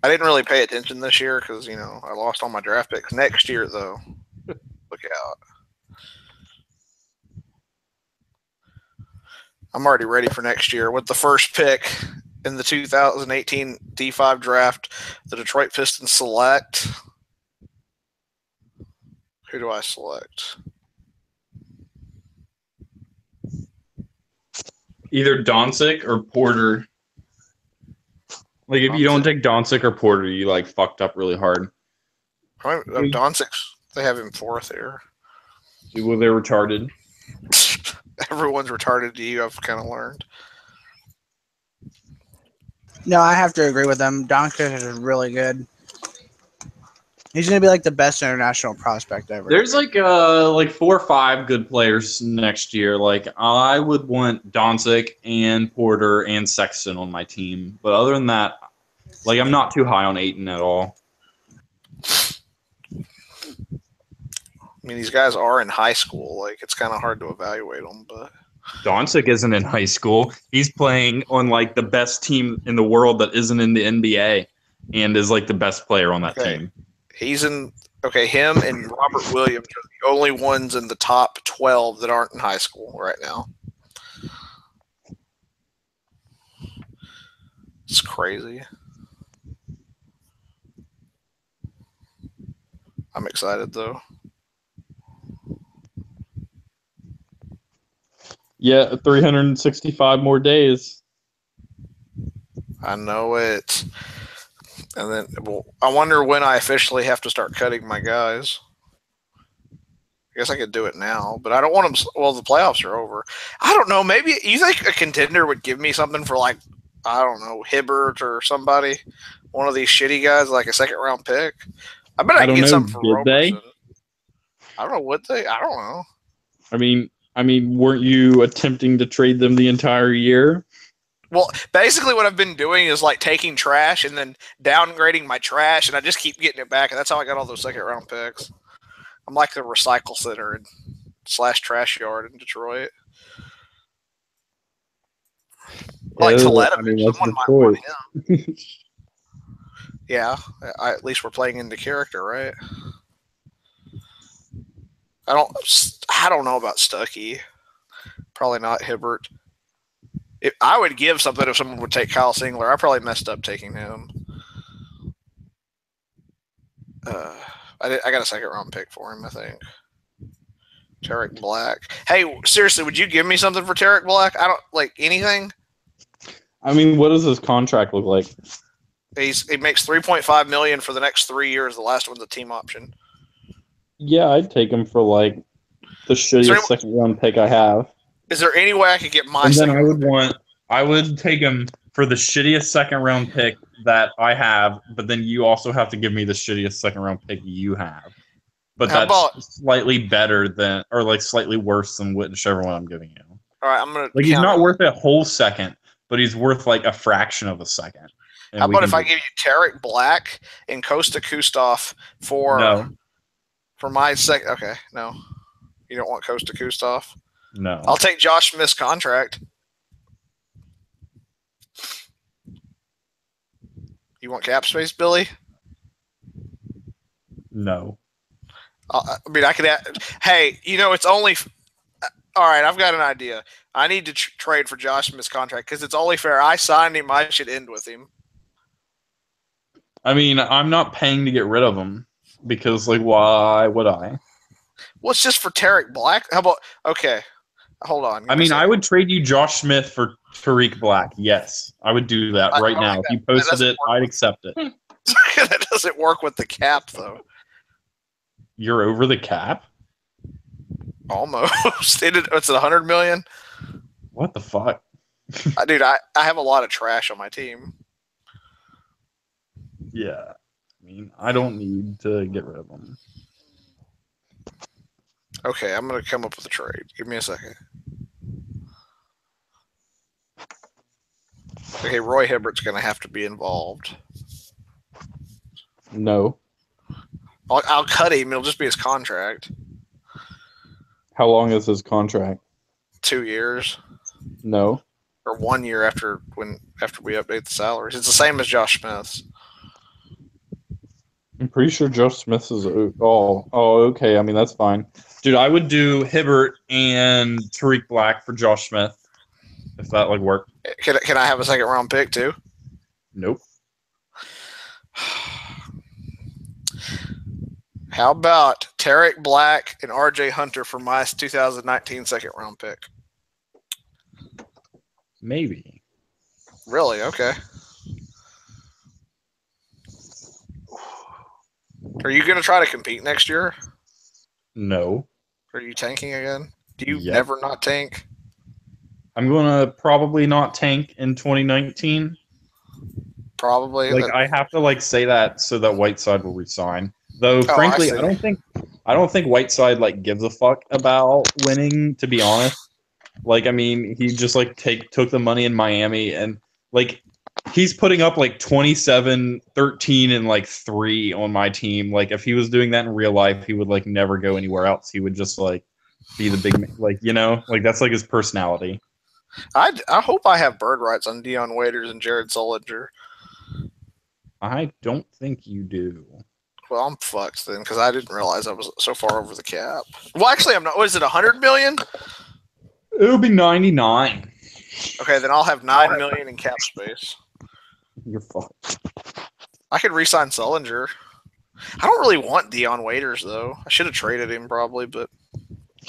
I didn't really pay attention this year because, you know, I lost all my draft picks. Next year, though, look out. I'm already ready for next year. With the first pick in the 2018 D5 draft, the Detroit Pistons select. Who do I select? Either Doncic or Porter. Like, if you don't take Doncic or Porter, you, like, fucked up really hard. Doncic, they have him fourth here. Well, they're retarded. Everyone's retarded to you, I've kind of learned. No, I have to agree with them. Doncic is really good. He's going to be like the best international prospect ever. There's like 4 or 5 good players next year. Like, I would want Doncic and Porter and Sexton on my team. But other than that, like, I'm not too high on Ayton at all. I mean, these guys are in high school. Like, it's kind of hard to evaluate them, but Doncic isn't in high school. He's playing on, like, the best team in the world that isn't in the NBA and is, like, the best player on that team. He's in – okay, him and Robert Williams are the only ones in the top 12 that aren't in high school right now. It's crazy. I'm excited, though. Yeah, 365 more days. I know it. And then, well, I wonder when I officially have to start cutting my guys. I guess I could do it now, but I don't want them. Well, the playoffs are over. I don't know. Maybe you think a contender would give me something for, like, I don't know, Hibbert or somebody, one of these shitty guys, like a second round pick. I bet I can get something for Roberson. I don't know. Would they? I don't know. I mean, weren't you attempting to trade them the entire year? Well, basically what I've been doing is like taking trash and then downgrading my trash, and I just keep getting it back, and that's how I got all those second-round picks. I'm like the recycle center / trash yard in Detroit. Like to let him. Someone might want him. Yeah, at least we're playing into character, right? I don't know about Stuckey. Probably not Hibbert. I would give something if someone would take Kyle Singler. I probably messed up taking him. I got a second round pick for him, I think. Tarek Black. Hey, seriously, would you give me something for Tarek Black? I don't like anything. I mean, what does his contract look like? He makes $3.5 million for the next 3 years. The last one's a team option. Yeah, I'd take him for like the shittiest second round pick I have. Is there any way I could get my? And then I would take him for the shittiest second round pick that I have, but then you also have to give me the shittiest second round pick you have. But that's slightly better than, or like slightly worse than whichever one I'm giving you. All right, I'm gonna. Like he's not worth a whole second, but he's worth like a fraction of a second. How about if I give you Tarek Black and Costa Kustov for my second? Okay, no, you don't want Costa Kustov. No, I'll take Josh Smith's contract. You want cap space, Billy? No. I mean, I could. Hey, it's only. All right, I've got an idea. I need to trade for Josh Smith's contract because it's only fair. I signed him. I should end with him. I mean, I'm not paying to get rid of him because, like, why would I? Well, it's just for Tarek Black. How about? Okay, hold on. I mean, I would trade you Josh Smith for Tariq Black. Yes, I would do that right now. If you posted it, I'd accept it. That doesn't work with the cap, though. You're over the cap? Almost. It's $100 million. What the fuck? Dude, I have a lot of trash on my team. Yeah. I mean, I don't need to get rid of them. Okay, I'm going to come up with a trade. Give me a second. Okay, Roy Hibbert's going to have to be involved. No. I'll cut him. It'll just be his contract. How long is his contract? 2 years. No. Or 1 year after we update the salaries. It's the same as Josh Smith's. I'm pretty sure Josh Smith's is okay. I mean, that's fine. Dude, I would do Hibbert and Tariq Black for Josh Smith. If that like worked. Can I have a second round pick too? Nope. How about Tarek Black and RJ Hunter for my 2019 second round pick? Maybe. Really? Okay. Are you going to try to compete next year? No. Are you tanking again? Do you never not tank? I'm going to probably not tank in 2019. Probably. Like I have to like say that so that Whiteside will resign. Though frankly, I don't think Whiteside like gives a fuck about winning, to be honest. Like, I mean, he just like took the money in Miami and like he's putting up like 27, 13, and like 3 on my team. Like if he was doing that in real life, he would like never go anywhere else. He would just like be the big like like that's like his personality. I hope I have bird rights on Dion Waiters and Jared Sullinger. I don't think you do. Well, I'm fucked then because I didn't realize I was so far over the cap. Well, actually, I'm not. What is it? $100 million? It'll be 99. Okay, then I'll have $9 million in cap space. You're fucked. I could re-sign Sullinger. I don't really want Dion Waiters though. I should have traded him probably, but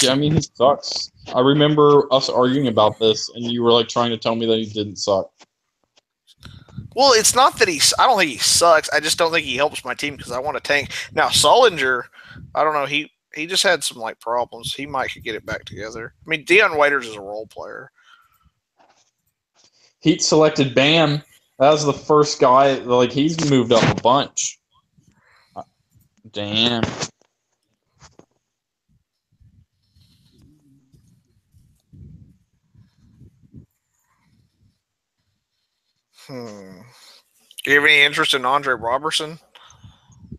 yeah, I mean he sucks. I remember us arguing about this, and you were like trying to tell me that he didn't suck. Well, it's not that I don't think he sucks. I just don't think he helps my team because I want to tank. Now, Sullinger, I don't know. He just had some like problems. He might could get it back together. I mean, Dion Waiters is a role player. Heat selected Bam. That was the first guy. Like he's moved up a bunch. Damn. Do you have any interest in Andre Robertson?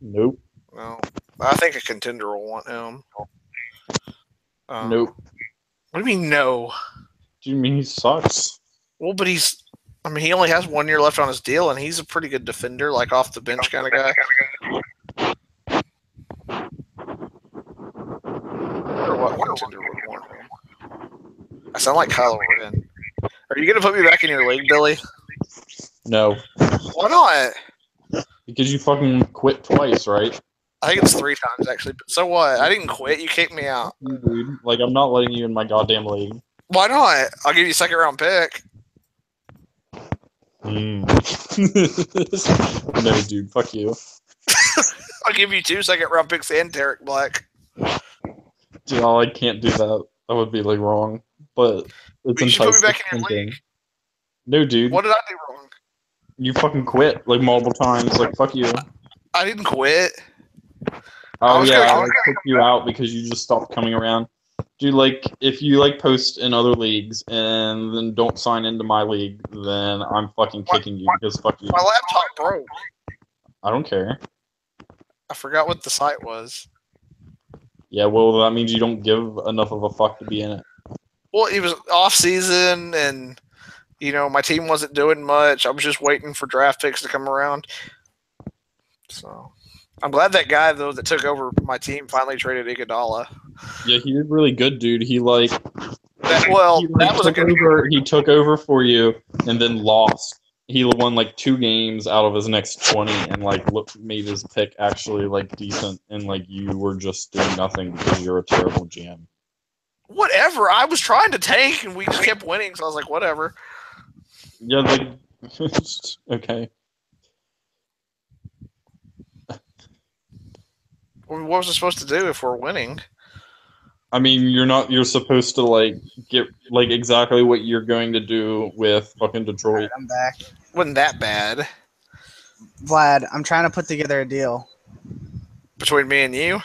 Nope. No. I think a contender will want him. Nope. What do you mean no? Do you mean he sucks? Well, but he only has 1 year left on his deal, and he's a pretty good defender, like off the bench kind of guy. Or what contender would want him? I sound like Kylo Ren. Are you going to put me back in your league, Billy? No. Why not? Because you fucking quit twice, right? I think it's 3 times, actually. But so what? I didn't quit. You kicked me out. Dude, like, I'm not letting you in my goddamn league. Why not? I'll give you a second round pick. No, dude. Fuck you. I'll give you 2 second round picks and Tarek Black. Dude, I can't do that. That would be, like, wrong. but it's you should put me back in your thinking. league. No, dude. What did I do wrong? You fucking quit like multiple times. Like, fuck you. I didn't quit. Oh yeah, I kicked you out because you just stopped coming around. Dude, like, if you like post in other leagues and then don't sign into my league, then I'm fucking kicking you because fuck you. My laptop broke. I don't care. I forgot what the site was. Yeah, well, that means you don't give enough of a fuck to be in it. Well, it was off season, and my team wasn't doing much. I was just waiting for draft picks to come around. So, I'm glad that guy though that took over my team finally traded Iguodala. Yeah, he did really good, dude. He was a good. He took over for you and then lost. He won like 2 games out of his next 20, and like made his pick actually like decent, and like you were just doing nothing because you're a terrible GM. Whatever. I was trying to tank, and we just kept winning, so I was like, whatever. Yeah, like okay. What was I supposed to do if we're winning? I mean, you're supposed to like get like exactly what you're going to do with fucking Detroit. Right, I'm back. Wasn't that bad. Vlad, I'm trying to put together a deal. Between me and you?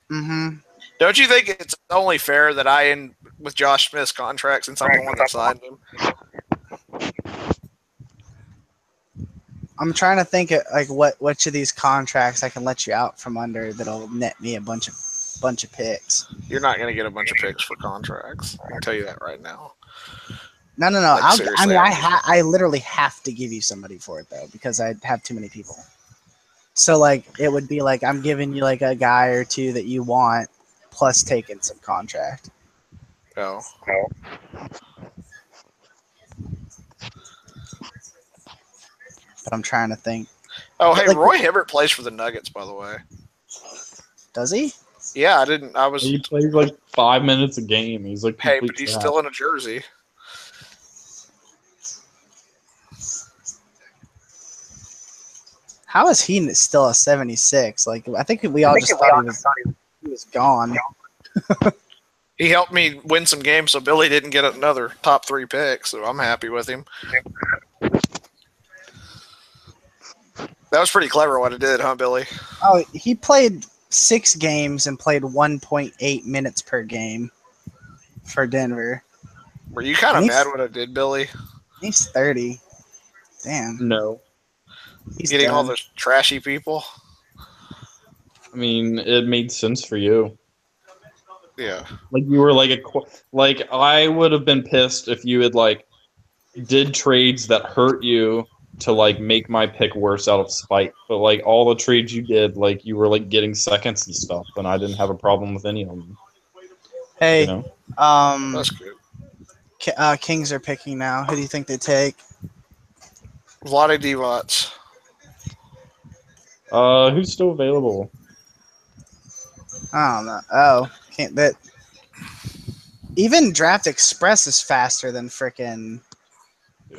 Mm-hmm. Don't you think it's only fair that I end with Josh Smith's contract since I'm the one that signed him? I'm trying to think of, like which of these contracts I can let you out from under that'll net me a bunch of picks. You're not going to get a bunch of picks for contracts. I can tell you that right now. No. Like, I literally have to give you somebody for it though because I have too many people. So like it would be like I'm giving you like a guy or two that you want plus taking some contract. Oh. But I'm trying to think. Oh, hey, like, Roy Hibbert plays for the Nuggets, by the way. Does he? Yeah, He plays like 5 minutes a game. He's like, hey, but he's still in a jersey. How is he still a 76? Like, I think we all just thought he was gone. He helped me win some games, so Billy didn't get another top 3 pick, so I'm happy with him. That was pretty clever what it did, huh, Billy? Oh, he played 6 games and played 1.8 minutes per game for Denver. Were you kind of mad what I did, Billy? He's 30. Damn. No. He's getting all those trashy people? I mean, it made sense for you. Yeah. Like, you were like I would have been pissed if you had, like, did trades that hurt you to like make my pick worse out of spite, but like all the trades you did, like you were like getting seconds and stuff, and I didn't have a problem with any of them. Hey, that's good. Kings are picking now. Who do you think they take? Vlade Divac. Who's still available? I don't know. Oh, can't that. Even Draft Express is faster than frickin'.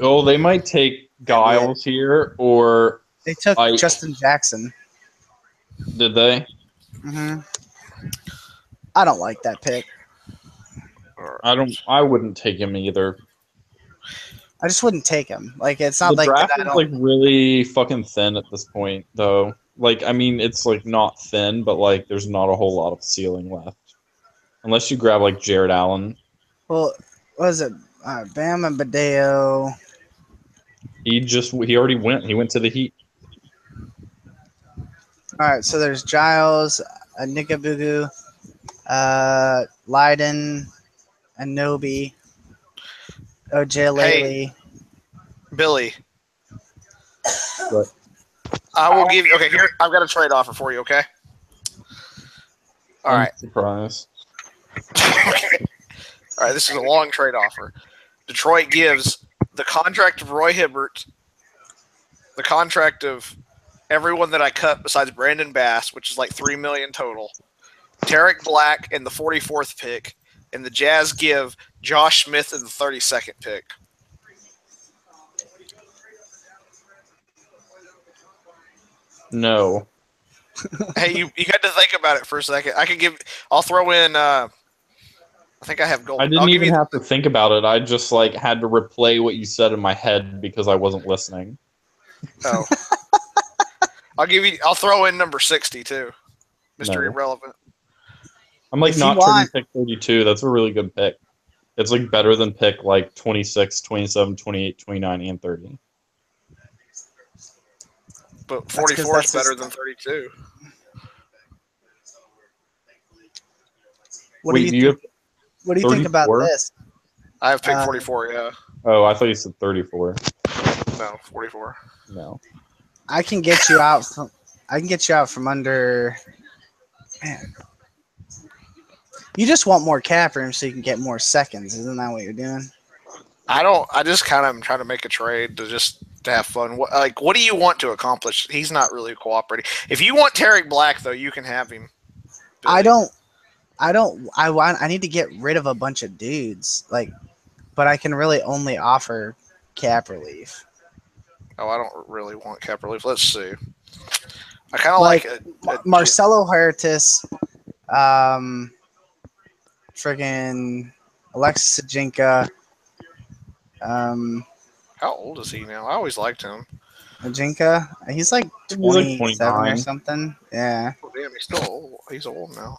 Oh, they might take Giles here, or they took Justin Jackson. Did they? Mm-hmm. I don't like that pick. I wouldn't take him either. I just wouldn't take him. Like it's not the like draft is like really fucking thin at this point, though. Like I mean, it's like not thin, but like there's not a whole lot of ceiling left, unless you grab like Jared Allen. Well, what is it? Bam and Badeo. He already went. He went to the Heat. All right, so there's Giles, Nikabugu, Leiden, Anobi, OJ Lately. Hey, Billy. What? I will give you. Okay, here I've got a trade offer for you. Okay. All right. Surprise. All right. This is a long trade offer. Detroit gives the contract of Roy Hibbert, the contract of everyone that I cut besides Brandon Bass, which is like $3 million total, Tarek Black and the 44th pick, and the Jazz give Josh Smith and the 32nd pick. No. Hey, you got to think about it for a second. I'll throw in a think I have gold. I didn't even have to think about it. I just like had to replay what you said in my head because I wasn't listening. Oh. I'll throw in number 60 too. Mr. Irrelevant. I'm like not turning pick 32. That's a really good pick. It's like better than pick like 26, 27, 28, 29, and 30. But 44 is better than 32. What do you think about this? I have pick 44, yeah. Oh, I thought you said 34. No, 44. No. I can get you out from under. Man. You just want more cap room so you can get more seconds. Isn't that what you're doing? I just kind of am trying to make a trade to have fun. What do you want to accomplish? He's not really cooperating. If you want Tarek Black, though, you can have him. Billy. I need to get rid of a bunch of dudes, but I can really only offer cap relief. Oh, I don't really want cap relief. Let's see. I kind of like Marcelo Huertas, friggin' Alexis Ajinka. How old is he now? I always liked him. Ajinka, he's like 27 or something. Yeah. Oh, damn, he's still old. He's old now.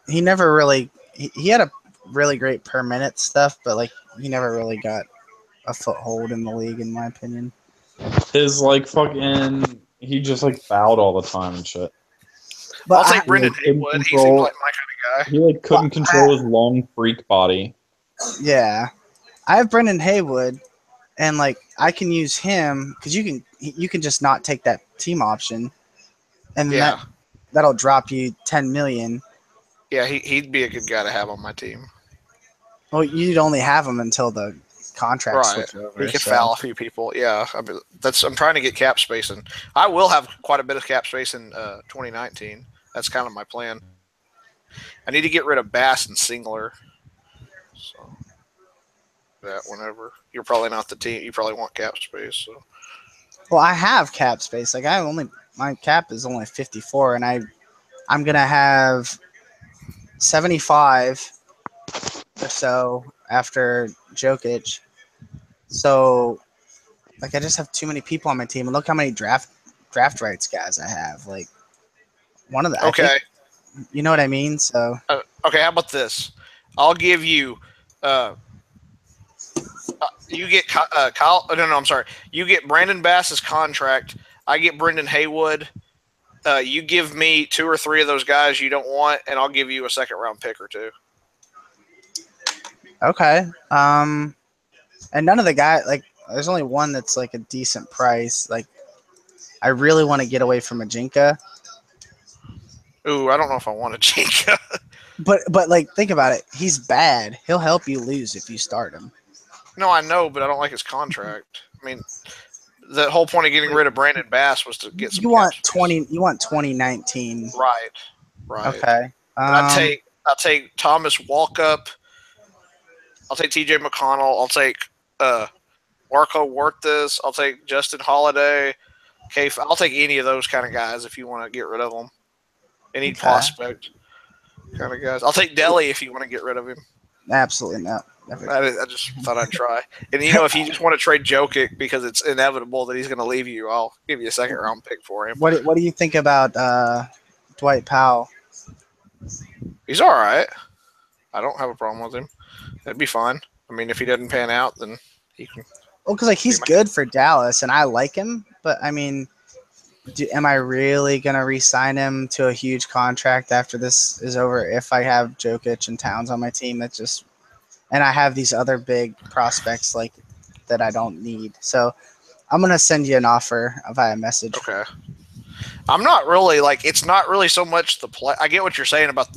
He never really. He had a really great per minute stuff, but he never really got a foothold in the league, in my opinion. His he just fouled all the time and shit. But I'll take Brendan Haywood. He seems like my kind of guy. He couldn't control his long freak body. Yeah, I have Brendan Haywood, and I can use him because you can just not take that team option, and that'll drop you 10 million. Yeah, he'd be a good guy to have on my team. Well, you'd only have him until the contract switch over. He could foul a few people. Yeah, I'm trying to get cap space, and I will have quite a bit of cap space in 2019. That's kind of my plan. I need to get rid of Bass and Singler. So that whenever you're probably not the team, you probably want cap space. So. Well, I have cap space. My cap is only 54, and I'm gonna have 75 or so after Jokic. So, I just have too many people on my team, and look how many draft rights guys I have. One of the okay, you know what I mean. So okay, how about this? I'll give you. You get Kyle. No, I'm sorry. You get Brandon Bass's contract. I get Brendan Haywood. You give me 2 or 3 of those guys you don't want, and I'll give you a second round pick or 2. Okay. And none of the guys there's only one that's a decent price. I really want to get away from Ajinka. Ooh, I don't know if I want Ajinka. but think about it. He's bad. He'll help you lose if you start him. No, I know, but I don't like his contract. I mean, the whole point of getting rid of Brandon Bass was to get some. You want 2019. Right. Okay. I'll take Thomas Walkup. I'll take T.J. McConnell. I'll take Marco Huertas. I'll take Justin Holiday. I'll take any of those kind of guys if you want to get rid of them. Any prospect kind of guys. I'll take Delhi if you want to get rid of him. Absolutely not. I just thought I'd try. And, if you just want to trade Jokic because it's inevitable that he's going to leave you, I'll give you a second round pick for him. What do you think about Dwight Powell? He's all right. I don't have a problem with him. That'd be fine. I mean, if he doesn't pan out, then he can. Well, because he's good for Dallas, and I like him. But I mean, am I really gonna re-sign him to a huge contract after this is over? If I have Jokic and Towns on my team, and I have these other big prospects that I don't need. So I'm gonna send you an offer via message. Okay. I'm not really it's not really so much the play. I get what you're saying about.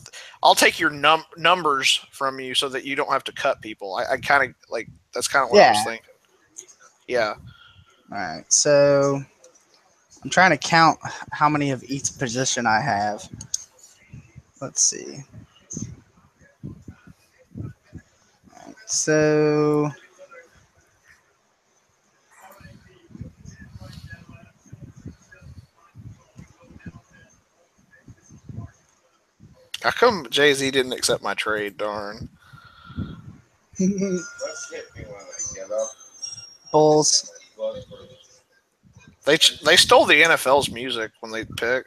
I'll take your numbers from you so that you don't have to cut people. I kind of that's kind of what I was thinking. Yeah. All right. So I'm trying to count how many of each position I have. Let's see. All right, so. How come Jay-Z didn't accept my trade? Darn. Bulls. They stole the NFL's music when they pick.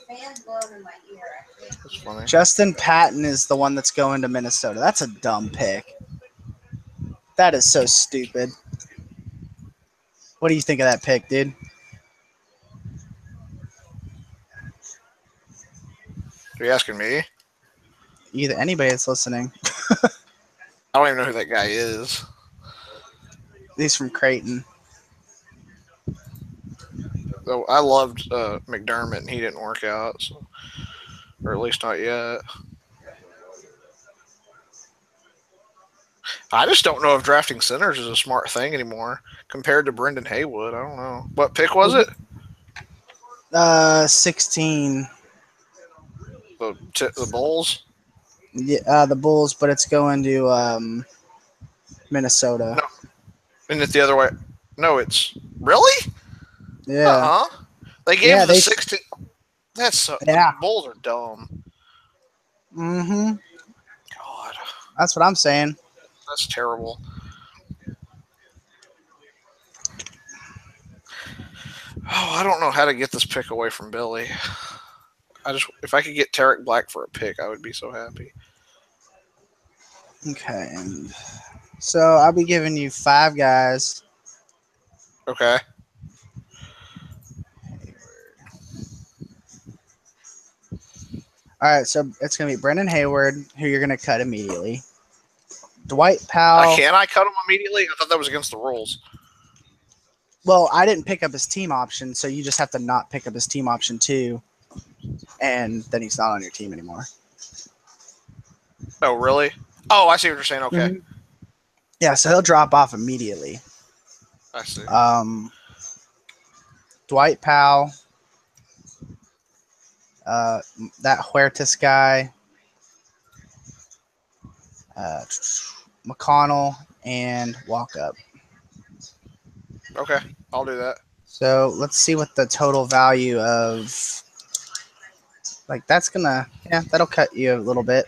That's funny. Justin Patton is the one that's going to Minnesota. That's a dumb pick. That is so stupid. What do you think of that pick, dude? Are you asking me? Either anybody that's listening. I don't even know who that guy is. He's from Creighton. So I loved McDermott, and he didn't work out, so, or at least not yet. I just don't know if drafting centers is a smart thing anymore compared to Brendan Haywood. I don't know. What pick was it? 16. The Bulls? Yeah, the Bulls, but it's going to Minnesota. No. Isn't it the other way? No, it's really? Yeah. They gave him the 16. That's so. Yeah. The Bulls are dumb. Mm-hmm. God. That's what I'm saying. That's terrible. Oh, I don't know how to get this pick away from Billy. If I could get Tarek Black for a pick, I would be so happy. Okay. So I'll be giving you 5 guys. Okay. All right, so it's going to be Brendan Hayward, who you're going to cut immediately. Dwight Powell. Can I cut him immediately? I thought that was against the rules. Well, I didn't pick up his team option, so you just have to not pick up his team option too, and then he's not on your team anymore. Oh, really? Oh, I see what you're saying. Okay. Mm-hmm. Yeah, so he'll drop off immediately. I see. Dwight Powell, that Huertas guy, McConnell, and Walkup. Okay, I'll do that. So let's see what the total value of, like, that's gonna, yeah, that'll cut you a little bit.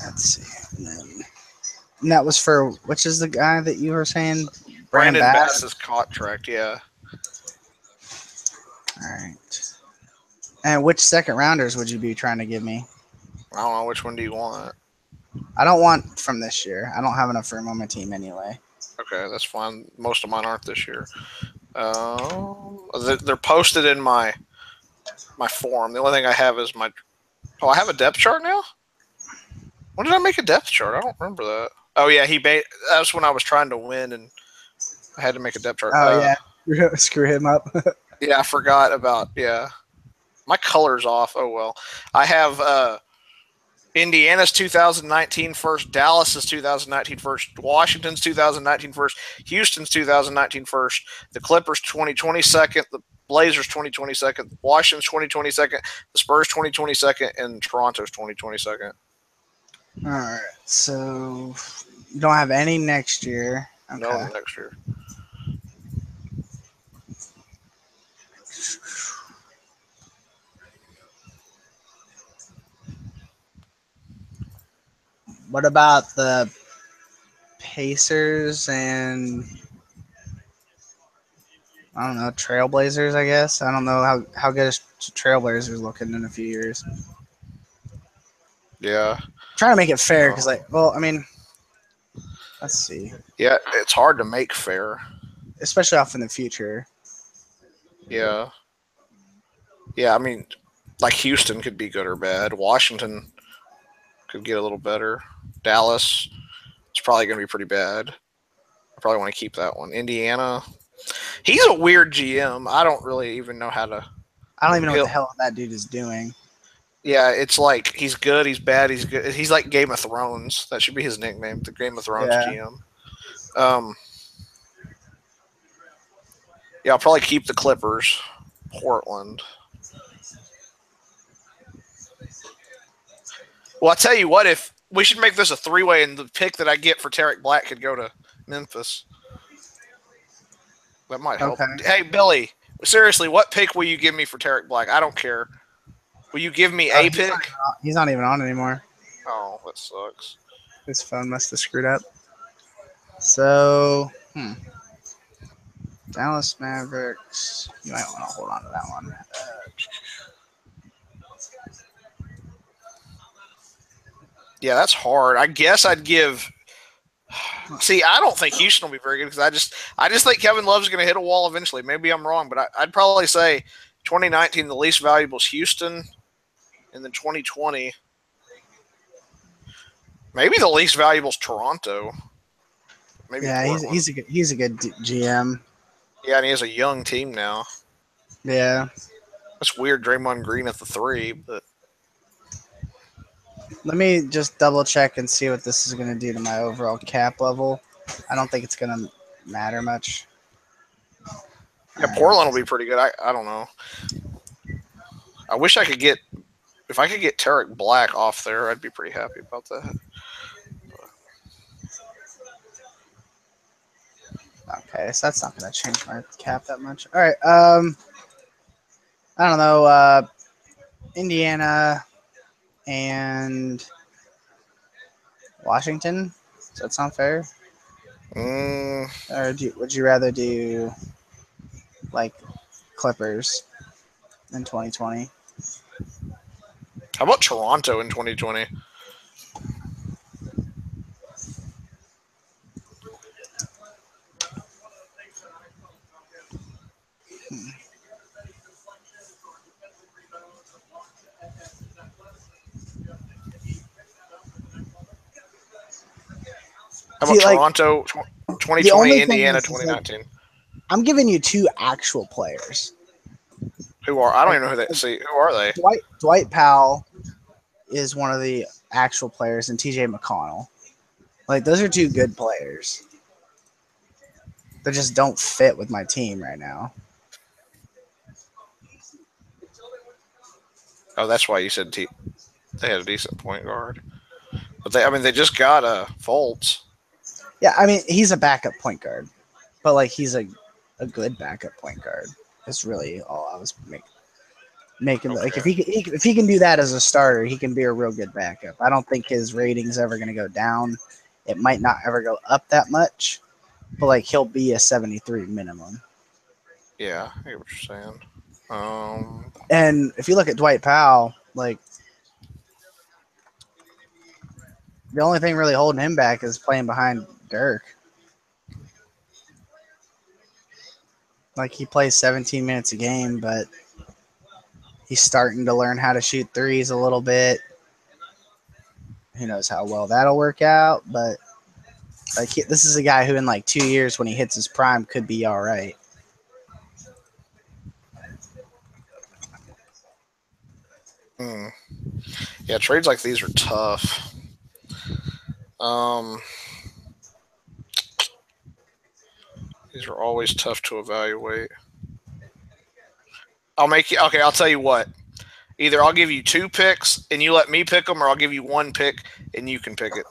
Let's see. And that was for, which is the guy that you were saying? Brandon Bass's contract, yeah. All right. And which second rounders would you be trying to give me? I don't know. Which one do you want? I don't want from this year. I don't have enough room on my team anyway. Okay, that's fine. Most of mine aren't this year. They're posted in my form. The only thing I have is my. Oh, I have a depth chart now. When did I make a depth chart? I don't remember that. Oh yeah, that was when I was trying to win and I had to make a depth chart. Oh yeah, screw him up. Yeah, I forgot about my color's off. Oh well, I have Indiana's 2019 first, Dallas's 2019 first, Washington's 2019 first, Houston's 2019 first, the Clippers 2020 second, the Blazers 2020 second, Washington's 2020 second, the Spurs 2020 second, and Toronto's 2020 second. All right, so you don't have any next year. Okay. No, next year. What about the Pacers and, I don't know, Trailblazers, I guess? I don't know how good is Trailblazers looking in a few years. Yeah. I'm trying to make it fair because, let's see. Yeah, it's hard to make fair. Especially off in the future. Yeah. Yeah, I mean, like Houston could be good or bad. Washington could get a little better. Dallas, it's probably going to be pretty bad. I probably want to keep that one. Indiana, he's a weird GM. I don't really even know how to. I don't even know what the hell that dude is doing. Yeah, it's like he's good, he's bad, he's good. He's like Game of Thrones. That should be his nickname, the Game of Thrones GM. Yeah, I'll probably keep the Clippers. Portland. Well, I'll tell you what, if we should make this a 3-way, and the pick that I get for Tarek Black could go to Memphis. That might help. Okay. Hey, Billy, seriously, what pick will you give me for Tarek Black? I don't care. Will you give me a pick? He's not even on anymore. Oh, that sucks. His phone must have screwed up. So, Dallas Mavericks. You might want to hold on to that one. Yeah, that's hard. I guess I'd give. See, I don't think Houston will be very good because I just think Kevin Love's going to hit a wall eventually. Maybe I'm wrong, but I'd probably say 2019 the least valuable is Houston, and then 2020 maybe the least valuable is Toronto. Maybe yeah, he's a good GM. Yeah, and he has a young team now. Yeah, that's weird. Draymond Green at the 3, but let me just double check and see what this is going to do to my overall cap level. I don't think it's going to matter much. Yeah, Portland will be pretty good. I don't know. I wish I could get if I could get Tarek Black off there, I'd be pretty happy about that. Okay, so that's not going to change my cap that much. All right. I don't know. Indiana and Washington. Does that sound fair? Or would you rather do like Clippers in 2020? How about Toronto in 2020? How about Toronto 2020, Indiana 2019? Like, I'm giving you two actual players. Who are? I don't even know who they see. Who are they? Dwight Powell is one of the actual players, and TJ McConnell. Like, those are two good players. They just don't fit with my team right now. Oh, that's why you said they had a decent point guard. But they just got Fultz. Yeah, I mean, he's a backup point guard, but like he's a good backup point guard. That's really all I was making. Okay. Like if he can do that as a starter, he can be a real good backup. I don't think his rating's ever going to go down. It might not ever go up that much, but like he'll be a 73 minimum. Yeah, I get what you're saying. And if you look at Dwight Powell, like the only thing really holding him back is playing behind Dirk. Like he plays 17 minutes a game, but he's starting to learn how to shoot threes a little bit. Who knows how well that'll work out, but like this is a guy who in like 2 years when he hits his prime could be all right. Yeah, trades like these are tough. These are always tough to evaluate. I'll tell you what. Either I'll give you 2 picks and you let me pick them, or I'll give you 1 pick and you can pick it.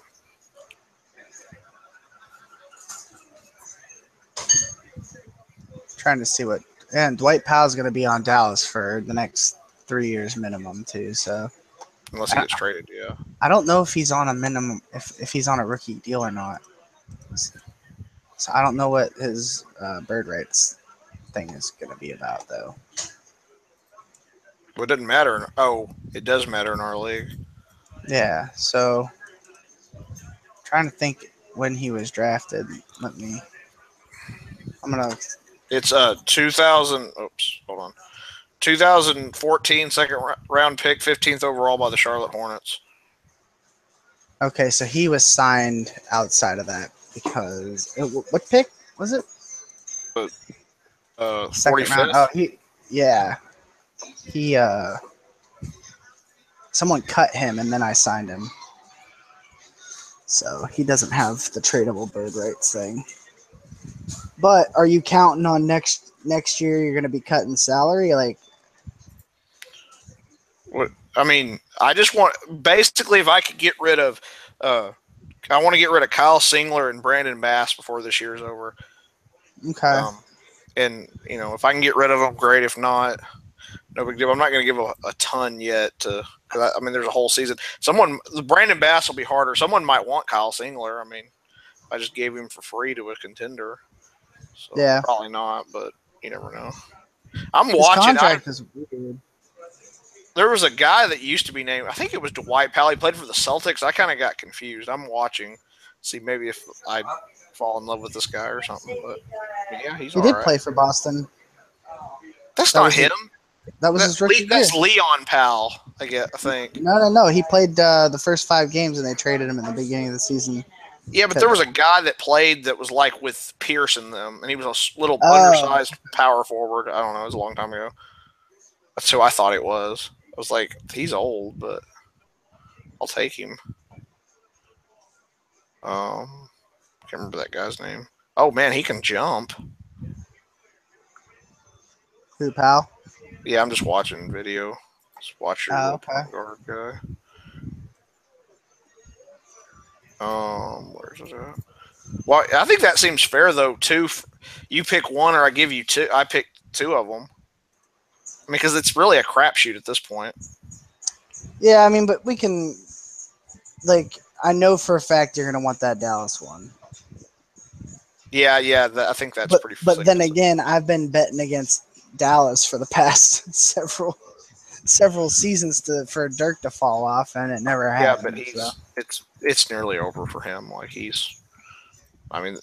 Trying to see what. And Dwight Powell's going to be on Dallas for the next 3 years minimum too. So unless he gets traded, yeah. I don't know if he's on a minimum, if he's on a rookie deal or not. So I don't know what his bird rights thing is going to be about though. Well, it doesn't matter. It does matter in our league. Yeah. So trying to think when he was drafted. It's 2000. Oops, hold on. 2014 second round pick, 15th overall by the Charlotte Hornets. Okay, so he was signed outside of that because what pick was it? 45th. Oh, he someone cut him and then I signed him. So he doesn't have the tradable bird rights thing. But are you counting on next year you're going to be cutting salary? Like, I mean, I just want basically if I could get rid of, I want to get rid of Kyle Singler and Brandon Bass before this year's over. Okay. And if I can get rid of them, great. If not, no big deal. I'm not going to give a ton yet to Because I mean, there's a whole season. Brandon Bass will be harder. Someone might want Kyle Singler. I mean, I just gave him for free to a contender. So Yeah. probably not, but you never know. I'm His watching. contract is weird. There was a guy that used to be named, I think it was Dwight Powell. He played for the Celtics. I kind of got confused. I'm watching, see maybe if I fall in love with this guy or something. But yeah, he did play for Boston. That's not him. That was his rookie year. That's Leon Powell, I think. No. He played the first 5 games, and they traded him in the beginning of the season. Yeah, but there was a guy that played that was like with Pierce in them, and he was a little undersized power forward. I don't know. It was a long time ago. That's who I thought it was. I was like, he's old, but I'll take him. Can't remember that guy's name. Oh, man, he can jump. Who, Powell? Yeah, I'm just watching video. Just watch your guard guy. Where's it at? Well, I think that seems fair, though, too. You pick one or I give you 2. I picked 2 of them. I mean, because it's really a crapshoot at this point. Yeah, I mean, but we can, like, I know for a fact you're going to want that Dallas one. Yeah, I think that's pretty. But then again, I've been betting against Dallas for the past several seasons for Dirk to fall off, and it never happened. Yeah, but it's nearly over for him. Like I mean,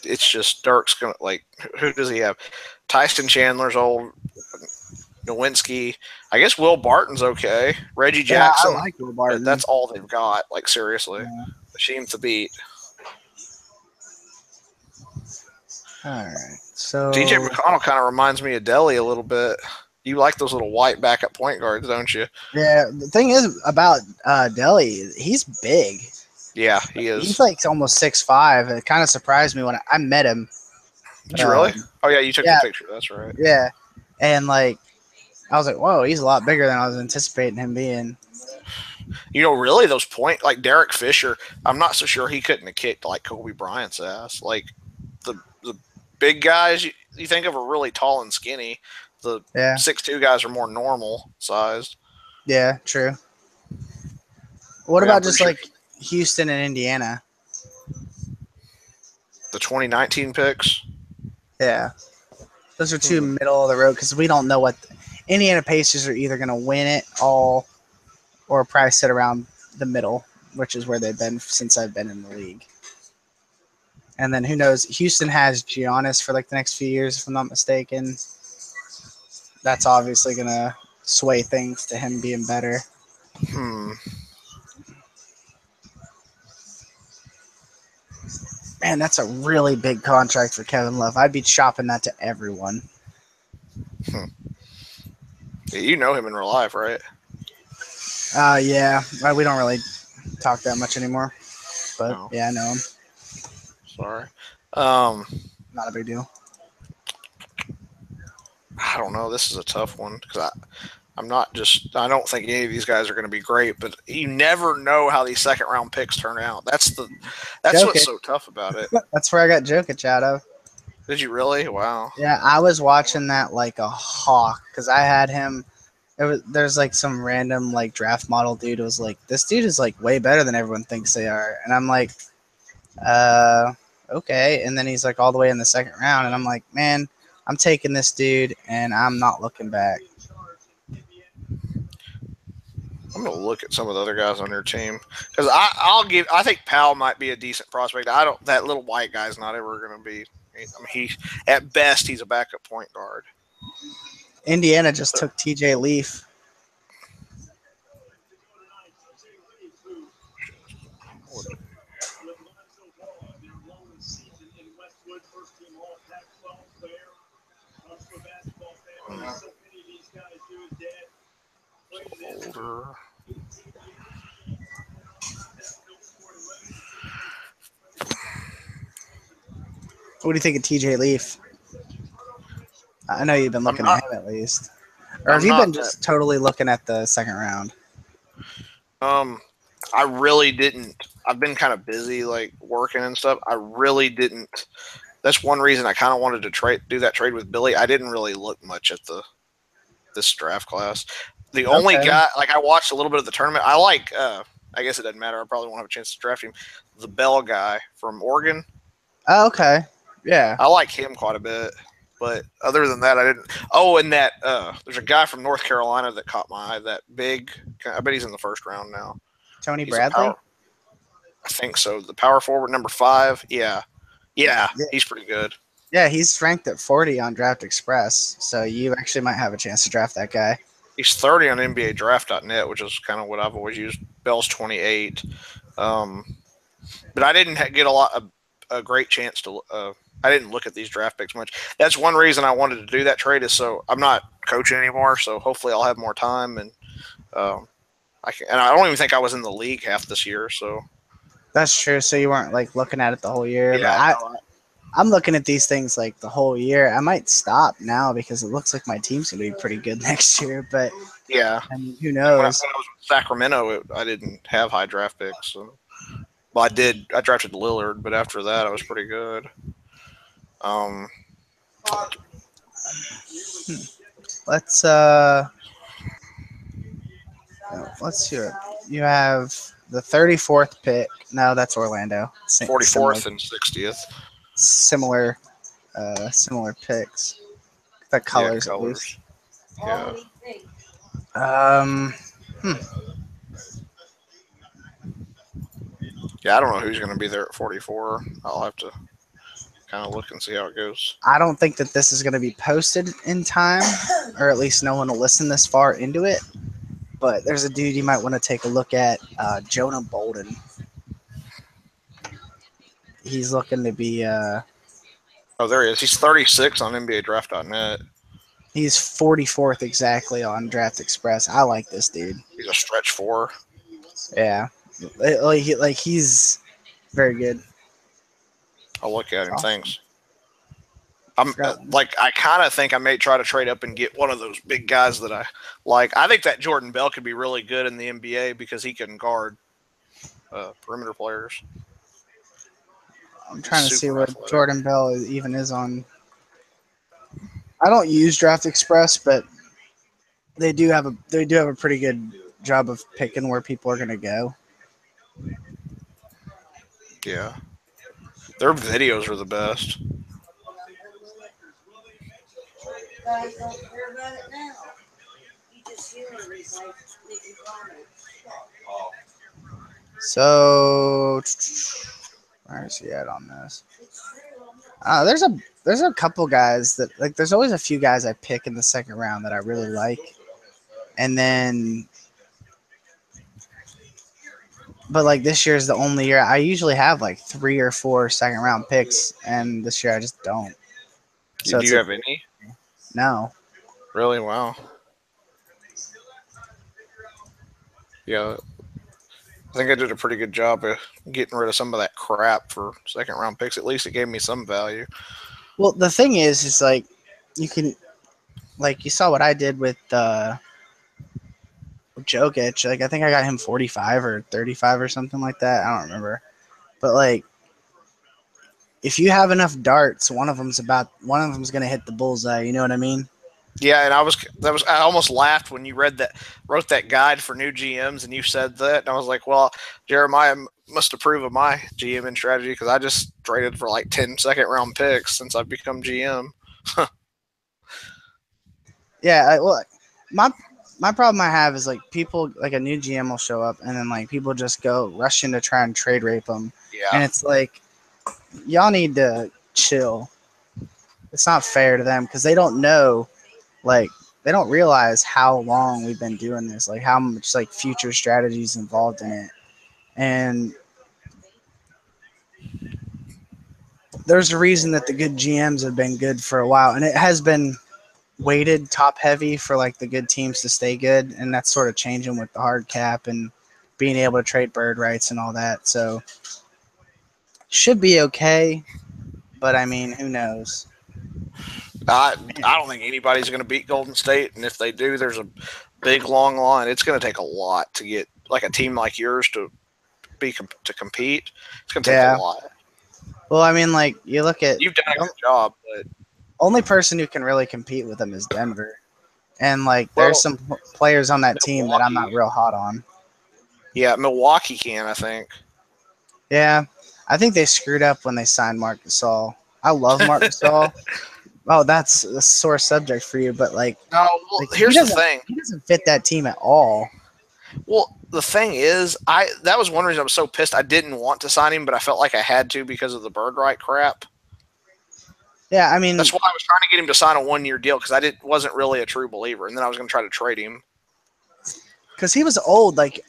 it's just Dirk's gonna like. Who does he have? Tyson Chandler's old. Nowinski. I guess Will Barton's okay. Reggie Jackson. I like Will Barton. That's all they've got. Like, seriously. Yeah. Machine to beat. All right. So TJ McConnell kind of reminds me of Delly a little bit. You like those little white backup point guards, don't you? Yeah. The thing is about Delly, he's big. Yeah, he is. He's like almost 6'5". It kind of surprised me when I met him. Did you really? Oh, yeah, you took the picture. That's right. Yeah. And, like, I was like, whoa, he's a lot bigger than I was anticipating him being. You know, really, those like Derek Fisher, I'm not so sure he couldn't have kicked like Kobe Bryant's ass. Like, the big guys you think of are really tall and skinny. The 6'2" guys are more normal sized. Yeah, true. What about just like Houston and Indiana? The 2019 picks? Yeah. Those are 2 middle of the road because we don't know what Indiana Pacers are either going to win it all or probably sit around the middle, which is where they've been since I've been in the league. And then who knows? Houston has Giannis for like the next few years, if I'm not mistaken. That's obviously going to sway things to him being better. Man, that's a really big contract for Kevin Love. I'd be shopping that to everyone. You know him in real life, right? Yeah. We don't really talk that much anymore. But, yeah, I know him. Sorry. Not a big deal. I don't know. This is a tough one because I don't think any of these guys are going to be great, but you never know how these second-round picks turn out. That's what's so tough about it. That's where I got Jokic out of. Did you really? Wow. Yeah, I was watching that like a hawk because I had him. There's like some random like draft model dude who was like, this dude is like way better than everyone thinks they are. And I'm like, okay. And then he's like all the way in the second round. And I'm like, man, I'm taking this dude and I'm not looking back. I'm going to look at some of the other guys on your team because I think Powell might be a decent prospect. That little white guy's not ever going to be. I mean, at best, he's a backup point guard. Indiana just took TJ Leaf. Older. What do you think of TJ Leaf? I know you've been looking at him at least. Or have you been just totally looking at the second round? I really didn't. I've been kind of busy, like working and stuff. I really didn't. That's one reason I kind of wanted to do that trade with Billy. I didn't really look much at this draft class. The only guy, like, I watched a little bit of the tournament. I like, I guess it doesn't matter. I probably won't have a chance to draft him. The Bell guy from Oregon. Oh, okay. Yeah. I like him quite a bit. But other than that, I didn't. Oh, and that there's a guy from North Carolina that caught my eye. That big. I bet he's in the first round now. Tony Bradley? I think so. The power forward, number 5. Yeah, he's pretty good. Yeah, he's ranked at 40 on Draft Express, so you actually might have a chance to draft that guy. He's 30 on NBA Draft.net, which is kind of what I've always used. Bell's 28. But I didn't get a great chance to. I didn't look at these draft picks much. That's one reason I wanted to do that trade, is so I'm not coaching anymore, so hopefully I'll have more time, and I don't even think I was in the league half this year, so. That's true. So you weren't like looking at it the whole year. Yeah, I'm looking at these things like the whole year. I might stop now because it looks like my team's gonna be pretty good next year. But yeah, I mean, who knows? When I was in Sacramento, I didn't have high draft picks. So. Well, I did. I drafted Lillard, but after that, I was pretty good. Let's hear it. You have the 34th pick. No, that's Orlando. 44th and 60th. Similar picks. The colors. Yeah, colors. Yeah. Yeah, I don't know who's going to be there at 44. I'll have to kind of look and see how it goes. I don't think that this is going to be posted in time, or at least no one will listen this far into it. But there's a dude you might want to take a look at, Jonah Bolden. He's looking to be... oh, there he is. He's 36 on NBA Draft.net. He's 44th exactly on Draft Express. I like this dude. He's a stretch 4. Yeah. He's very good. I'll look at him. Thanks. I kind of think I may try to trade up and get one of those big guys that I like. I think that Jordan Bell could be really good in the NBA because he can guard perimeter players. I'm trying to see what Jordan Bell even is on. I don't use Draft Express, but they do have a pretty good job of picking where people are going to go. Yeah. Their videos are the best. Guys don't care about it now. You just hear everything, making comments. So, where is he at on this? There's a couple guys that like. There's always a few guys I pick in the second round that I really like, and then, but like this year is the only year I usually have like 3 or 4 second round picks, and this year I just don't. So do you have any? No. Really? Wow. Yeah. I think I did a pretty good job of getting rid of some of that crap for second round picks. At least it gave me some value. Well, the thing is like you can, like you saw what I did with Jokic. Like I think I got him 45 or 35 or something like that. I don't remember. But like, if you have enough darts, one of them's going to hit the bullseye. You know what I mean? Yeah, and I almost laughed when you wrote that guide for new GMs, and you said that, and I was like, well, Jeremiah must approve of my GMing strategy because I just traded for like 10 second round picks since I've become GM. Yeah, well, my problem I have is like people, like a new GM will show up, and then like people just go rush in to try and trade rape them. Yeah, and it's like, y'all need to chill. It's not fair to them because they don't know. Like, they don't realize how long we've been doing this, like how much like future strategies involved in it. And there's a reason that the good GMs have been good for a while, and it has been weighted top heavy for like the good teams to stay good, and that's sort of changing with the hard cap and being able to trade bird rights and all that. So should be okay, but I mean, who knows? I don't think anybody's going to beat Golden State, and if they do, there's a big long line. It's going to take a lot to get like a team like yours to compete. It's going to take a lot. Well, I mean, like you've done a good job, but only person who can really compete with them is Denver, And like, there's some players on that team that I'm not real hot on. Yeah, Milwaukee can, I think. Yeah, I think they screwed up when they signed Marc Gasol. I love Marc Gasol. Oh, that's a sore subject for you, but like, no. Well, like, here's the thing: he doesn't fit that team at all. Well, the thing is, that was one reason I was so pissed. I didn't want to sign him, but I felt like I had to because of the bird right crap. Yeah, I mean, that's why I was trying to get him to sign a 1-year deal because wasn't really a true believer, and then I was going to try to trade him because he was old. Like,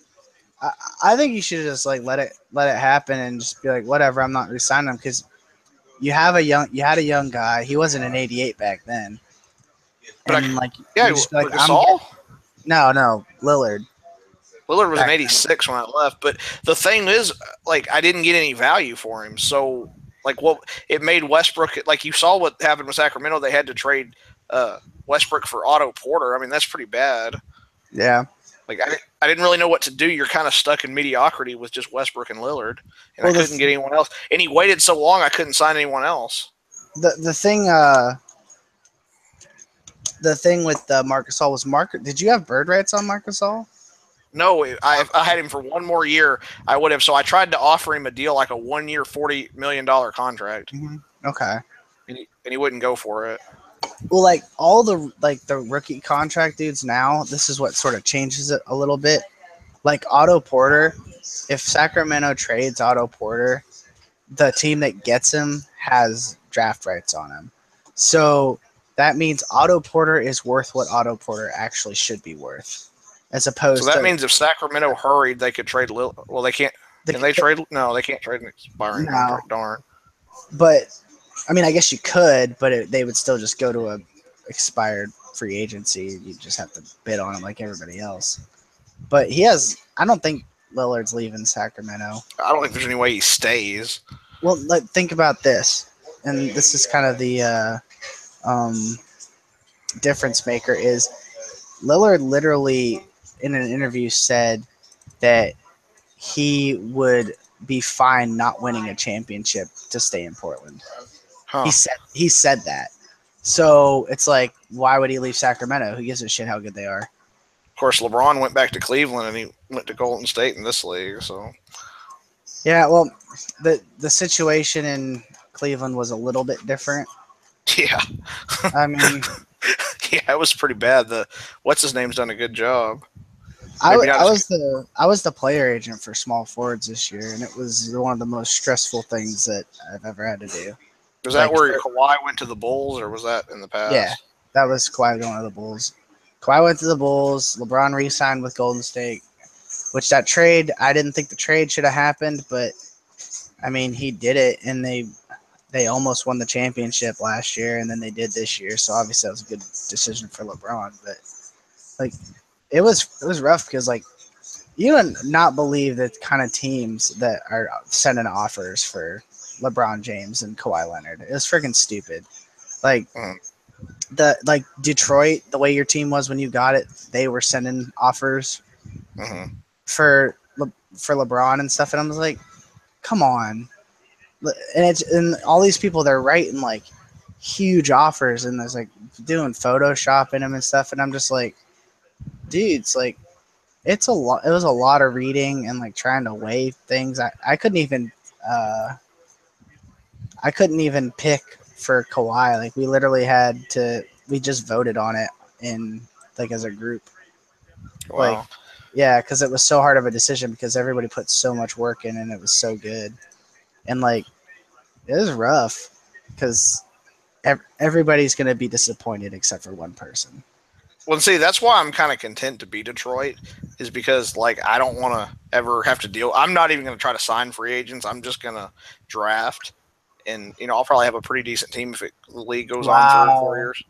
I think you should just like let it happen and just be like, whatever. I'm not re-signing him because you had a young guy. He wasn't an 88 back then. But and Gasol? No, Lillard. Lillard was an 86 when I left, but the thing is, like, I didn't get any value for him. So, like, it made Westbrook, like, you saw what happened with Sacramento. They had to trade Westbrook for Otto Porter. I mean, that's pretty bad. Yeah. Like, I didn't really know what to do. You're kind of stuck in mediocrity with just Westbrook and Lillard, and I couldn't get anyone else. And he waited so long, I couldn't sign anyone else. The thing with Marc Gasol was did you have bird rights on Marc Gasol? No, I had him for one more year. I would have. So I tried to offer him a deal like a 1-year, $40 million contract. Mm-hmm. Okay. And he wouldn't go for it. Well, like all the rookie contract dudes now, this is what sort of changes it a little bit. Like Otto Porter, if Sacramento trades Otto Porter, the team that gets him has draft rights on him. So that means Otto Porter is worth what Otto Porter actually should be worth. As opposed so that means if Sacramento hurried, they could trade Well, they can't. Can they trade? No, they can't trade an expiring contract. Darn. But I mean, I guess you could, but they would still just go to a expired free agency. You just have to bid on him like everybody else. But I don't think Lillard's leaving Sacramento. I don't think there's any way he stays. Well, like, think about this, and this is kind of the difference maker is Lillard literally in an interview said that he would be fine not winning a championship to stay in Portland. Huh. He said that. So it's like, why would he leave Sacramento? Who gives a shit how good they are? Of course, LeBron went back to Cleveland and he went to Golden State in this league. So yeah, well, the situation in Cleveland was a little bit different. Yeah, I mean, yeah, it was pretty bad. What's his name's done a good job. I was the player agent for small forwards this year, and it was one of the most stressful things that I've ever had to do. Was that where Kawhi went to the Bulls, or was that in the past? Yeah, that was Kawhi going to the Bulls. Kawhi went to the Bulls. LeBron re-signed with Golden State, which that trade, I didn't think the trade should have happened, but I mean, he did it, and they almost won the championship last year, and then they did this year. So obviously that was a good decision for LeBron, but like, it was rough because, like, you would not believe the kind of teams that are sending offers for LeBron James and Kawhi Leonard. It was freaking stupid. Like, Detroit, the way your team was when you got it, they were sending offers for LeBron and stuff, and I was like, come on. And all these people, they're writing like huge offers, and there's like doing Photoshop in them and stuff, and I'm just like, dudes, like, it's a lot. It was a lot of reading and like trying to weigh things. I couldn't even pick for Kawhi. Like, we literally we just voted on it in like as a group. Wow. Like, yeah, because it was so hard of a decision because everybody put so much work in and it was so good. And like, it was rough because everybody's going to be disappointed except for one person. Well, see, that's why I'm kind of content to be Detroit, is because, like, I don't want to ever have to deal. I'm not even going to try to sign free agents. I'm just going to draft. And, I'll probably have a pretty decent team if the league goes on 3 or 4 years.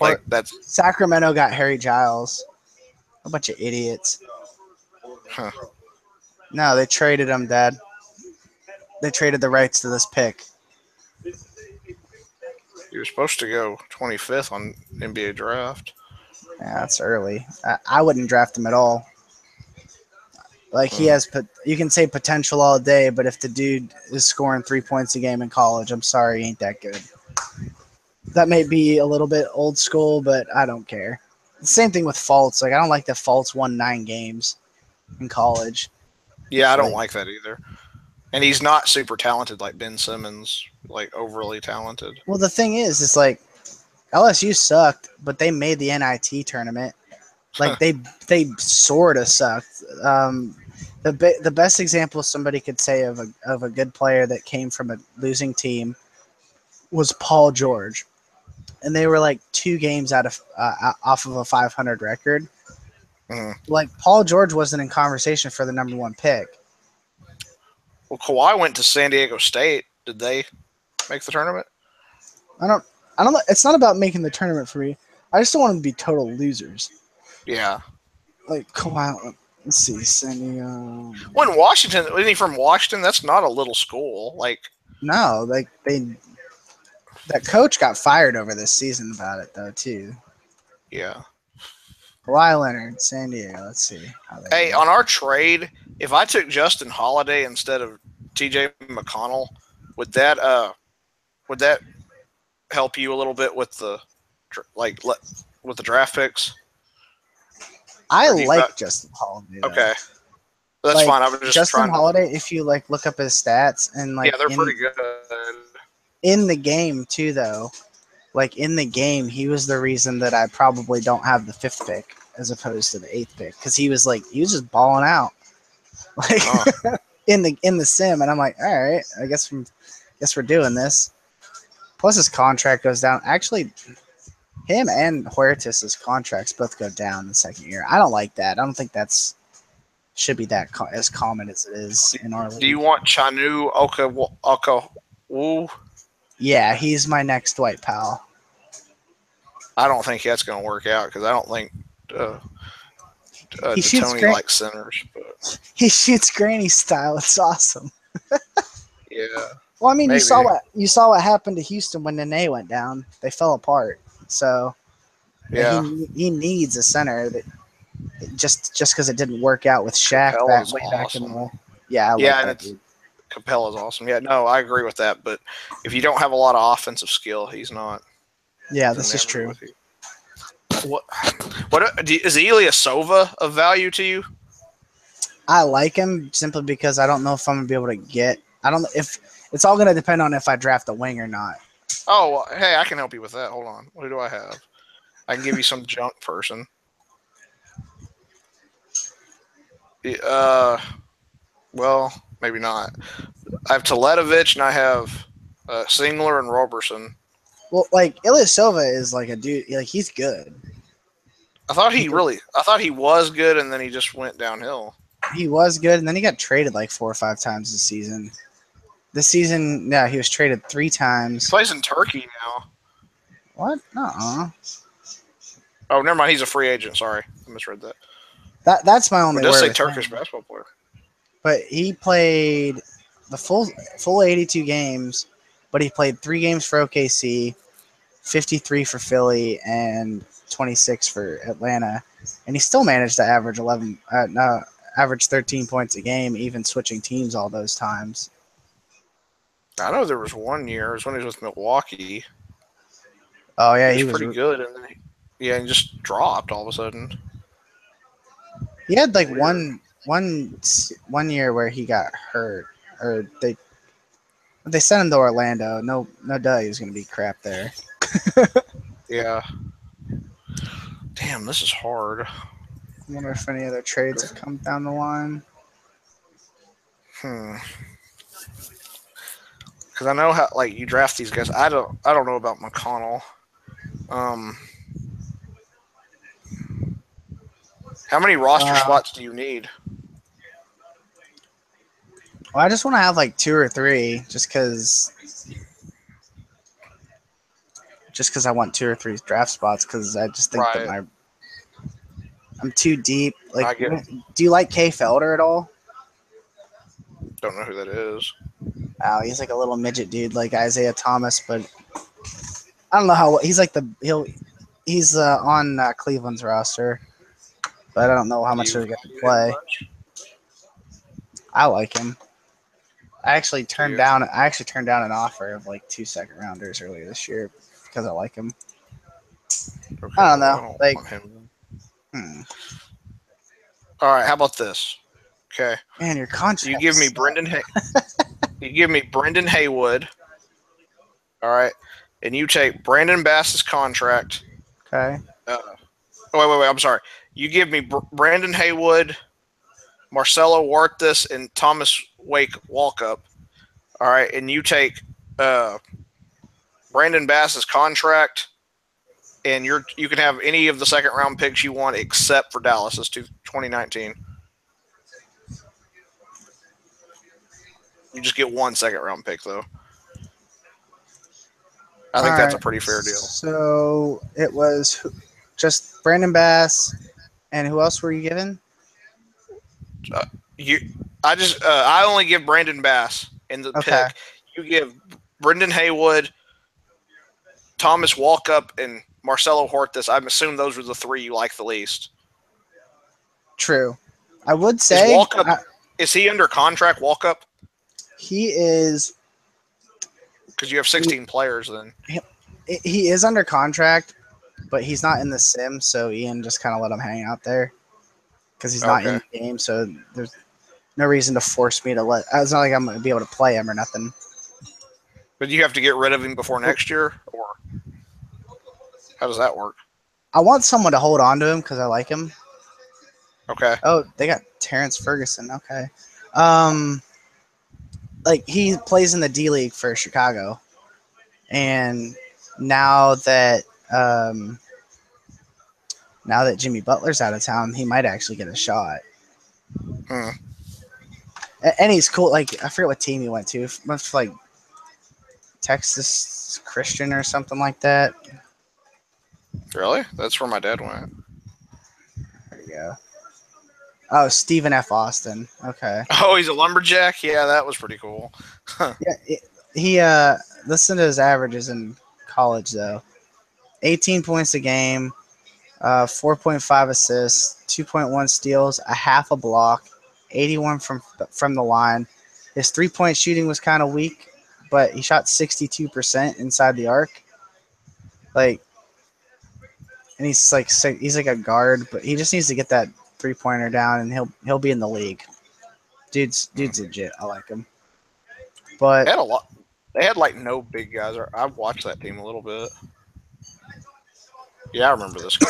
Like, that's Sacramento got Harry Giles. A bunch of idiots. Huh. No, they traded him, Dad. They traded the rights to this pick. He was supposed to go 25th on NBA draft. Yeah, that's early. I wouldn't draft him at all. Like, he has, you can say potential all day, but if the dude is scoring 3 points a game in college, I'm sorry, he ain't that good. That may be a little bit old school, but I don't care. same thing with Fultz. Like I don't like that Fultz won 9 games in college. Yeah, I don't like that either. And he's not super talented like Ben Simmons, like overly talented. Well, the thing is like LSU sucked, but they made the NIT tournament. Like they sort of sucked. The best example somebody could say of a good player that came from a losing team was Paul George, and they were like 2 games out of off of a 500 record. Like Paul George wasn't in conversation for the number 1 pick. Well, Kawhi went to San Diego State. Did they make the tournament? I don't know. It's not about making the tournament for me. I just don't want them to be total losers. Yeah. Like Kawhi. Let's see, San Diego. When Washington, isn't he from Washington? That's not a little school. Like no, like that coach got fired over this season about it though too. Yeah. Kawhi Leonard, San Diego. Let's see. Hey, on our trade, if I took Justin Holiday instead of TJ McConnell, would that help you a little bit with the with the draft picks? I like Justin Holiday. Though. Okay, that's fine. I was just Justin Holiday. If you like look up his stats and like they're pretty good in the game too, though. Like in the game, he was the reason that I probably don't have the 5th pick as opposed to the 8th pick because he was just balling out, like in the sim, and I'm like, all right, I guess we're doing this. Plus his contract goes down. Actually, him and Huertas' contracts both go down the second year. I don't like that. I don't think that's should be that as common as it is in our league. Do you want Chanu Okawu? Yeah, he's my next Dwight Powell. I don't think that's going to work out because I don't think Tony likes centers. But he shoots granny style. It's awesome. Yeah. Well, I mean, you saw what happened to Houston when Nene went down. They fell apart. So yeah, he needs a center that just because it didn't work out with Shaq back in the Capella's awesome. Yeah, no, I agree with that. But if you don't have a lot of offensive skill, he's not. Yeah, this is true. What is Ilyasova of value to you? I like him simply because I don't know if I'm gonna be able to get. I don't know if it's all gonna depend on if I draft a wing or not. Oh, well, hey, I can help you with that. Hold on. What do I have? I can give you some junk person. Well, maybe not. I have Teletovic and I have Singler and Roberson. Well, like Ilyasova is like a dude. Like he's good. I thought he was good, and then he just went downhill. He was good, and then he got traded like 4 or 5 times this season. This season, yeah, he was traded 3 times. He plays in Turkey now. What? Nuh-uh. Oh, never mind. He's a free agent. Sorry, I misread that. That's my only. It does say Turkish basketball player. But he played the full 82 games, but he played 3 games for OKC, 53 for Philly, and 26 for Atlanta, and he still managed to average 13 points a game, even switching teams all those times. I know there was 1 year. It was when he was with Milwaukee. Oh yeah, he was pretty good, and then he just dropped all of a sudden. He had like one year where he got hurt, or they sent him to Orlando. No duh, he was going to be crap there. Yeah. Damn, this is hard. I wonder if any other trades have come down the line. Because I know how you draft these guys. I don't know about McConnell. How many roster spots do you need? Well, I just want to have like 2 or 3, just because I want 2 or 3 draft spots. Because I just think that I'm too deep. Like, do you like Kay Felder at all? Don't know who that is. Oh, he's like a little midget dude, like Isaiah Thomas, but I don't know how he's like he's on Cleveland's roster, but I don't know how much he'll get to play. I like him. I actually turned down an offer of like 2 second rounders earlier this year because I like him. Okay, I don't know. All right, how about this? Okay. Man, your contract. You give me you give me Brendan Haywood. All right, and you take Brandon Bass's contract. Okay. Wait. I'm sorry. You give me Brandon Haywood, Marcelo Huertas, and Thomas Wake Walkup. All right, and you take Brandon Bass's contract, and you can have any of the second round picks you want except for Dallas's 2019. You just get 1 second round pick though. I think that's a pretty fair deal. So it was just Brandon Bass, and who else were you given? I only give Brandon Bass in the pick. You give Brendan Haywood, Thomas Walkup, and Marcelo Huertas. I'm assuming those were the 3 you like the least. True. I would say is he under contract, Walkup? He is. Because you have 16 players then. He is under contract, but he's not in the sim, so Ian just kind of let him hang out there because he's not in the game. So there's no reason to force me to let. It's not like I'm going to be able to play him or nothing. But you have to get rid of him before next year, or how does that work? I want someone to hold on to him because I like him. Okay. Oh, they got Terrence Ferguson. Okay. Like he plays in the D League for Chicago, and now that Jimmy Butler's out of town, he might actually get a shot. And he's cool. Like I forget what team he went to. Must like Texas Christian or something like that. Really? That's where my dad went. There you go. Oh, Stephen F. Austin. Okay. Oh, he's a lumberjack? Yeah, that was pretty cool. Yeah, he listen to his averages in college though. 18 points a game, 4.5 assists, 2.1 steals, a half a block, 81 from the line. His 3-point shooting was kind of weak, but he shot 62% inside the arc. Like, and he's like a guard, but he just needs to get that 3-pointer down, and he'll be in the league. Dude's legit. I like him. But they had a lot. They had like no big guys. I've watched that team a little bit. Yeah, I remember this guy.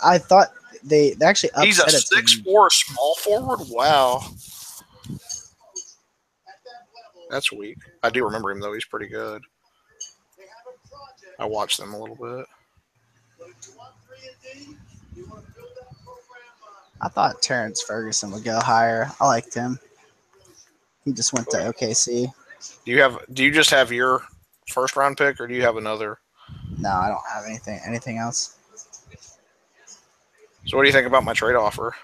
I thought they actually upset he's a 6'4" small forward. Wow, that's weak. I do remember him though. He's pretty good. I watched them a little bit. I thought Terrence Ferguson would go higher. I liked him. He just went to OKC. Do you just have your first round pick, or do you have another? No, I don't have anything else. So what do you think about my trade offer?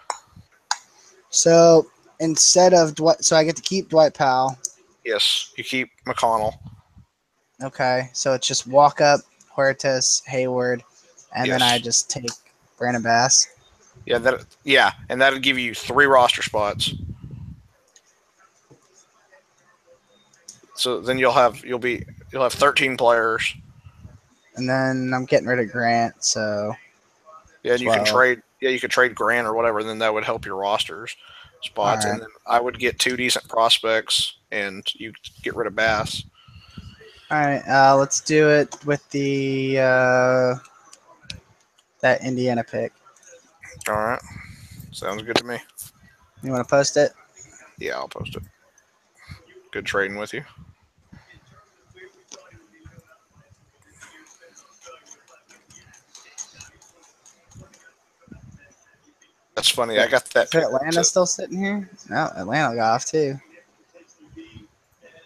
So instead of Dwight, so I get to keep Dwight Powell. Yes, you keep McConnell. Okay, so it's just Walkup, Huertas, Hayward, and then I just take Brandon Bass. Yeah, and that'll give you 3 roster spots. So then you'll have 13 players. And then I'm getting rid of Grant, so you can trade. Yeah, you could trade Grant or whatever, and then that would help your rosters spots. Right. And then I would get 2 decent prospects, and you get rid of Bass. All right, let's do it with the that Indiana pick. All right, sounds good to me. You want to post it? Yeah, I'll post it. Good trading with you. That's funny. I got that. Is Atlanta still sitting here? No, Atlanta got off too.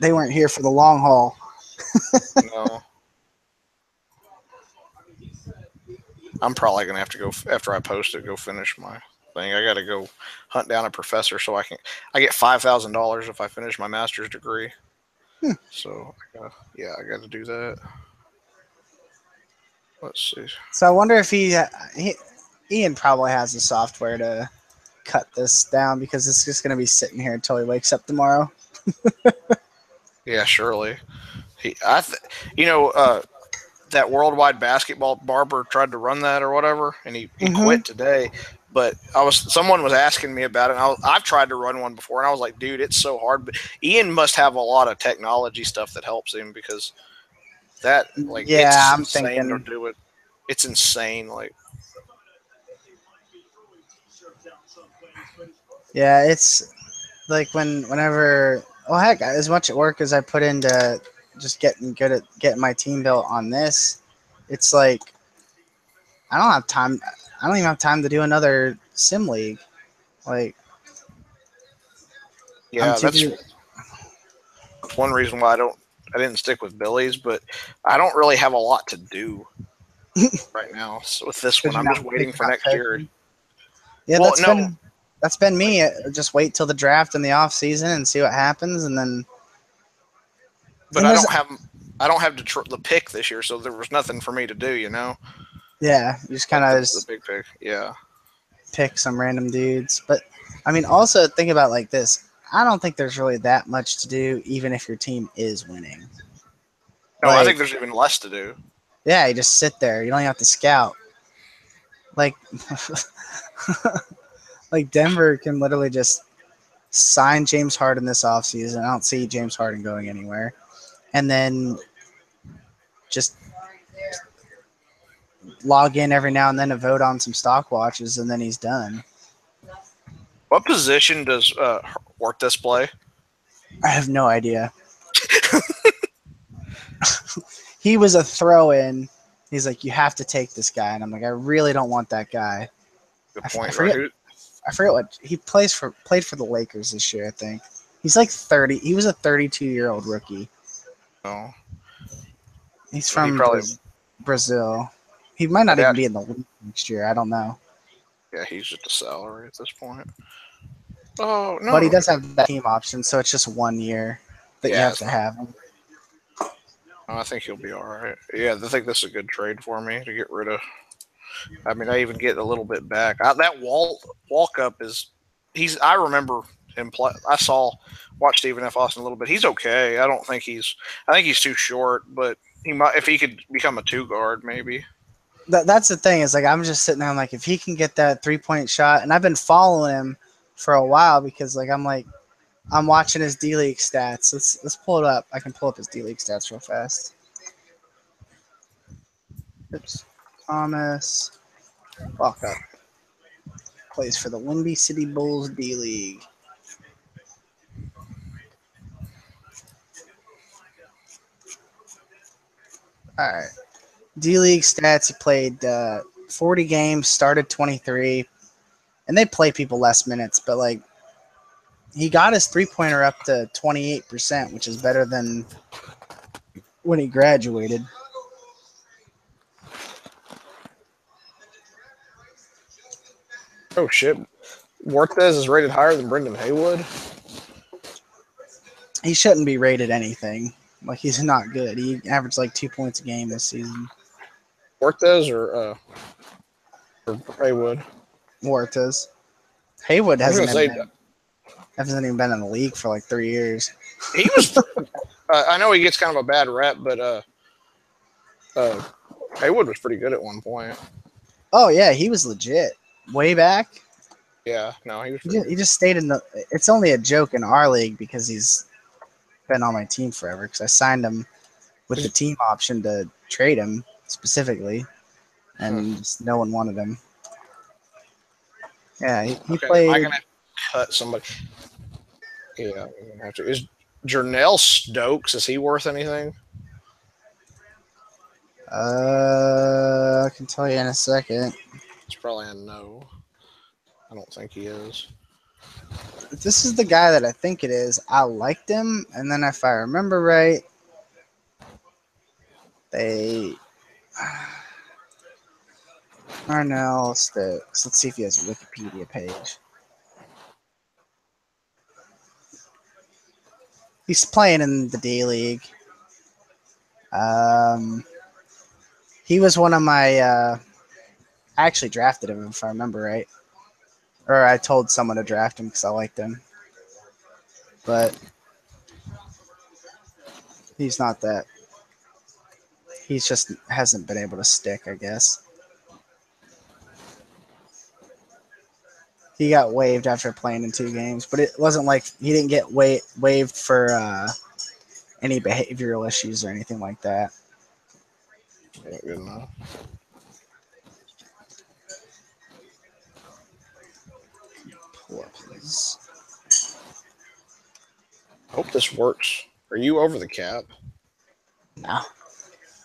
They weren't here for the long haul. No. I'm probably gonna have to go after I post it. Go finish my thing. I got to go hunt down a professor so I get $5,000 if I finish my master's degree. So I got to do that. Let's see. So I wonder if Ian probably has the software to cut this down because it's just going to be sitting here until he wakes up tomorrow. Yeah, surely. that worldwide basketball Barber tried to run that or whatever, and he quit today. But someone was asking me about it. And I've tried to run one before, and I was like, dude, it's so hard. But Ian must have a lot of technology stuff that helps him because that it's insane to do it. It's insane, Yeah, it's like whenever heck, as much work as I put into just getting good at getting my team built on this, it's like I don't have time. I don't even have time to do another sim league. Like, yeah, that's one reason why I didn't stick with Billy's, but I don't really have a lot to do right now. So with this one, I'm just waiting for next year. Yeah, that's been me. Just wait till the draft in the off season and see what happens, and then. But I don't have the pick this year, so there was nothing for me to do. Yeah, you just kind of the big pick. Yeah, pick some random dudes. But I mean, also think about it like this. I don't think there's really that much to do, even if your team is winning. No, I think there's even less to do. Yeah, you just sit there. You don't even have to scout. Like, like Denver can literally just sign James Harden this offseason. I don't see James Harden going anywhere. And then just log in every now and then to vote on some stock watches, and then he's done. What position does Huertas play? I have no idea. He was a throw-in. He's like, you have to take this guy, and I'm like, I really don't want that guy. Good point. I forget what he played for the Lakers this year. I think he's like 30. He was a 32-year-old rookie. Oh, he's from Brazil. He might not even be in the league next year. I don't know. Yeah, he's just a salary at this point. Oh no! But he does have that team option, so it's just 1 year that you have to have him. I think he'll be all right. Yeah, I think this is a good trade for me to get rid of. I mean, I even get a little bit back. That walk up is I remember him play. Watch Stephen F. Austin a little bit. He's okay. I think he's too short, but he might if he could become a 2-guard maybe. That's the thing is like I'm just sitting there. I'm like if he can get that 3-point shot, and I've been following him for a while because I'm watching his D League stats. Let's pull it up. I can pull up his D League stats real fast. Oops. Thomas Walkup plays for the Windy City Bulls D League. All right. D League stats. He played 40 games, started 23, and they play people less minutes, but like he got his 3-pointer up to 28%, which is better than when he graduated. Oh shit! Huertas is rated higher than Brendan Haywood. He shouldn't be rated anything. Like he's not good. He averaged like 2 points a game this season. Huertas or Haywood? Huertas. Haywood hasn't even been in the league for like 3 years. He was. I know he gets kind of a bad rep, but Haywood was pretty good at one point. Oh yeah, he was legit. Way back. Yeah, no, he was. He just stayed in the. It's only a joke in our league because he's been on my team forever. Because I signed him with the team option to trade him specifically, and just no one wanted him. Yeah, he played. I'm gonna cut somebody. Yeah, I'm gonna have to. Is Jernell Stokes? Is he worth anything? I can tell you in a second. It's probably a no. I don't think he is. If this is the guy that I think it is, I liked him, and then if I remember right, they Arnell Stokes. Let's see if he has a Wikipedia page. He's playing in the D League. He was one of my. I actually drafted him, if I remember right, or I told someone to draft him because I liked him. But he's not that. He's just hasn't been able to stick, I guess. He got waived after playing in 2 games, but it wasn't like he didn't get waived for any behavioral issues or anything like that. Not good enough. Pull up his. Hope this works. Are you over the cap? No.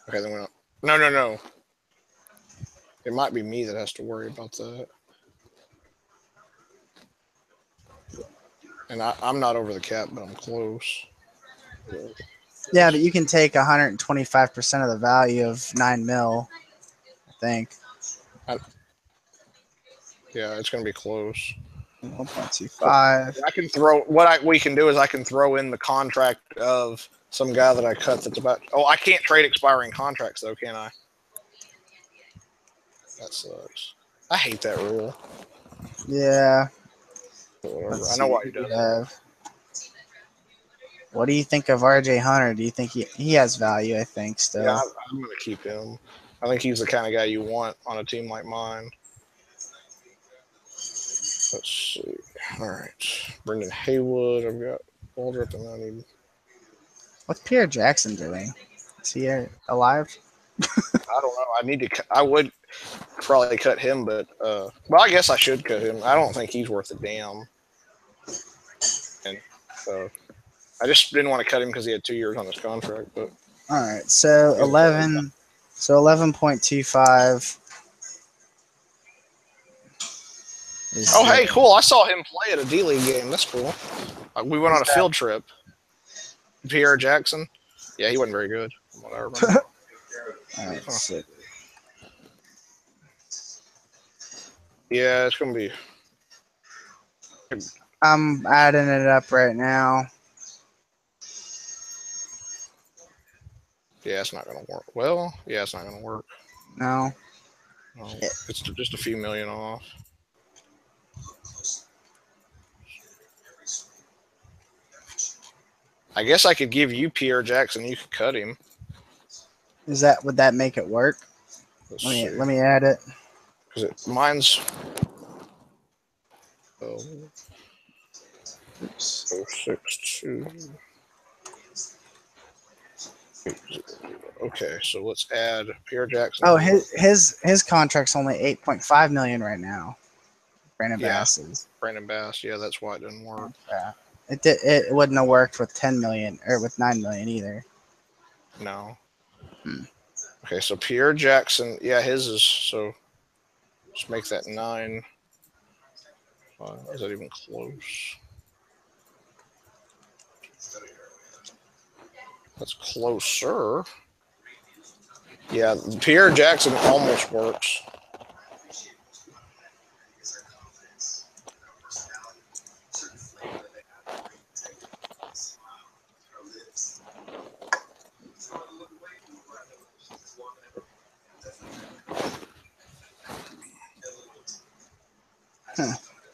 Okay, then we don't. No. It might be me that has to worry about that. And I'm not over the cap, but I'm close. Yeah, but you can take 125% of the value of 9 mil, I think. Yeah, it's gonna be close. 1.25. I can throw we can do is I can throw in the contract of some guy that I cut that's about. Oh, I can't trade expiring contracts though, can I? That sucks. I hate that rule. Yeah. I know why you do it. What do you think of RJ Hunter? Do you think he has value? I think still. Yeah, I'm going to keep him. I think he's the kind of guy you want on a team like mine. Let's see. All right. Brendan Haywood. I've got Waldrop and I need. What's Pierre Jackson doing? Is he alive? I don't know. I would probably cut him, but well, I guess I should cut him. I don't think he's worth a damn. And so I just didn't want to cut him because he had 2 years on his contract. But all right, so 11. So 11.25. Oh, hey, cool! I saw him play at a D League game. That's cool. We went on a field trip. Pierre Jackson. Yeah, he wasn't very good. From what I remember. All right, so. Yeah, it's gonna be. I'm adding it up right now. Yeah, it's not gonna work. Well, yeah, it's not gonna work. No. It's just a few million off. I guess I could give you Pierre Jackson. You could cut him. Would that make it work? Let me add it. Because mine's. Oh. 062. Okay, so let's add Pierre Jackson. Oh, his contract's only 8.5 million right now. Brandon Bass's. Brandon Bass, yeah, that's why it didn't work. Yeah, it wouldn't have worked with 10 million or with 9 million either. No. Okay, so Pierre Jackson, yeah, his is so. Let's make that 9. Is that even close? That's closer. Yeah, Pierre Jackson almost works.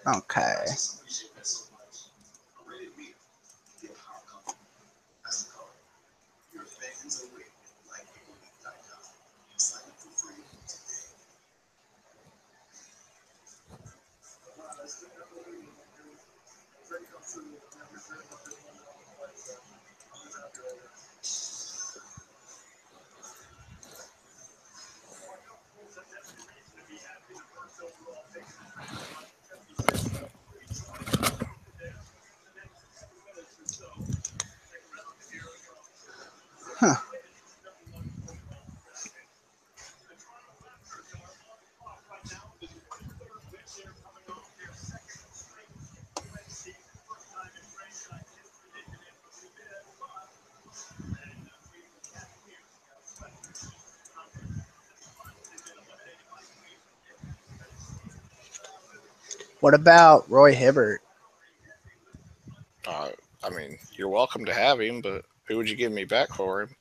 Okay. Huh. What about Roy Hibbert? I mean, you're welcome to have him, but who would you give me back for him?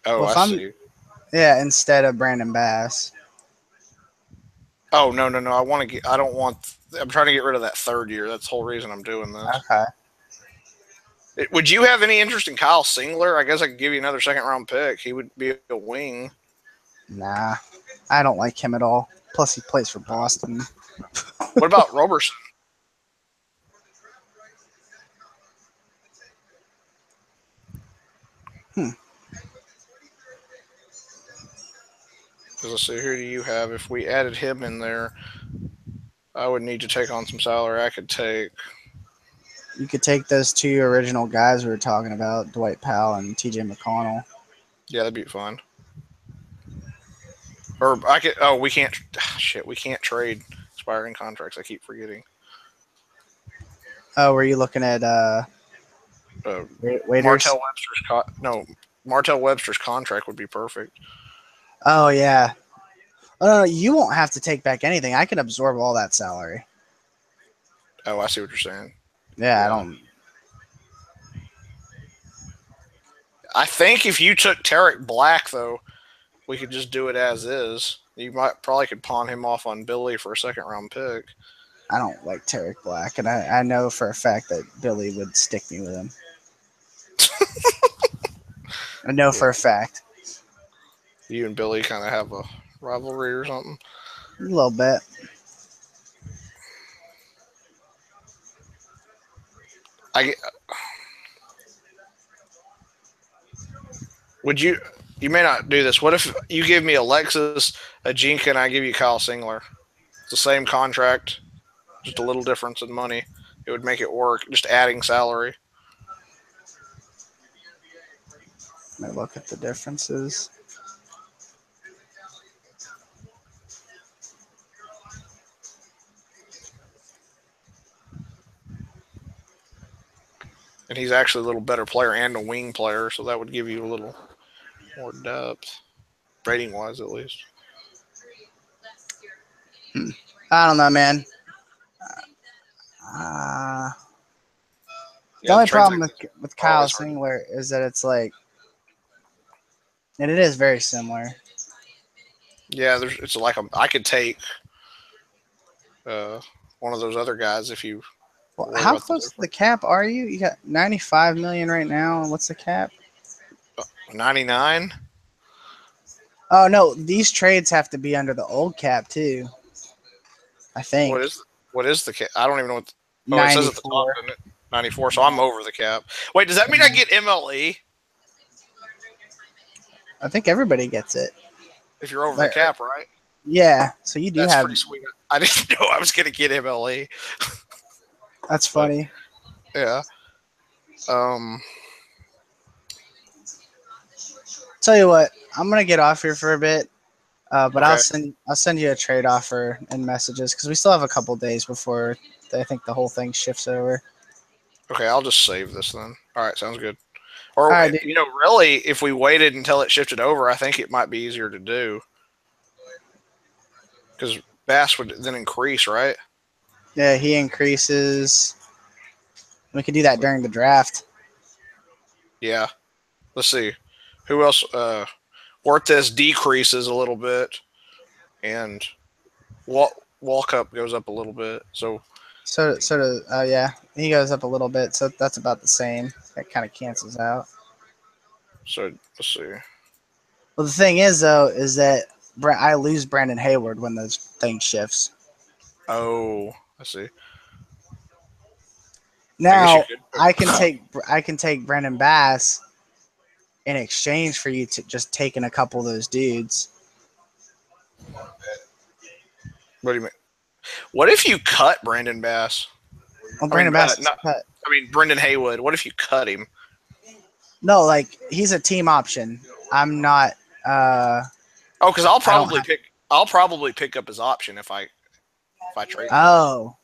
Oh, well, I see. Yeah, instead of Brandon Bass. Oh, no. I'm trying to get rid of that 3rd year. That's the whole reason I'm doing this. Okay. Would you have any interest in Kyle Singler? I guess I could give you another second-round pick. He would be a wing. Nah, I don't like him at all. Plus, he plays for Boston. What about Roberson? Let's see, who do you have? If we added him in there, I would need to take on some salary. I could take. You could take those two original guys we were talking about, Dwight Powell and T.J. McConnell. Yeah, that'd be fine. Or I could. Oh, we can't. Shit, we can't trade expiring contracts. I keep forgetting. Oh, were you looking at waiters? Martell Webster's contract would be perfect. Oh yeah. You won't have to take back anything. I can absorb all that salary. Oh, I see what you're saying. Yeah, I don't. I think if you took Tarek Black, though, we could just do it as is. You probably could pawn him off on Billy for a second-round pick. I don't like Tarek Black, and I know for a fact that Billy would stick me with him. I know for a fact. You and Billy kind of have a rivalry or something? A little bit. Would you may not do this. What if you give me Alexis Ajinka and I give you Kyle Singler? It's the same contract, just a little difference in money. It would make it work, just adding salary. Let me look at the differences. And he's actually a little better player and a wing player, so that would give you a little more depth, rating-wise at least. I don't know, man. The only problem with Kyle Singler is that it's like, and it is very similar. Yeah, it's like I could take one of those other guys if you. Well, how close to the cap are you? You got $95 million right now. What's the cap? 99. Oh no, these trades have to be under the old cap too. I think. What is the cap? I don't even know what. It says at the top, doesn't it? 94. So I'm over the cap. Wait, does that mean I get MLE? I think everybody gets it. If you're over the cap, right? Yeah. So you do have. That's pretty sweet. I didn't know I was going to get MLE. That's funny. Yeah. Tell you what, I'm gonna get off here for a bit, but okay. I'll send you a trade offer and messages because we still have a couple days before I think the whole thing shifts over. Okay, I'll just save this then. All right, sounds good. Or right, really, if we waited until it shifted over, I think it might be easier to do because Bass would then increase, right? Yeah, he increases. We could do that during the draft. Yeah. Let's see. Who else? Ortiz decreases a little bit, and Walkup goes up a little bit. So yeah, he goes up a little bit. So that's about the same. That kind of cancels out. So let's see. Well, the thing is, though, is that I lose Brandon Hayward when those thing shifts. Oh, I see. Now I can take Brandon Bass in exchange for you to just taking a couple of those dudes. What do you mean? What if you cut Brandon Bass? Well, Brandon Bass is cut. I mean, Brendan Haywood. What if you cut him? No, like he's a team option. I'm not. Because I'll probably pick up his option if I trade him. Oh,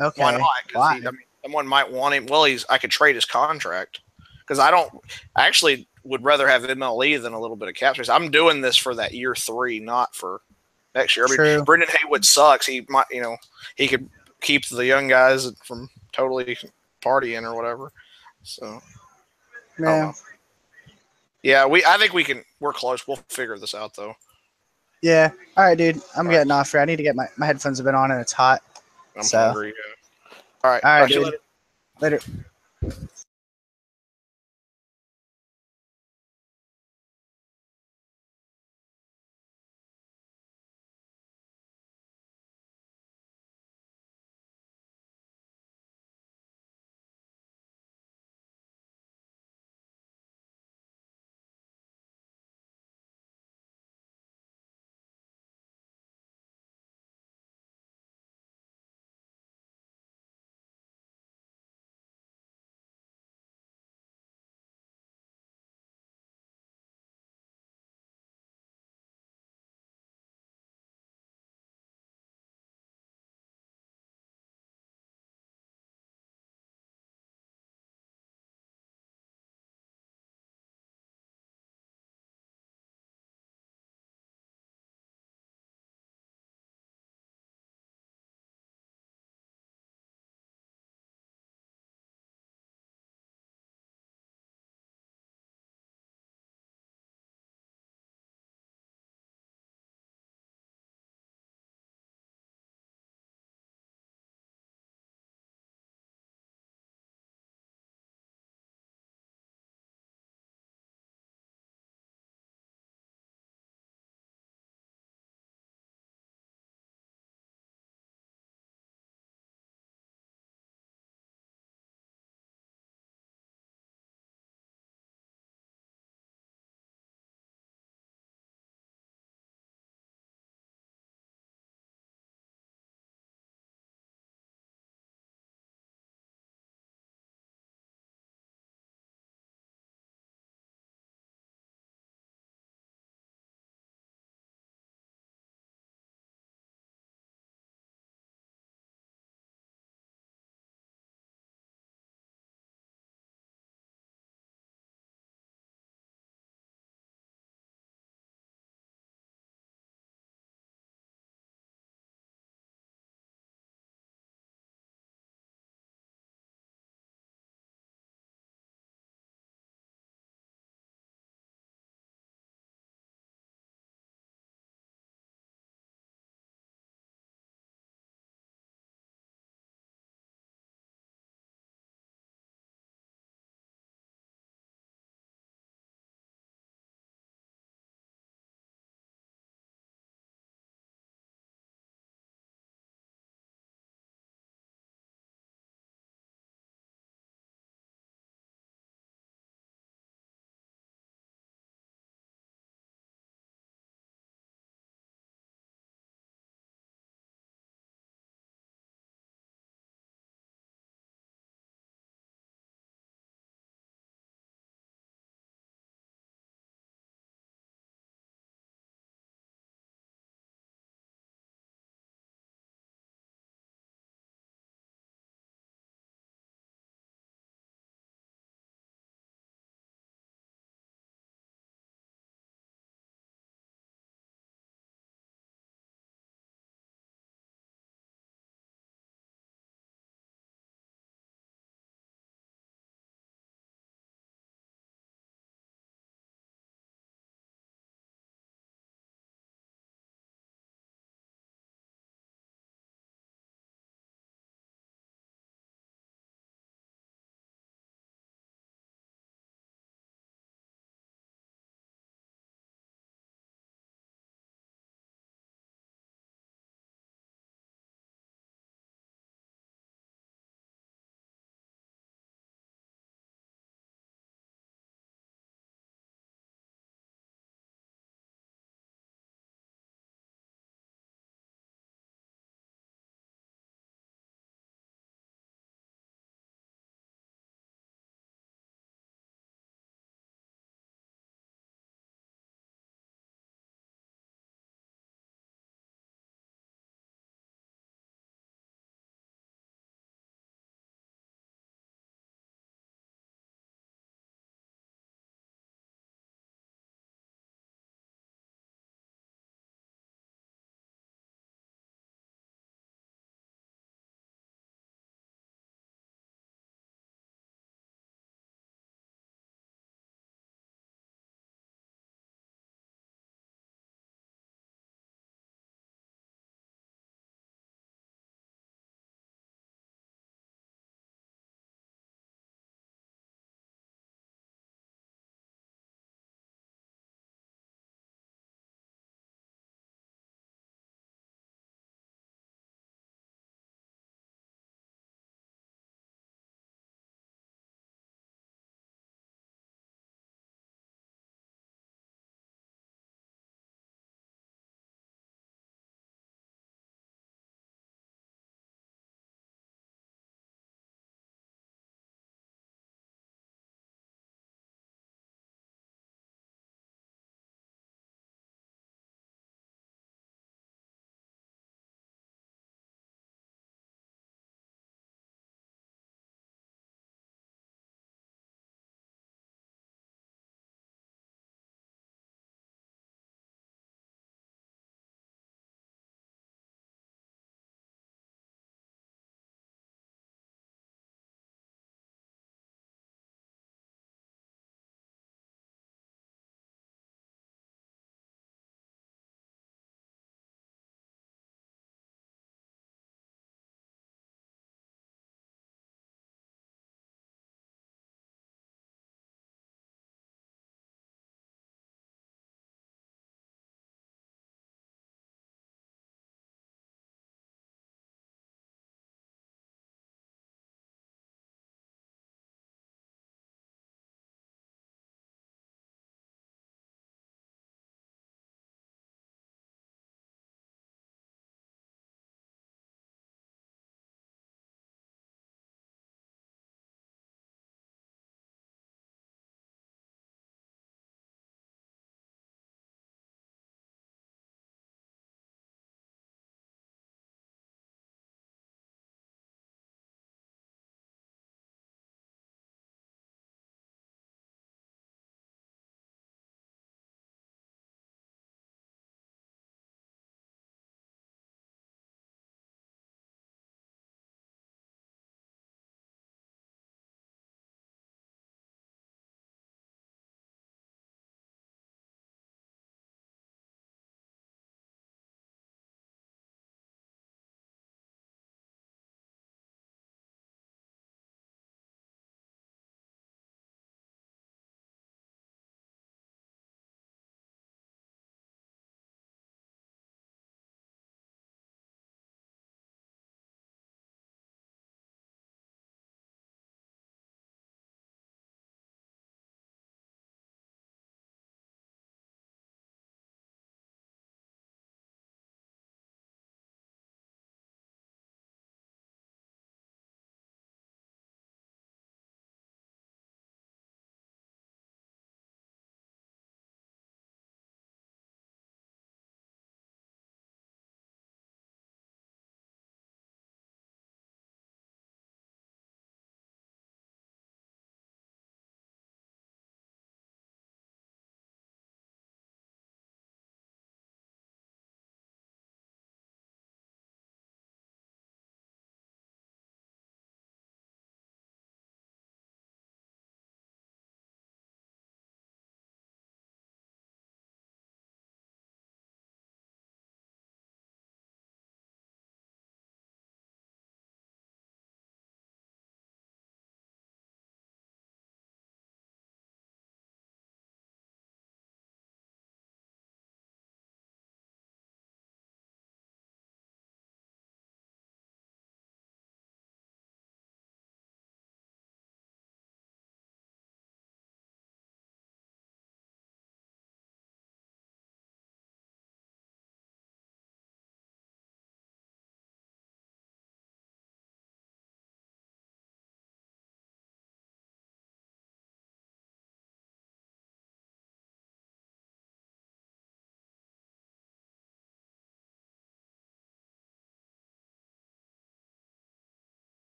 okay. Why not? Because someone might want him. Well, I could trade his contract because I actually would rather have MLE than a little bit of cap space. I'm doing this for that year 3, not for next year. I mean, Brendan Haywood sucks. He might, he could keep the young guys from totally partying or whatever. So, yeah. Yeah, I think we're close. We'll figure this out though. Yeah. All right, dude. I'm getting off here. I need to get my headphones have been on and it's hot. I'm hungry. Yeah. All right. All right, dude. Later.